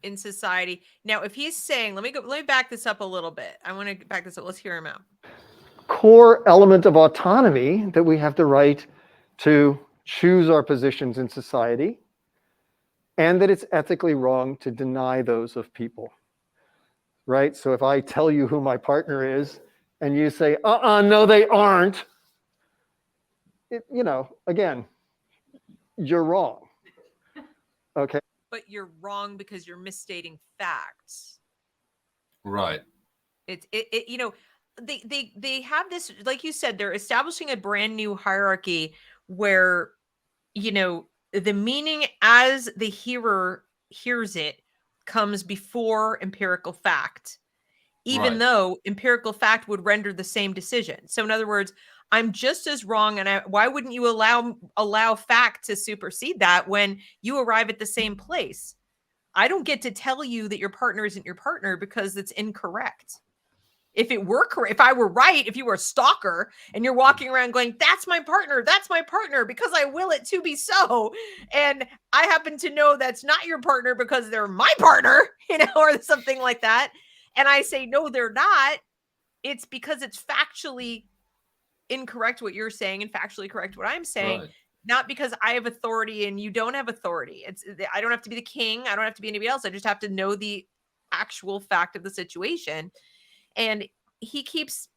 in society. Now, if he's saying, let me back this up a little bit. I want to back this up. Let's hear him out. Core element of autonomy that we have the right to choose our positions in society, and that it's ethically wrong to deny those of people. Right? So if I tell you who my partner is and you say, no, they aren't, again, you're wrong. Okay. But you're wrong because you're misstating facts. Right. they have this, like you said, they're establishing a brand new hierarchy where, you know, the meaning as the hearer hears it comes before empirical fact, even Right. though empirical fact would render the same decision. So in other words, I'm just as wrong, and why wouldn't you allow fact to supersede that when you arrive at the same place? I don't get to tell you that your partner isn't your partner because it's incorrect. If it were correct, if I were right, if you were a stalker and you're walking around going, that's my partner, because I will it to be so. And I happen to know that's not your partner because they're my partner, you know, or something like that. And I say, no, they're not. It's because it's factually incorrect what you're saying and factually correct what I'm saying. Right. Not because I have authority and you don't have authority. I don't have to be the king. I don't have to be anybody else. I just have to know the actual fact of the situation. And he keeps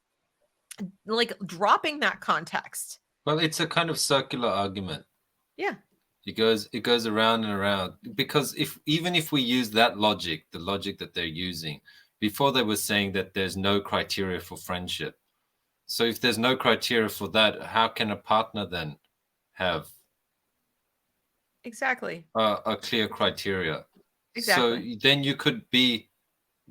like dropping that context. Well, it's a kind of circular argument. Yeah. It goes around and around, because even if we use that logic, the logic that they're using, before they were saying that there's no criteria for friendship. So if there's no criteria for that, how can a partner then have Exactly. a clear criteria? Exactly. So then you could be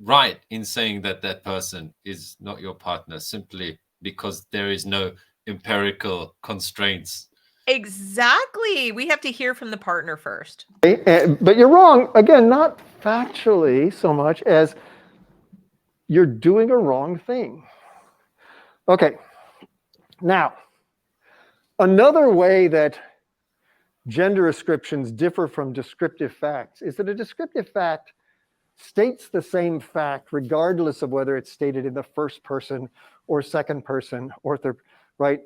right in saying that that person is not your partner simply because there is no empirical constraints. Exactly. We have to hear from the partner first. But you're wrong, again, not factually so much as you're doing a wrong thing. Okay, now, another way that gender ascriptions differ from descriptive facts is that a descriptive fact states the same fact regardless of whether it's stated in the first person or second person or third, right?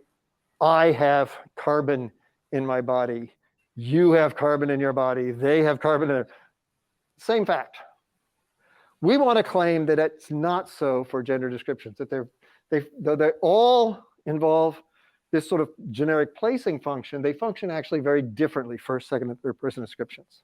I have carbon in my body. You have carbon in your body. They have carbon in their... Same fact. We want to claim that it's not so for gender descriptions, that though they all involve this sort of generic placing function, they function actually very differently, first, second, and third person descriptions.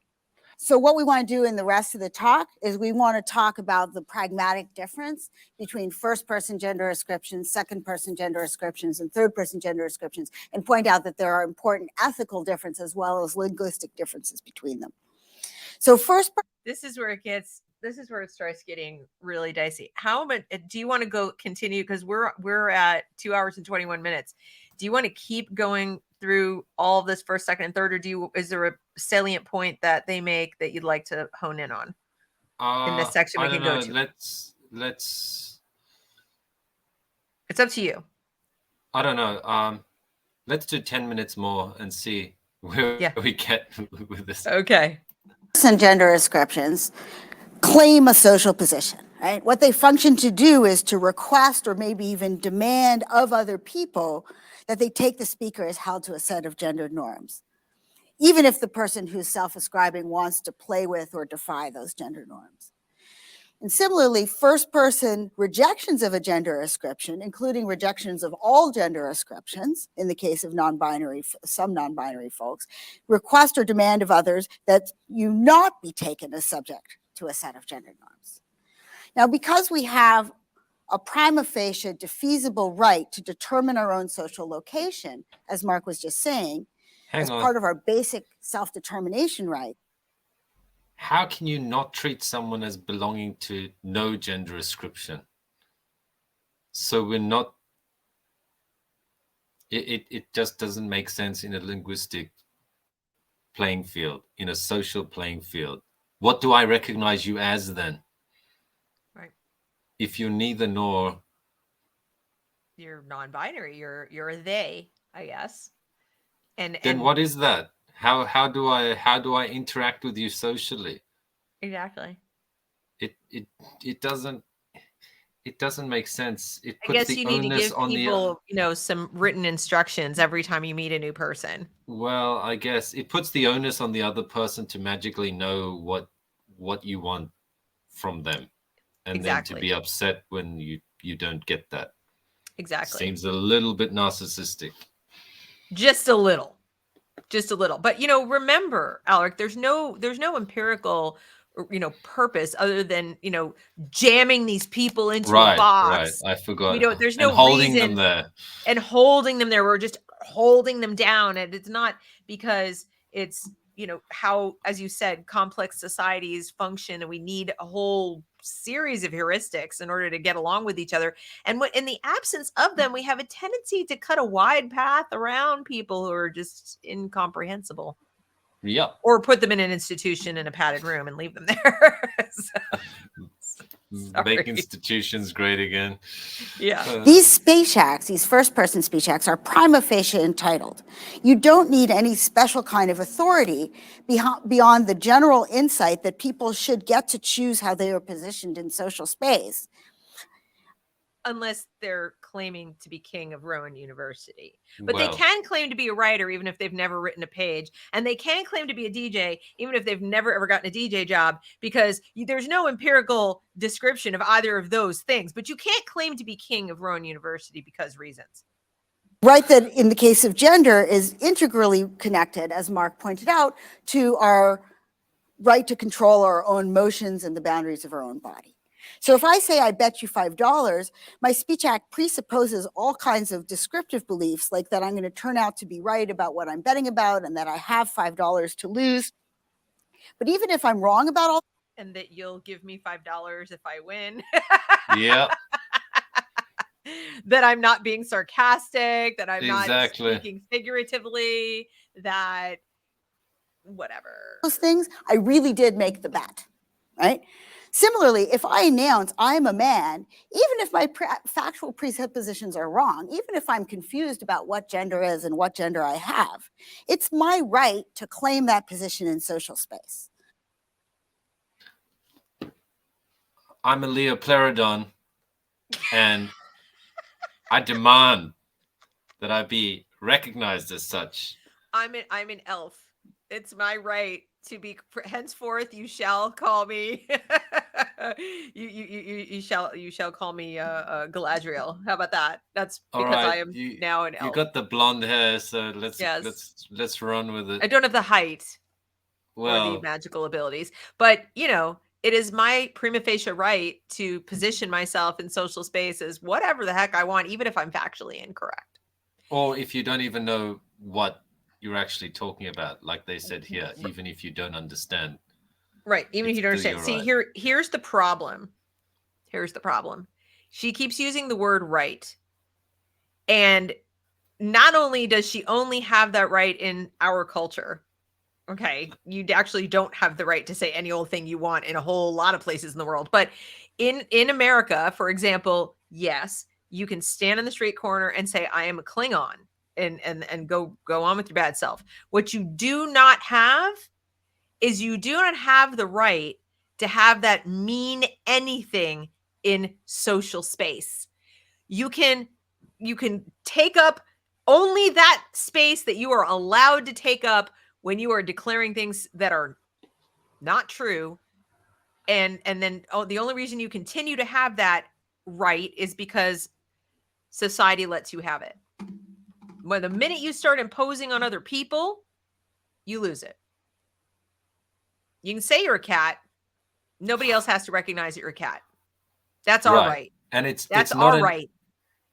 So what we want to do in the rest of the talk is we want to talk about the pragmatic difference between first person gender ascriptions, second person gender ascriptions, and third person gender ascriptions, and point out that there are important ethical differences as well as linguistic differences between them. So first, this is where it starts getting really dicey. How much do you want to continue? Because we're at 2 hours and 21 minutes. Do you want to keep going through all of this first, second, and third, or is there a salient point that they make that you'd like to hone in on in this section? We can go to. Let's. It's up to you. I don't know. Let's do 10 minutes more and see where we get with this. Okay. And gender ascriptions claim a social position, right? What they function to do is to request or maybe even demand of other people that they take the speaker as held to a set of gendered norms, even if the person who's self-ascribing wants to play with or defy those gender norms. And similarly, first-person rejections of a gender ascription, including rejections of all gender ascriptions, in the case of some non-binary folks, request or demand of others that you not be taken as subject to a set of gender norms. Now, because we have a prima facie defeasible right to determine our own social location, as Mark was just saying, as part of our basic self-determination right. How can you not treat someone as belonging to no gender ascription? So we're not, it just doesn't make sense in a linguistic playing field, in a social playing field. What do I recognize you as then? Right. If you're neither nor. You're non-binary, you're a they, I guess. And what is that? How do I interact with you socially? Exactly. It doesn't make sense. It puts I guess the you need to give on people, some written instructions every time you meet a new person. Well, I guess it puts the onus on the other person to magically know what you want from them, and then to be upset when you don't get that. Exactly. Seems a little bit narcissistic. Just a little. But remember, Alaric, there's no empirical purpose other than, jamming these people into a box. I forgot. There's and no holding reason them there. and holding them there. We're just holding them down. And it's not because it's, how, as you said, complex societies function, and we need a whole series of heuristics in order to get along with each other. And in the absence of them, we have a tendency to cut a wide path around people who are just incomprehensible. Yeah. Or put them in an institution in a padded room and leave them there. Make institutions great again. Yeah. These speech acts, these first-person speech acts, are prima facie entitled. You don't need any special kind of authority beyond the general insight that people should get to choose how they are positioned in social space. Unless they're claiming to be king of Rowan University. But they can claim to be a writer even if they've never written a page. And they can claim to be a DJ even if they've never ever gotten a DJ job, because there's no empirical description of either of those things. But you can't claim to be king of Rowan University because reasons. Right, that in the case of gender is integrally connected, as Mark pointed out, to our right to control our own motions and the boundaries of our own body. So if I say I bet you $5, my speech act presupposes all kinds of descriptive beliefs, like that I'm going to turn out to be right about what I'm betting about and that I have $5 to lose. But even if I'm wrong about all, and that you'll give me $5 if I win. Yeah. That I'm not being sarcastic, that I'm not Exactly. speaking figuratively, that whatever. those things, I really did make the bet, right? Similarly, if I announce I'm a man, even if my factual presuppositions are wrong, even if I'm confused about what gender is and what gender I have, it's my right to claim that position in social space. I'm a Leoplerodon, and I demand that I be recognized as such. I'm an elf. It's my right to be. Henceforth, you shall call me. you shall call me Galadriel. How about that? That's because I am now an elf. You got the blonde hair, so let's run with it. I don't have the height or the magical abilities, but it is my prima facie right to position myself in social spaces, whatever the heck I want, even if I'm factually incorrect. Or if you don't even know what you're actually talking about, like they said here, even if you don't understand. Right, even if you don't understand. See, right. Here's the problem. She keeps using the word right. And not only does she only have that right in our culture, okay, you actually don't have the right to say any old thing you want in a whole lot of places in the world. But in America, for example, yes, you can stand in the street corner and say, I am a Klingon, and go on with your bad self. What you do not have is you do not have the right to have that mean anything in social space. You can take up only that space that you are allowed to take up when you are declaring things that are not true. And then the only reason you continue to have that right is because society lets you have it. When the minute you start imposing on other people, you lose it. You can say you're a cat. Nobody else has to recognize that you're a cat. That's our right. And that's our right.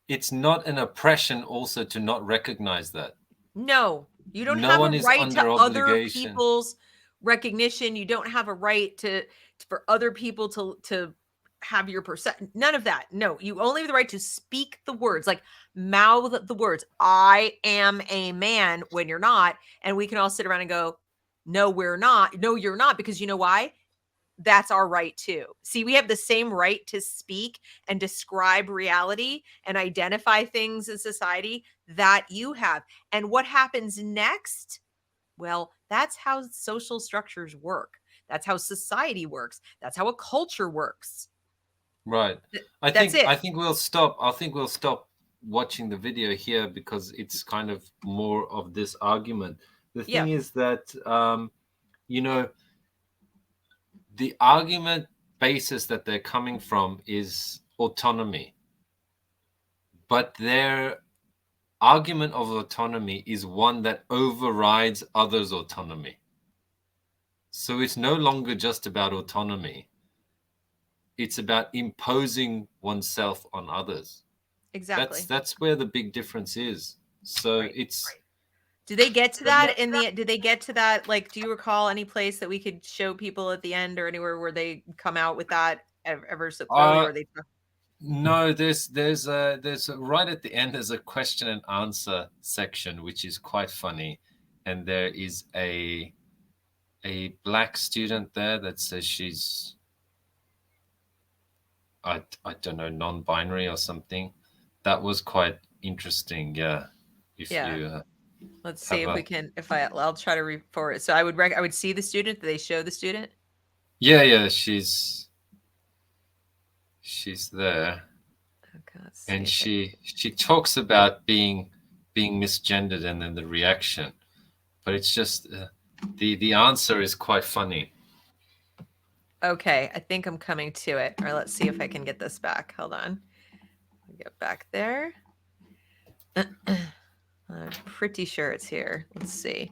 It's not an oppression also to not recognize that. No, you don't have a right to other people's recognition. You don't have a right for other people to have your perception. None of that. No, you only have the right to speak the words, like mouth the words. I am a man when you're not. And we can all sit around and go, no, we're not. No, you're not. Because you know why? That's our right too. See, we have the same right to speak and describe reality and identify things in society that you have. And what happens next? Well, that's how social structures work. That's how society works. That's how a culture works. Right. I think we'll stop. I think we'll stop watching the video here because it's kind of more of this argument. The thing is that, the argument basis that they're coming from is autonomy. But their argument of autonomy is one that overrides others' autonomy. So it's no longer just about autonomy. It's about imposing oneself on others. Exactly. That's where the big difference is. So Right. it's. Do they get to that did they get to that? Like, do you recall any place that we could show people at the end or anywhere where they come out with that ever so clearly, or they? No, there's right at the end, there's a question and answer section, which is quite funny. And there is a black student there that says she's, I don't know, non-binary or something. That was quite interesting. Yeah. If you let's see if we can, I'll try to read for it. So I would see the student. Do they show the student? Yeah, she's there. Okay, let's see. And she talks about being misgendered and then the reaction. But it's just the answer is quite funny. Okay, I think I'm coming to it. Or let's see if I can get this back. Hold on. Get back there. I'm pretty sure it's here. Let's see.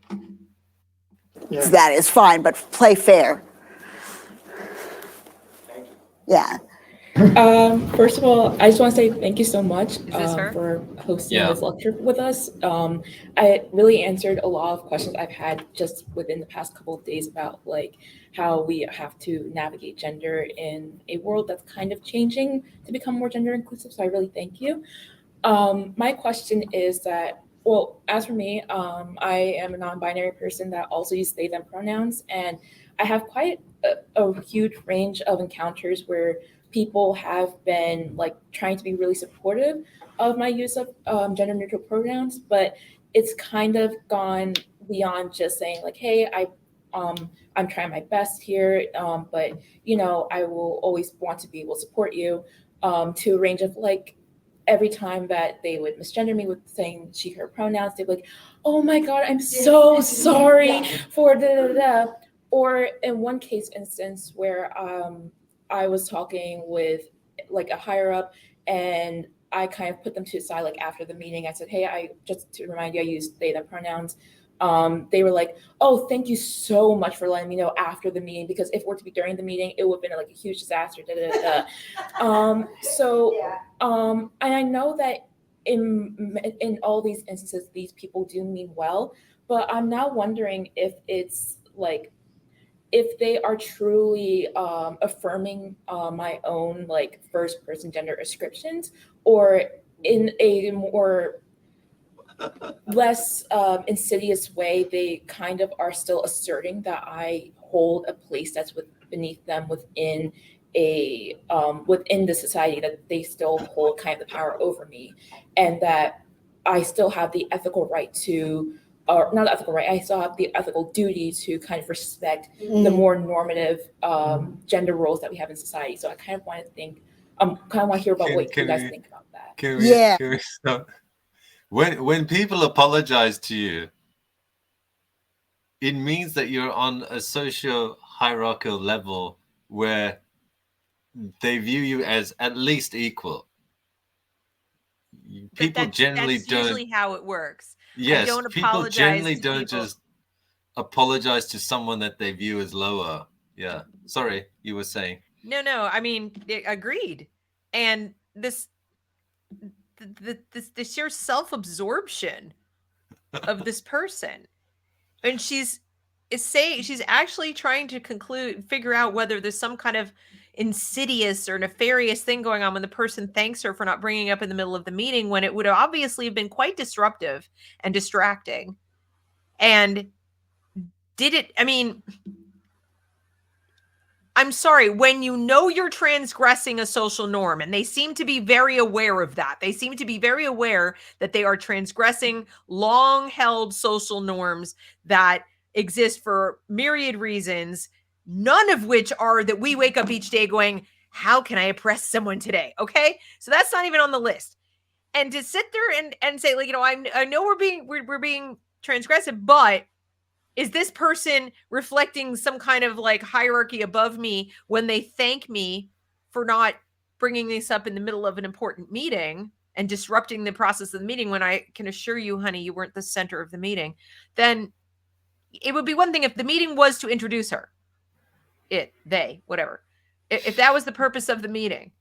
Yeah. That is fine, but play fair. Yeah. First of all, I just want to say thank you so much for hosting this lecture with us. I really answered a lot of questions I've had just within the past couple of days about like how we have to navigate gender in a world that's kind of changing to become more gender inclusive. So I really thank you. My question is that, well, as for me, I am a non-binary person that also uses they, them pronouns, and I have quite a huge range of encounters where people have been like trying to be really supportive of my use of gender neutral pronouns, but it's kind of gone beyond just saying like, hey, I'm trying my best here, but you know, I will always want to be able to support you, to a range of like, every time that they would misgender me with saying she, her pronouns, they'd be like, oh my God, I'm so sorry for da da da. Or in one case instance where I was talking with like a higher up and I kind of put them to the side, like after the meeting, I said, hey, I just to remind you, I use they, them pronouns. They were like, oh, thank you so much for letting me know after the meeting, because if it were to be during the meeting, it would have been like a huge disaster. And I know that in all these instances, these people do mean well, but I'm now wondering if it's like, if they are truly affirming my own like first person gender ascriptions, or in a more less insidious way, they kind of are still asserting that I hold a place that's beneath them within a within the society, that they still hold kind of the power over me, and that I still have the ethical right to, or not ethical right, I still have the ethical duty to kind of respect the more normative gender roles that we have in society. So I kind of want to think, kind of want to hear about what you guys think about that. Can we stop? When people apologize to you, it means that you're on a socio-hierarchical level where they view you as at least equal. People generally that's don't. Usually how it works. Yes, people generally don't people. Just apologize to someone that they view as lower. Yeah. Sorry, you were saying. No, I mean, agreed. And this the sheer self-absorption of this person, and she's actually trying to figure out whether there's some kind of insidious or nefarious thing going on when the person thanks her for not bringing up in the middle of the meeting, when it would obviously have been quite disruptive and distracting. And I'm sorry, when you know you're transgressing a social norm, and they seem to be very aware of that. They seem to be very aware that they are transgressing long-held social norms that exist for myriad reasons, none of which are that we wake up each day going, how can I oppress someone today? Okay? So that's not even on the list. And to sit there and say, like, you know, I know we're being transgressive, but is this person reflecting some kind of like hierarchy above me when they thank me for not bringing this up in the middle of an important meeting and disrupting the process of the meeting, when I can assure you, honey, you weren't the center of the meeting? Then it would be one thing if the meeting was to introduce her it, they, whatever. If that was the purpose of the meeting,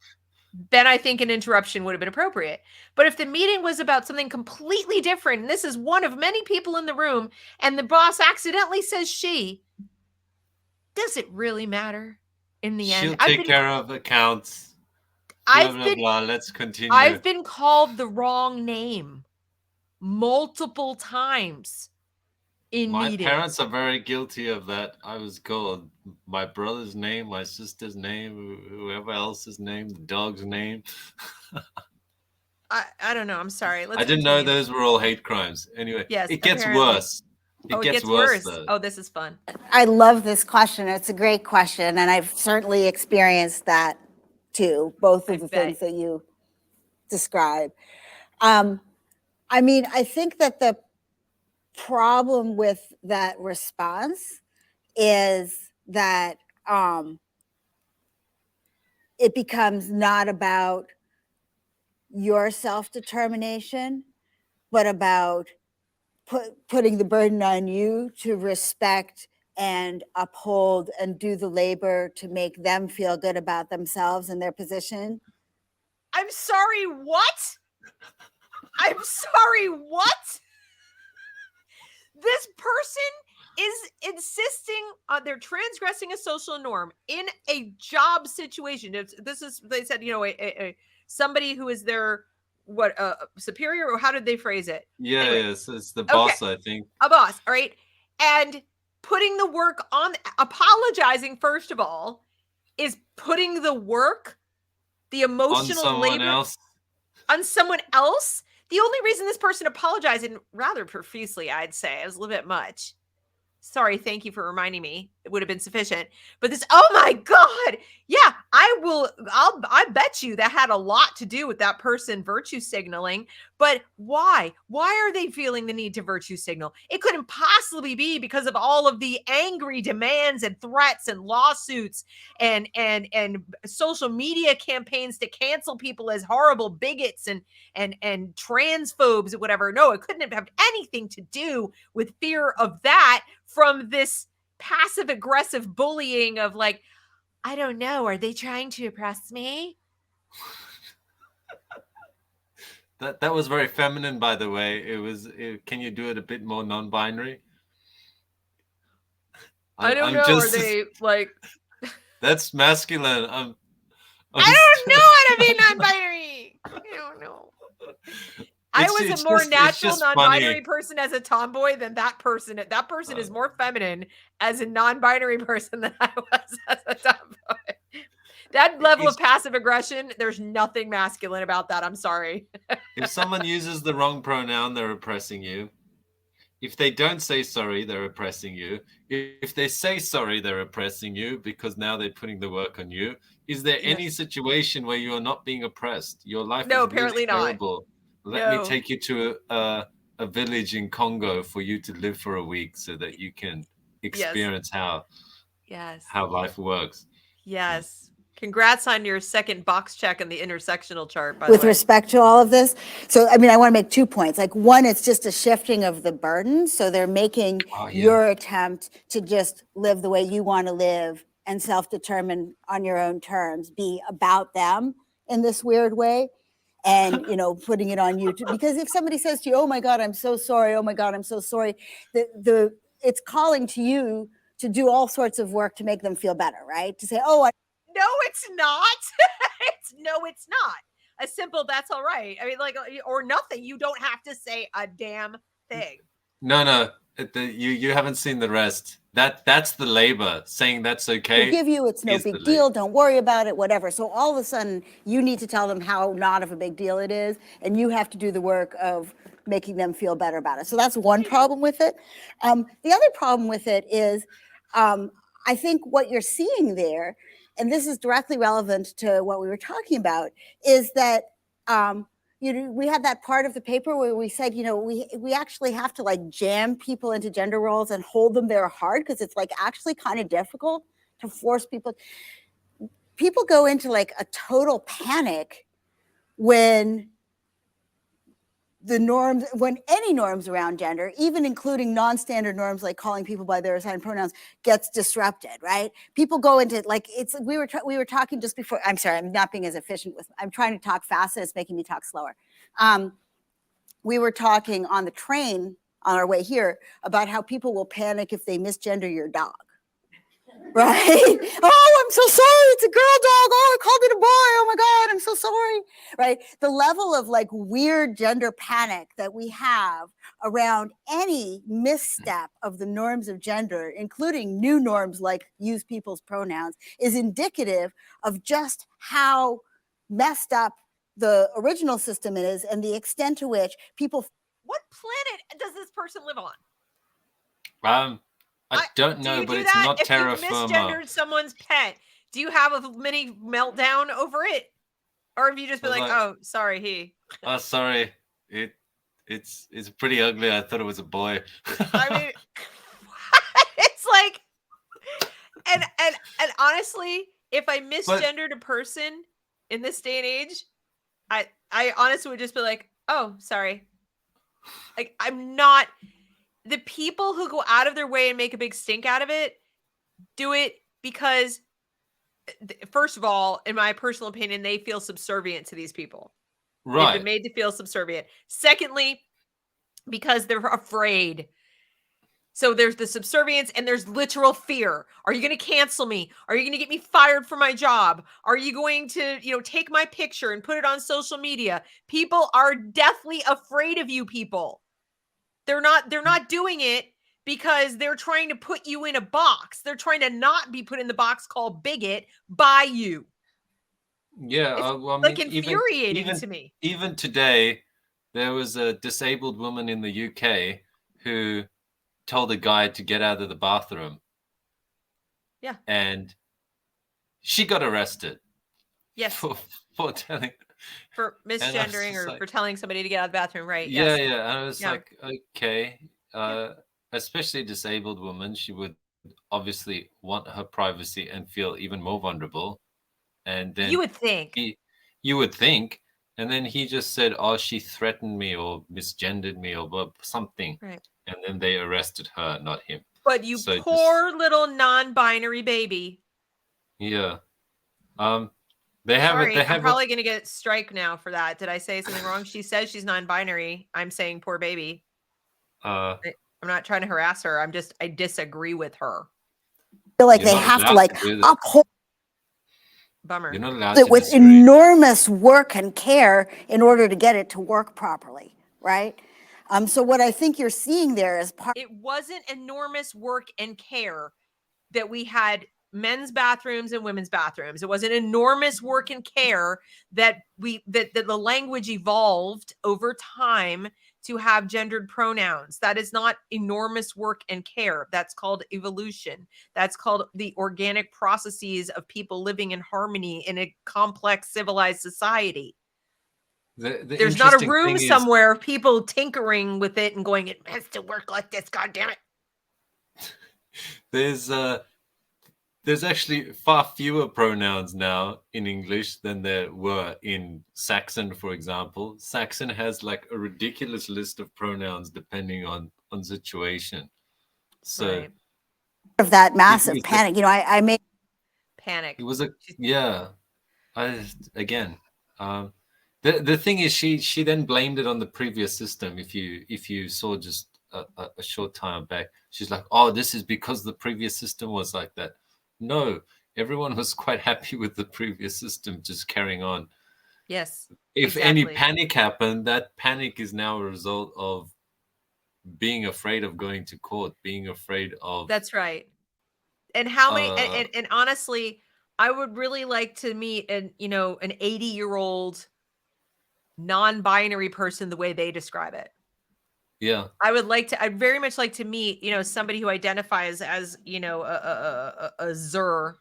then I think an interruption would have been appropriate. But if the meeting was about something completely different, and this is one of many people in the room, and the boss accidentally says she, does it really matter in the end? She'll take care of accounts. Blah, blah, blah. Let's continue. I've been called the wrong name multiple times in meetings. My parents are very guilty of that. I was called my brother's name, my sister's name, whoever else's name, the dog's name. I don't know. I'm sorry. I didn't know those were all hate crimes. Anyway, yes, it gets worse. It gets worse. Oh, this is fun. I love this question. It's a great question. And I've certainly experienced that too, both of the things that you describe. I mean, I think that the problem with that response is that it becomes not about your self-determination, but about putting the burden on you to respect and uphold and do the labor to make them feel good about themselves and their position. I'm sorry, what? I'm sorry, what? This person is insisting on they're transgressing a social norm in a job situation. They said, somebody who is their superior, or how did they phrase it? Yeah, anyway. Yes, it's the boss, I think. A boss, all right? And putting the work on, apologizing, first of all, is putting the work, the emotional labor on someone else. The only reason this person apologized, and rather profusely, I'd say, it was a little bit much. Sorry, thank you for reminding me. It would have been sufficient. But this, oh my God. Yeah, I bet you that had a lot to do with that person virtue signaling. But why? Why are they feeling the need to virtue signal? It couldn't possibly be because of all of the angry demands and threats and lawsuits and social media campaigns to cancel people as horrible bigots and transphobes or whatever. No, it couldn't have anything to do with fear of that from this passive aggressive bullying of like, I don't know, are they trying to oppress me? That was very feminine, by the way. Can you do it a bit more non-binary? I don't know. Are they like? That's masculine. I don't know how to be non-binary. I don't know. I was a more natural non-binary person as a tomboy than that person. That person is more feminine as a non-binary person than I was as a tomboy. That level of passive aggression, there's nothing masculine about that. I'm sorry. If someone uses the wrong pronoun, they're oppressing you. If they don't say sorry, they're oppressing you. If they say sorry, they're oppressing you because now they're putting the work on you. Is there any situation where you are not being oppressed? Your life is apparently really terrible. Let me take you to a village in Congo for you to live for a week so that you can experience how life works. Yes. Congrats on your second box check in the intersectional chart, by the way. With respect to all of this. So, I mean, I want to make 2 points. Like, one, it's just a shifting of the burden. So they're making your attempt to just live the way you want to live and self-determine on your own terms be about them in this weird way. And, putting it on you because if somebody says to you, oh my God, I'm so sorry. Oh my God, I'm so sorry. It's calling to you to do all sorts of work to make them feel better, right? To say, no, it's not. It's not. A simple, that's all right. I mean, like, or nothing. You don't have to say a damn thing. No. You haven't seen the rest. That's the labor saying that's okay. We'll give you, it's no big deal. Don't worry about it, whatever. So all of a sudden you need to tell them how not of a big deal it is. And you have to do the work of making them feel better about it. So that's one problem with it. The other problem with it is, I think what you're seeing there, and this is directly relevant to what we were talking about, is that we had that part of the paper where we said, we actually have to like jam people into gender roles and hold them there hard because it's like actually kind of difficult to force people. People go into like a total panic when the norms, when any norms around gender, even including non-standard norms like calling people by their assigned pronouns, gets disrupted, right? People go into like, it's, we were talking just before, I'm sorry, I'm not being as efficient with, I'm trying to talk fast and it's making me talk slower. We were talking on the train on our way here about how people will panic if they misgender your dog. Right? Oh, I'm so sorry. It's a girl dog. Oh, I called it a boy. Oh my God, I'm so sorry. Right? The level of like weird gender panic that we have around any misstep of the norms of gender, including new norms like use people's pronouns, is indicative of just how messed up the original system is and the extent to which people. What planet does this person live on? I don't know, but it's not terra firma. If you misgendered someone's pet, do you have a mini meltdown over it? Or have you just been like, oh, sorry, he. Oh, sorry. It's pretty ugly. I thought it was a boy. I mean, it's like, and honestly, if I misgendered a person in this day and age, I honestly would just be like, oh, sorry. Like, I'm not. The people who go out of their way and make a big stink out of it do it because, first of all, in my personal opinion, they feel subservient to these people. Right. They've been made to feel subservient. Secondly, because they're afraid. So there's the subservience and there's literal fear. Are you going to cancel me? Are you going to get me fired from my job? Are you going to, take my picture and put it on social media? People are deathly afraid of you people. They're not doing it because they're trying to put you in a box. They're trying to not be put in the box called bigot by you. Yeah, it's infuriating to me. Even today, there was a disabled woman in the UK who told a guy to get out of the bathroom. Yeah. And she got arrested. Yes. For telling. For misgendering or for telling somebody to get out of the bathroom, right? Yeah, yes. yeah. And I was like, okay. Especially a disabled woman, she would obviously want her privacy and feel even more vulnerable. And then you would think. And then he just said, oh, she threatened me or misgendered me or something. Right. And then they arrested her, not him. But you poor little non-binary baby. Yeah. They have Sorry, I'm probably going to get strike now for that. Did I say something wrong? She says she's non-binary. I'm saying poor baby. I'm not trying to harass her. I disagree with her. I feel like they have to uphold. Bummer. You're not allowed to with disagree. Enormous work and care in order to get it to work properly, right? So what I think you're seeing there is it wasn't enormous work and care that we had men's bathrooms and women's bathrooms. It was an enormous work and care that the language evolved over time to have gendered pronouns. That is not enormous work and care. That's called evolution. That's called the organic processes of people living in harmony in a complex civilized society. There's not a room somewhere of people tinkering with it and going, it has to work like this, God damn it. There's actually far fewer pronouns now in English than there were in Saxon, for example. Saxon has like a ridiculous list of pronouns depending on situation. So right. Of that massive panic, I made panic. It was the thing is she then blamed it on the previous system. If you saw just a short time back, she's like, oh, this is because the previous system was like that. No, everyone was quite happy with the previous system just carrying on. Yes. If any panic happened, that panic is now a result of being afraid of going to court, being afraid of. That's right. And how many and honestly, I would really like to meet an 80-year-old non-binary person the way they describe it. Yeah. I'd very much like to meet, somebody who identifies as, a Zer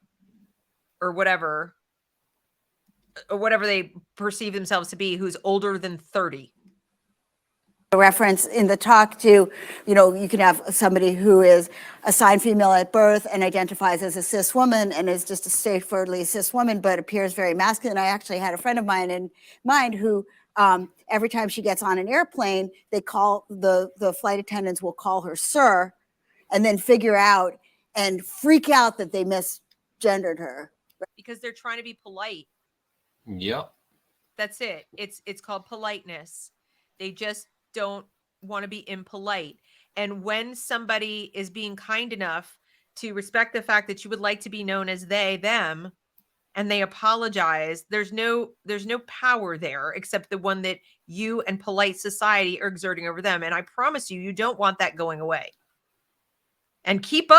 or whatever they perceive themselves to be, who's older than 30. reference in the talk to, you can have somebody who is assigned female at birth and identifies as a cis woman and is just a straightforwardly cis woman, but appears very masculine. I actually had a friend of mine in mind who, every time she gets on an airplane, they call the flight attendants will call her sir, and then figure out and freak out that they misgendered her because they're trying to be polite. Yep. That's it. It's called politeness. They just don't want to be impolite. And when somebody is being kind enough to respect the fact that you would like to be known as they, them, and they apologize, there's no power there except the one that you and polite society are exerting over them. And I promise you, you don't want that going away. And keep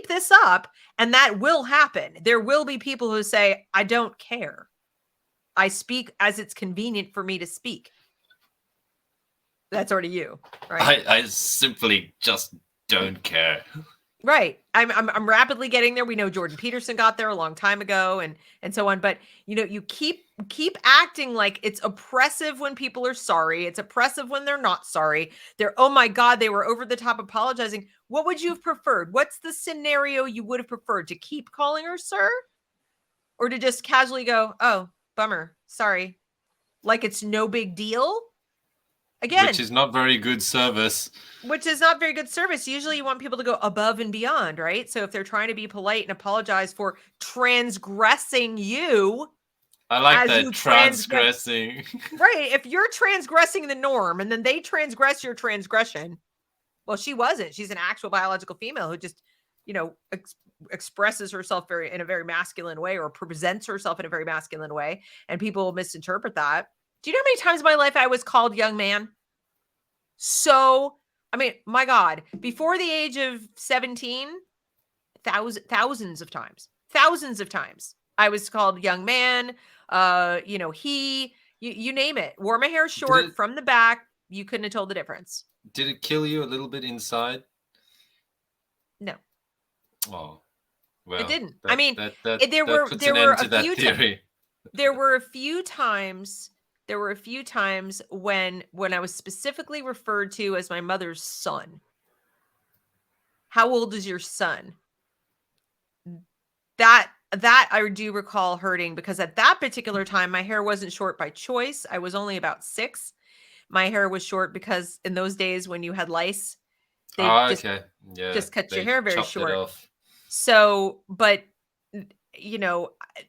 this up, and that will happen. There will be people who say, I don't care. I speak as it's convenient for me to speak. That's already you, right? I simply just don't care. Right. I'm rapidly getting there. We know Jordan Peterson got there a long time ago and so on. But you keep acting like it's oppressive when people are sorry. It's oppressive when they're not sorry. They're, oh my God, they were over the top apologizing. What would you have preferred? What's the scenario you would have preferred? To keep calling her sir? Or to just casually go, oh, bummer, sorry. Like it's no big deal? Again, which is not very good service. Usually you want people to go above and beyond, right? So if they're trying to be polite and apologize for transgressing you. I like that, transgressing. Right. If you're transgressing the norm and then they transgress your transgression, well, she wasn't. She's an actual biological female who just, expresses herself in a very masculine way or presents herself in a very masculine way. And people misinterpret that. Do you know how many times in my life I was called young man? So, I mean, my God, before the age of 17, thousands of times, I was called young man, he, you name it. Wore my hair short from the back. You couldn't have told the difference. Did it kill you a little bit inside? No. Oh, well. It didn't. There were a few times when I was specifically referred to as my mother's son. How old is your son? That I do recall hurting because at that particular time, my hair wasn't short by choice. I was only about 6. My hair was short because in those days when you had lice, they just cut your hair very short. So, but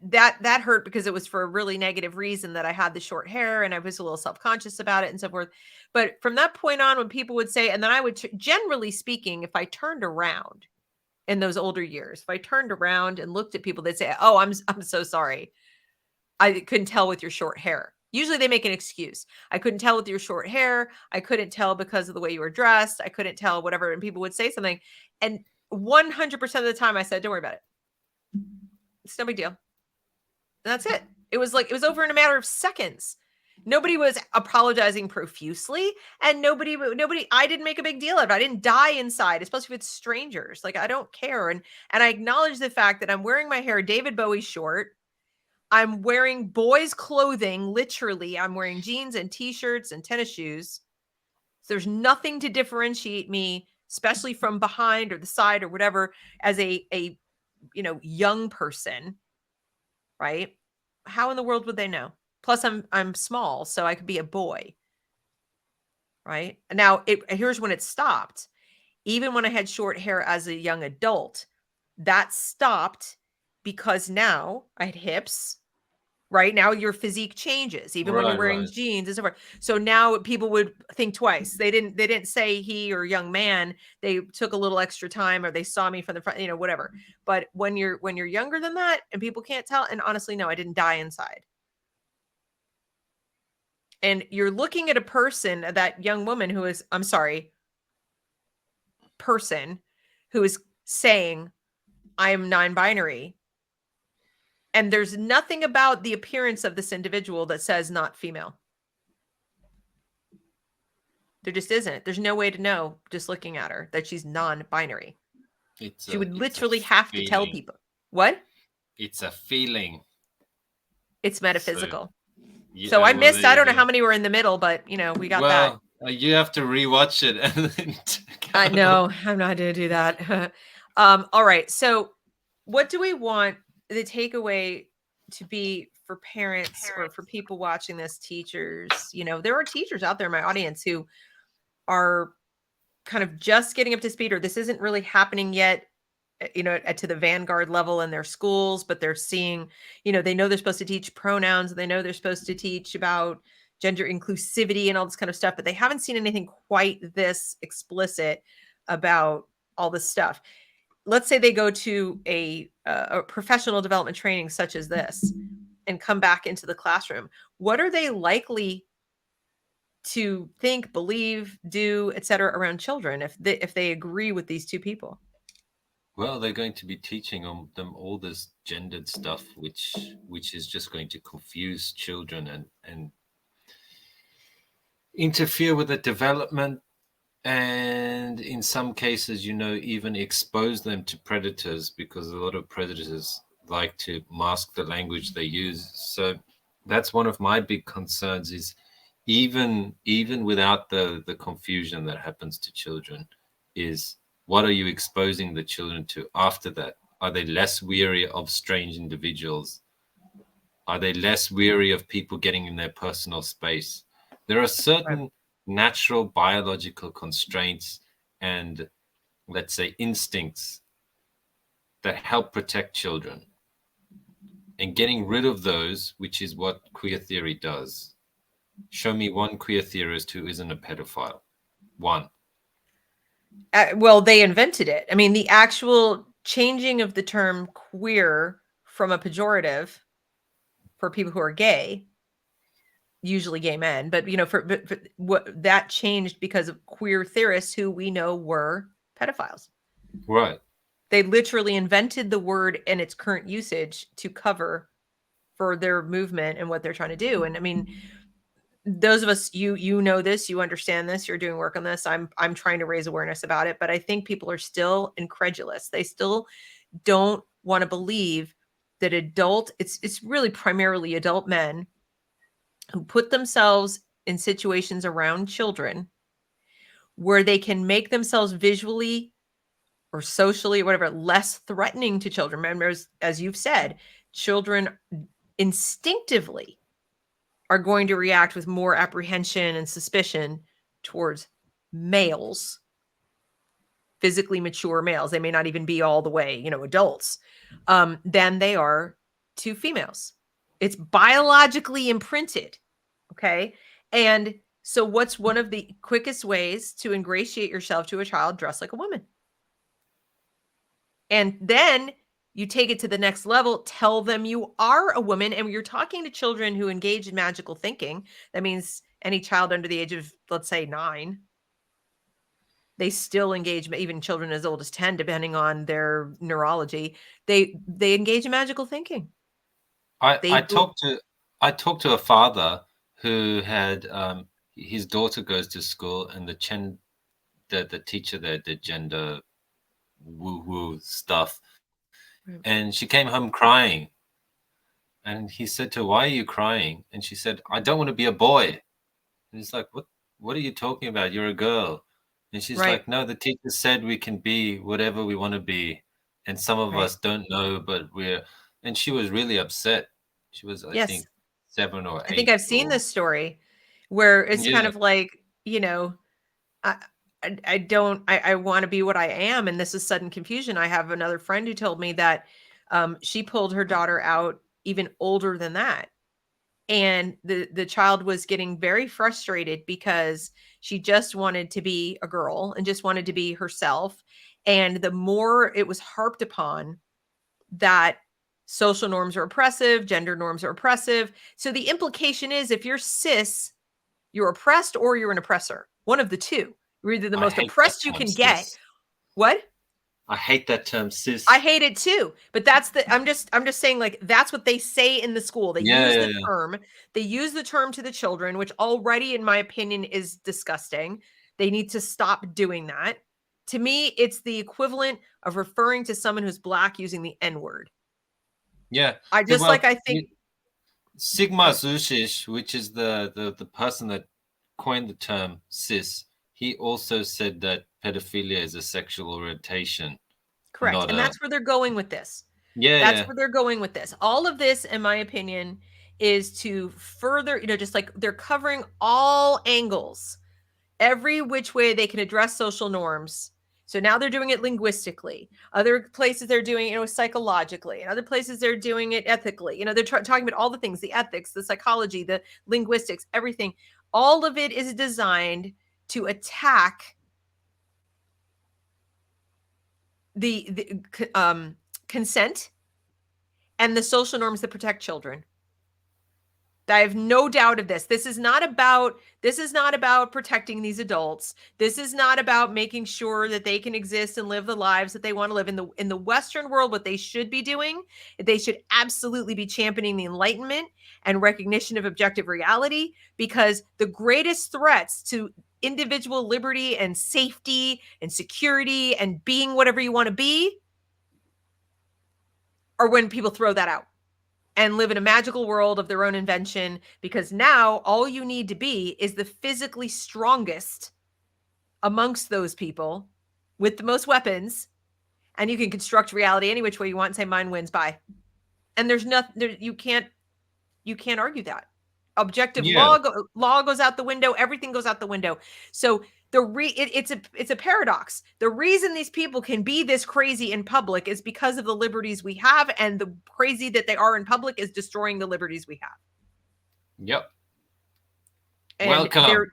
that hurt because it was for a really negative reason that I had the short hair and I was a little self-conscious about it and so forth. But from that point on, when people would say, and then I would, generally speaking, if I turned around in those older years, if I turned around and looked at people, they'd say, oh, I'm so sorry. I couldn't tell with your short hair. Usually they make an excuse. I couldn't tell with your short hair. I couldn't tell because of the way you were dressed. I couldn't tell whatever. And people would say something. And 100% of the time I said, don't worry about it. It's no big deal. And that's it. It was over in a matter of seconds. Nobody was apologizing profusely, and I didn't make a big deal of it. I didn't die inside, especially with strangers. Like, I don't care. And I acknowledge the fact that I'm wearing my hair David Bowie short. I'm wearing boys' clothing. Literally, I'm wearing jeans and t-shirts and tennis shoes. So there's nothing to differentiate me, especially from behind or the side or whatever, as a young person, right? How in the world would they know? Plus, I'm small, so I could be a boy, right? Now, here's when it stopped. Even when I had short hair as a young adult, that stopped because now I had hips. Right now, your physique changes, even when you're wearing jeans and so forth. So now people would think twice. They didn't say he or young man. They took a little extra time, or they saw me from the front, whatever. But when you're younger than that, and people can't tell, and honestly, no, I didn't die inside. And you're looking at a person, that young woman who is, person who is saying, I am non-binary. And there's nothing about the appearance of this individual that says not female. There just isn't. There's no way to know just looking at her that she's non-binary. She would literally have to tell people. What? It's a feeling. It's metaphysical. So I missed, I don't know how many were in the middle, but we got that. You have to rewatch it. I know. I'm not going to do that. All right. So, what do we want the takeaway to be for parents or for people watching this, teachers? There are teachers out there in my audience who are kind of just getting up to speed, or this isn't really happening yet, to the vanguard level in their schools, but they're seeing, they know they're supposed to teach pronouns, and they know they're supposed to teach about gender inclusivity and all this kind of stuff, but they haven't seen anything quite this explicit about all this stuff. Let's say they go to a professional development training such as this and come back into the classroom. What are they likely to think, believe, do, etc., around children if they agree with these two people? Well, they're going to be teaching them all this gendered stuff, which is just going to confuse children and interfere with the development, and in some cases, even expose them to predators, because a lot of predators like to mask the language they use. So that's one of my big concerns, is even without the confusion that happens to children, is what are you exposing the children to after that? Are they less weary of strange individuals? Are they less weary of people getting in their personal space? There are certain natural biological constraints and, let's say, instincts that help protect children. And getting rid of those, which is what queer theory does. Show me one queer theorist who isn't a pedophile. One. Well, they invented it. I mean, the actual changing of the term queer from a pejorative for people who are gay, usually gay men, but for what that changed because of queer theorists who we know were pedophiles. Right. They literally invented the word and its current usage to cover for their movement and what they're trying to do. And I mean, those of us, you know this, you understand this, you're doing work on this. I'm trying to raise awareness about it, but I think people are still incredulous. They still don't want to believe that it's really primarily adult men who put themselves in situations around children where they can make themselves visually or socially or whatever less threatening to children. Remember, as you've said, children instinctively are going to react with more apprehension and suspicion towards males, physically mature males. They may not even be all the way, adults, than they are to females. It's biologically imprinted. Okay. And so what's one of the quickest ways to ingratiate yourself to a child? Dress like a woman. And then you take it to the next level, tell them you are a woman. And you're talking to children who engage in magical thinking. That means any child under the age of, let's say, 9, they still engage, even children as old as 10, depending on their neurology. They engage in magical thinking. I talked to a father who had his daughter goes to school, and the teacher there did gender woo stuff. Right. And she came home crying. And he said to her, "Why are you crying?" And she said, "I don't want to be a boy." And he's like, What are you talking about? You're a girl. And she's Right. like, "No, the teacher said we can be whatever we want to be. And some of us don't know, but we're..." And she was really upset. She was, I think, 7 or 8. I think I've seen this story where it's kind Yeah. of like, I want to be what I am. And this is sudden confusion. I have another friend who told me that she pulled her daughter out even older than that. And the child was getting very frustrated because she just wanted to be a girl and just wanted to be herself. And the more it was harped upon that social norms are oppressive, gender norms are oppressive. So the implication is if you're cis, you're oppressed or you're an oppressor. One of the two. You're either the most oppressed you can get. What? I hate that term, cis. I hate it too. But I'm just saying, like, that's what they say in the school. They use the term. They use the term to the children, which already, in my opinion, is disgusting. They need to stop doing that. To me, it's the equivalent of referring to someone who's Black using the N-word. Yeah. I think Sigma Zushish, which is the person that coined the term cis, he also said that pedophilia is a sexual orientation. Correct. Not And that's where they're going with this. Yeah, That's yeah. where they're going with this. All of this, in my opinion, is to further, just like they're covering all angles, every which way they can address social norms. So now they're doing it linguistically. Other places they're doing it, psychologically. And other places they're doing it ethically. They're talking about all the things, the ethics, the psychology, the linguistics, everything. All of it is designed to attack the consent and the social norms that protect children. I have no doubt of this. This is not about protecting these adults. This is not about making sure that they can exist and live the lives that they want to live in the Western world. What they should be doing, they should absolutely be championing the enlightenment and recognition of objective reality, because the greatest threats to individual liberty and safety and security and being whatever you want to be are when people throw that out and live in a magical world of their own invention, because now all you need to be is the physically strongest amongst those people with the most weapons, and you can construct reality any which way you want and say mine wins by. And there's nothing you can't argue that. Objective law goes out the window, everything goes out the window. So it's a paradox. The reason these people can be this crazy in public is because of the liberties we have, and the crazy that they are in public is destroying the liberties we have. Yep. And welcome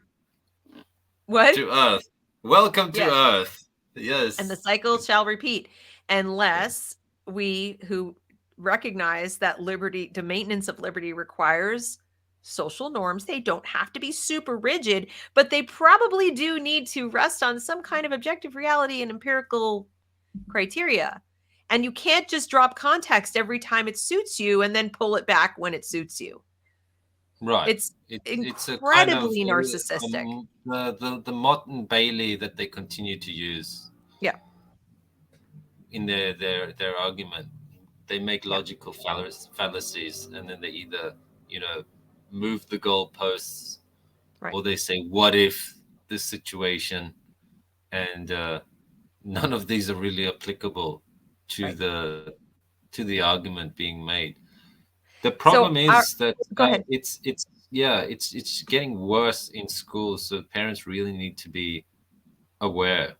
what? To Earth. Welcome to Earth. Yes. And the cycle shall repeat unless we who recognize that liberty, the maintenance of liberty, requires social norms. They don't have to be super rigid, but they probably do need to rest on some kind of objective reality and empirical criteria. And you can't just drop context every time it suits you and then pull it back when it suits you. Right. It's incredibly narcissistic. The Mott and Bailey that they continue to use. Yeah. In their argument, they make logical fallacies, and then they either, move the goalposts, right, or they say, "What if this situation?" And none of these are really applicable to the argument being made. The problem is that it's getting worse in schools. So parents really need to be aware,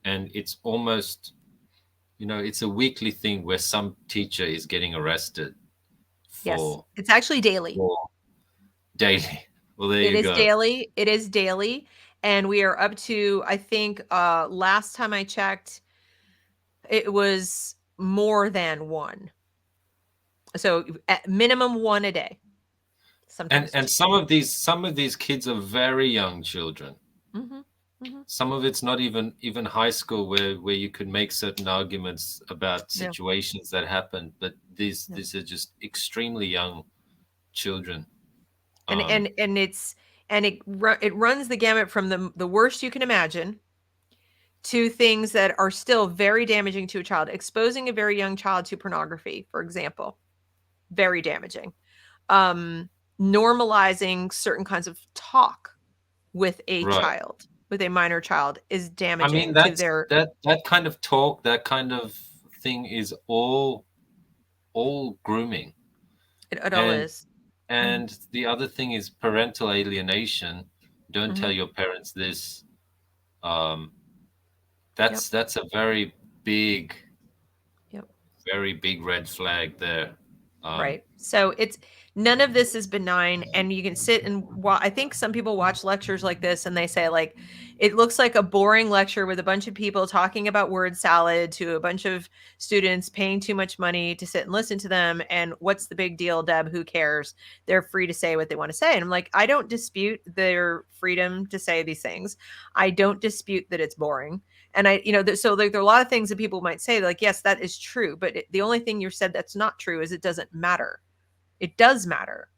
and it's almost, it's a weekly thing where some teacher is getting arrested. Yes, it's actually daily. Daily. Well, there you go. It is daily, and we are up to, I think, last time I checked, it was more than one. So at minimum one a day. Sometimes. And some of these kids are very young children. Mm-hmm. Mm-hmm. Some of it's not even high school where you could make certain arguments about situations that happen, but these are just extremely young children. And it runs the gamut from the worst you can imagine to things that are still very damaging to a child. Exposing a very young child to pornography, for example, very damaging. Normalizing certain kinds of talk with a child, with a minor child, is damaging. I mean, that kind of talk, that kind of thing is all grooming. It all is. And the other thing is parental alienation. Don't tell your parents this. That's a very big, very big red flag there. Right. So none of this is benign, and you can sit and I think some people watch lectures like this and they say, like, it looks like a boring lecture with a bunch of people talking about word salad to a bunch of students paying too much money to sit and listen to them. And what's the big deal, Deb? Who cares? They're free to say what they want to say. And I'm like, I don't dispute their freedom to say these things. I don't dispute that it's boring. And so there are a lot of things that people might say, like, yes, that is true. But the only thing you said that's not true is it doesn't matter. It does matter.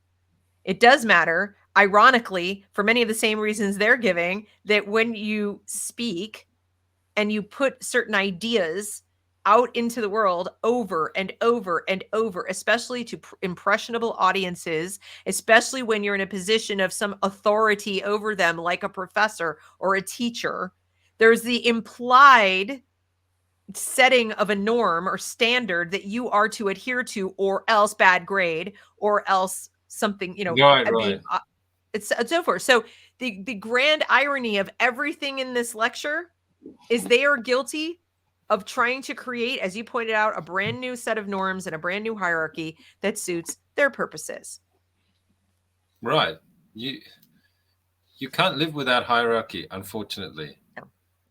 It does matter, ironically, for many of the same reasons they're giving, that when you speak and you put certain ideas out into the world over and over and over, especially to impressionable audiences, especially when you're in a position of some authority over them, like a professor or a teacher. There's the implied setting of a norm or standard that you are to adhere to, or else bad grade, or else something, Right. It's so forth. So the grand irony of everything in this lecture is they are guilty of trying to create, as you pointed out, a brand new set of norms and a brand new hierarchy that suits their purposes. Right. You can't live without hierarchy, unfortunately. No,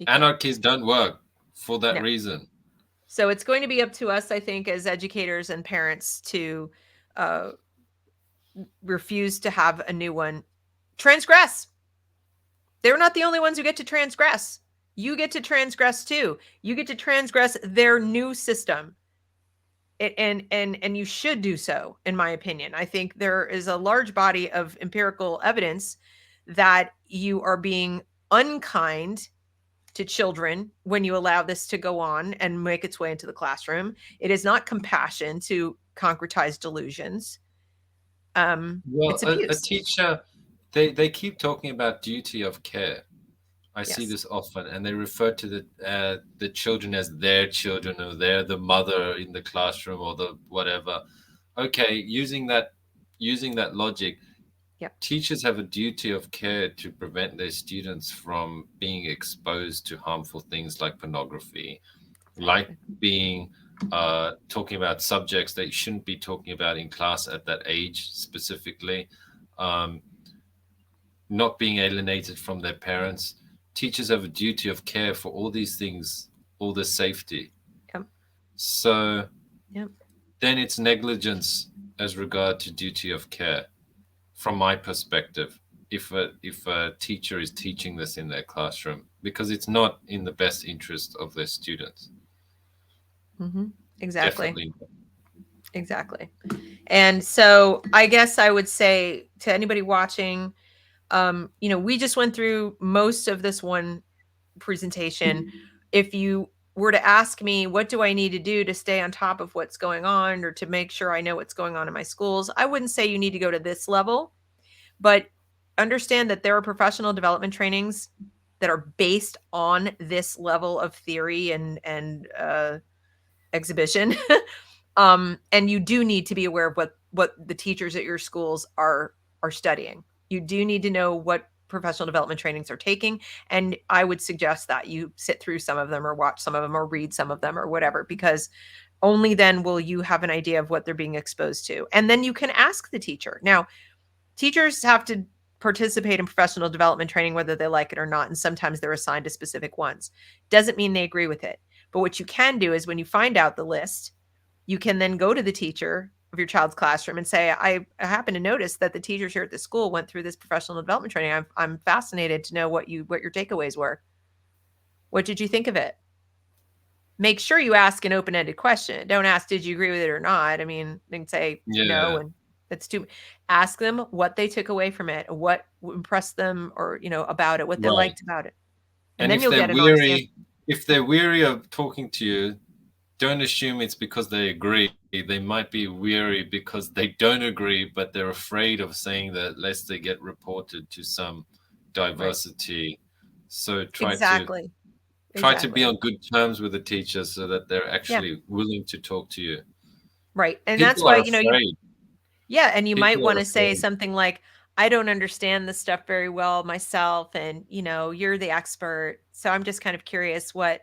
anarchies don't work for that reason. So it's going to be up to us, I think, as educators and parents to refuse to have a new one transgress. They're not the only ones who get to transgress. You get to transgress too. You get to transgress their new system. And you should do so, in my opinion. I think there is a large body of empirical evidence that you are being unkind to children when you allow this to go on and make its way into the classroom. It is not compassion to concretize delusions. It's abuse. A teacher, they keep talking about duty of care. I see this often, and they refer to the children as their children, or they're the mother in the classroom, or the whatever. Okay, using that logic, teachers have a duty of care to prevent their students from being exposed to harmful things like pornography, like being talking about subjects that you shouldn't be talking about in class at that age specifically, not being alienated from their parents. Teachers have a duty of care for all these things, all the safety. So then it's negligence as regard to duty of care, from my perspective, if a teacher is teaching this in their classroom, because it's not in the best interest of their students. Exactly. Definitely. Exactly. And so I guess I would say to anybody watching, we just went through most of this one presentation. If you were to ask me, what do I need to do to stay on top of what's going on, or to make sure I know what's going on in my schools, I wouldn't say you need to go to this level, but understand that there are professional development trainings that are based on this level of theory and exhibition. And you do need to be aware of what the teachers at your schools are studying. You do need to know what professional development trainings are taking. And I would suggest that you sit through some of them, or watch some of them, or read some of them, or whatever, because only then will you have an idea of what they're being exposed to. And then you can ask the teacher. Now, teachers have to participate in professional development training, whether they like it or not. And sometimes they're assigned to specific ones. Doesn't mean they agree with it. But what you can do is, when you find out the list, you can then go to the teacher of your child's classroom and say, I happen to notice that the teachers here at the school went through this professional development training. I'm fascinated to know what your takeaways were. What did you think of it? Make sure you ask an open-ended question. Don't ask, did you agree with it or not? I mean, they can say no, and that's too. Ask them what they took away from it, what impressed them, or about it, what they liked about it, and then you'll get an honest answer. If they're weary of talking to you, don't assume it's because they agree. They might be weary because they don't agree, but they're afraid of saying that lest they get reported to some diversity. Right. So try to be on good terms with the teacher, so that they're actually willing to talk to you. Right. And People that's why, afraid. And you might want to say something like, I don't understand this stuff very well myself, and you're the expert, so I'm just kind of curious what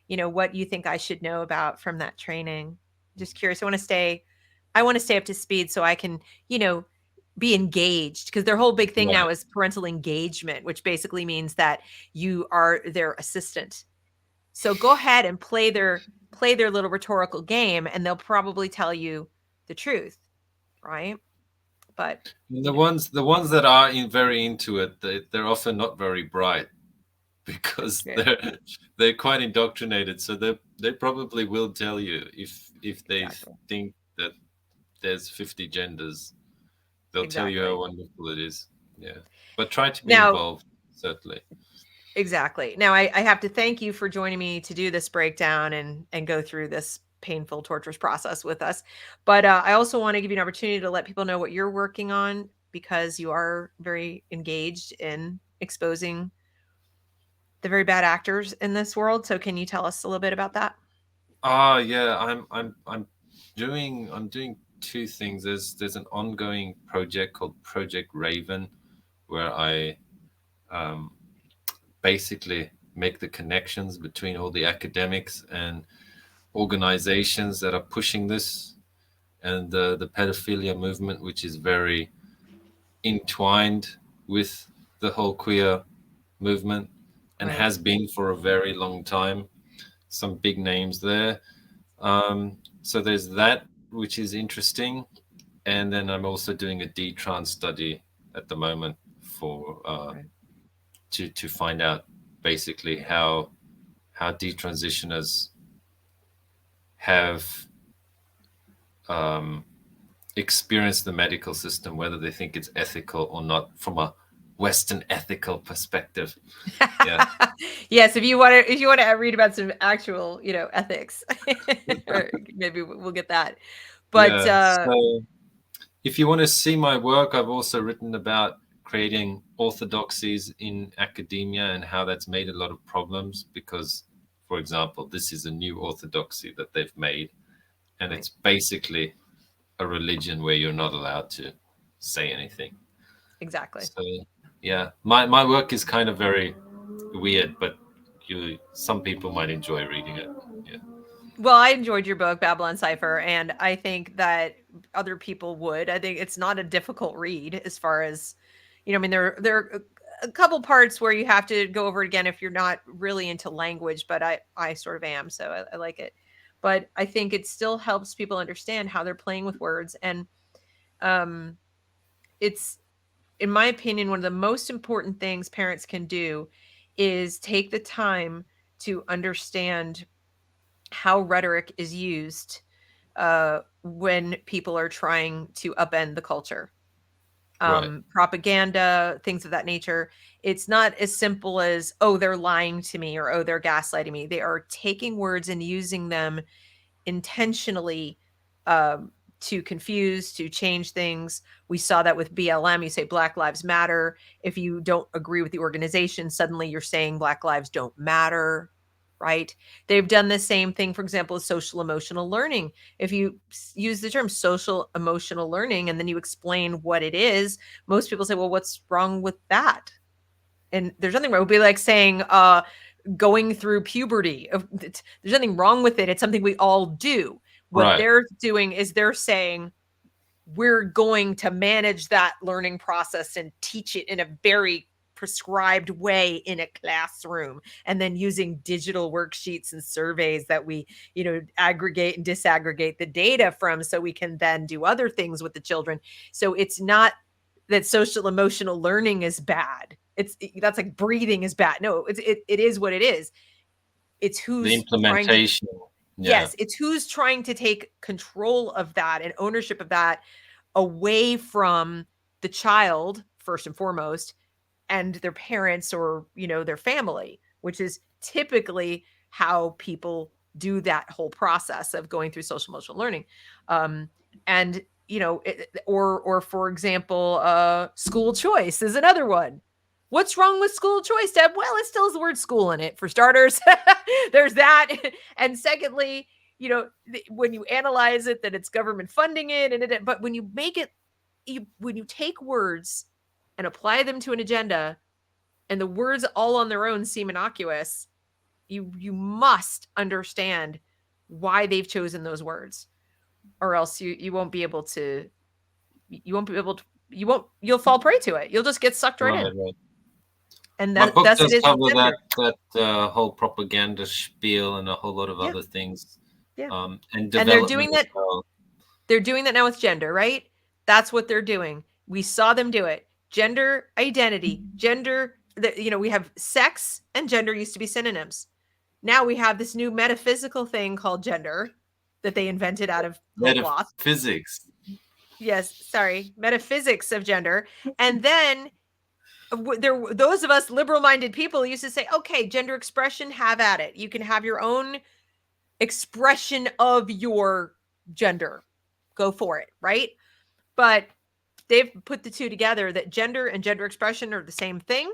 you think I should know about from that training. Just curious. I want to stay up to speed so I can, be engaged, because their whole big thing now is parental engagement, which basically means that you are their assistant. So go ahead and play their little rhetorical game, and they'll probably tell you the truth, right? But the ones that are very into it, they're often not very bright, because they're quite indoctrinated. So they probably will tell you if they think that there's 50 genders, they'll tell you how wonderful it is. Yeah, but try to be involved, certainly. Exactly. Now, I have to thank you for joining me to do this breakdown and go through this painful, torturous process with us. But I also want to give you an opportunity to let people know what you're working on, because you are very engaged in exposing the very bad actors in this world. So can you tell us a little bit about that? Yeah, I'm doing two things. There's an ongoing project called Project Raven, where I basically make the connections between all the academics and organizations that are pushing this, and the pedophilia movement, which is very entwined with the whole queer movement and Right. has been for a very long time. Some big names there. So there's that, which is interesting. And then I'm also doing a D-trans study at the moment for Right. to find out basically how detransitioners have experienced the medical system, whether they think it's ethical or not from a Western ethical perspective. Yeah. Yes, if you want to read about some actual, ethics, or maybe we'll get that. But Yeah. So if you want to see my work, I've also written about creating orthodoxies in academia and how that's made a lot of problems because, for example, this is a new orthodoxy that they've made, and Right. it's basically a religion where you're not allowed to say anything. Exactly. So yeah, my work is kind of very weird, but some people might enjoy reading it. Yeah. Well, I enjoyed your book, Babylon Cipher, and I think that other people would. I think it's not a difficult read as far as, I mean, there are a couple parts where you have to go over it again if you're not really into language, but I sort of am, so I like it. But I think it still helps people understand how they're playing with words, and um, it's, in my opinion, one of the most important things parents can do is take the time to understand how rhetoric is used when people are trying to upend the culture. Right. Propaganda, things of that nature. It's not as simple as, oh, they're lying to me, or oh, they're gaslighting me. They are taking words and using them intentionally, um, to confuse, to change things. We saw that with BLM. You say Black Lives Matter. If you don't agree with the organization, suddenly you're saying Black lives don't matter, right? They've done the same thing, for example, with social emotional learning. If you use the term social emotional learning and then you explain what it is, most people say, well, what's wrong with that? And there's nothing wrong. It would be like saying, going through puberty. There's nothing wrong with it. It's something we all do. What Right. they're doing is they're saying, we're going to manage that learning process and teach it in a very prescribed way in a classroom, and then using digital worksheets and surveys that we aggregate and disaggregate the data from, so we can then do other things with the children. So it's not that social emotional learning is bad. That's like breathing is bad. No, it is what it is. It's The who's trying to, implementation. Yeah. yes, it's who's trying to take control of that and ownership of that away from the child, first and foremost, and their parents, or their family, which is typically how people do that whole process of going through social emotional learning. And or for example, school choice is another one. What's wrong with school choice, Deb? Well, it still has the word school in it, for starters. There's that. And secondly, when you analyze it, that it's government funding it, but when you make it, when you take words and apply them to an agenda, and the words all on their own seem innocuous, you must understand why they've chosen those words, or else you won't be able to, you'll fall prey to it. You'll just get sucked right in. Right. And My book thus it does is with cover gender. that whole propaganda spiel and a whole lot of Yeah. other things. Yeah. And And development they're doing as that. well. They're doing that now with gender, right? That's what they're doing. We saw them do it. Gender identity, we have sex and gender used to be synonyms. Now we have this new metaphysical thing called gender that they invented out of whole cloth. Metaphysics. Yes, sorry, metaphysics of gender. And then those of us liberal-minded people used to say, okay, gender expression, have at it. You can have your own expression of your gender. Go for it, right? But they've put the two together, that gender and gender expression are the same thing,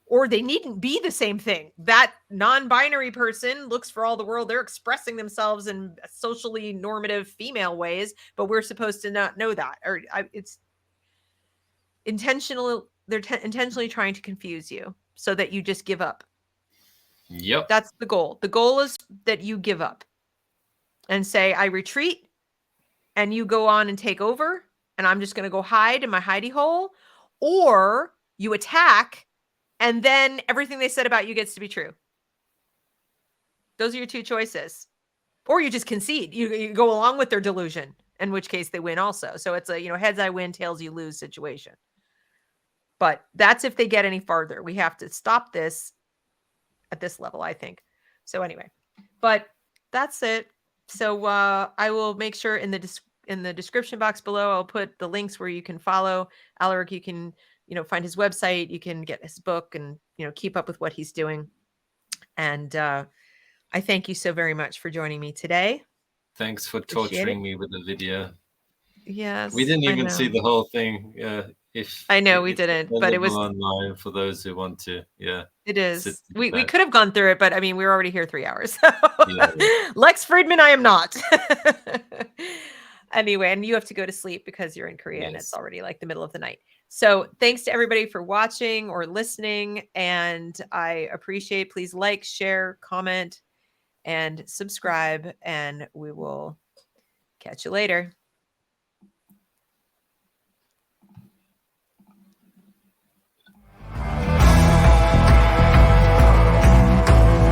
or they needn't be the same thing. That non-binary person looks for all the world. They're expressing themselves in socially normative female ways, but we're supposed to not know that. Or it's intentional. They're intentionally trying to confuse you so that you just give up. Yep. That's the goal. The goal is that you give up and say, I retreat, and you go on and take over, and I'm just going to go hide in my hidey hole, or you attack, and then everything they said about you gets to be true. Those are your two choices. Or you just concede. You go along with their delusion, in which case they win also. So it's a, heads I win, tails you lose situation. But that's if they get any farther. We have to stop this at this level, I think. So anyway, but that's it. So I will make sure in the description box below, I'll put the links where you can follow Alaric. You can, find his website. You can get his book and, keep up with what he's doing. And I thank you so very much for joining me today. Thanks for torturing me with the video. Yes, we didn't even see the whole thing. I know we didn't, but it was online for those who want to. Yeah, it is. We could have gone through it, but I mean, we were already here 3 hours. So. Yeah. Lex Friedman, I am not. Anyway, and you have to go to sleep because you're in Korea and it's already like the middle of the night. So thanks to everybody for watching or listening, and I appreciate. Please like, share, comment, and subscribe, and we will catch you later.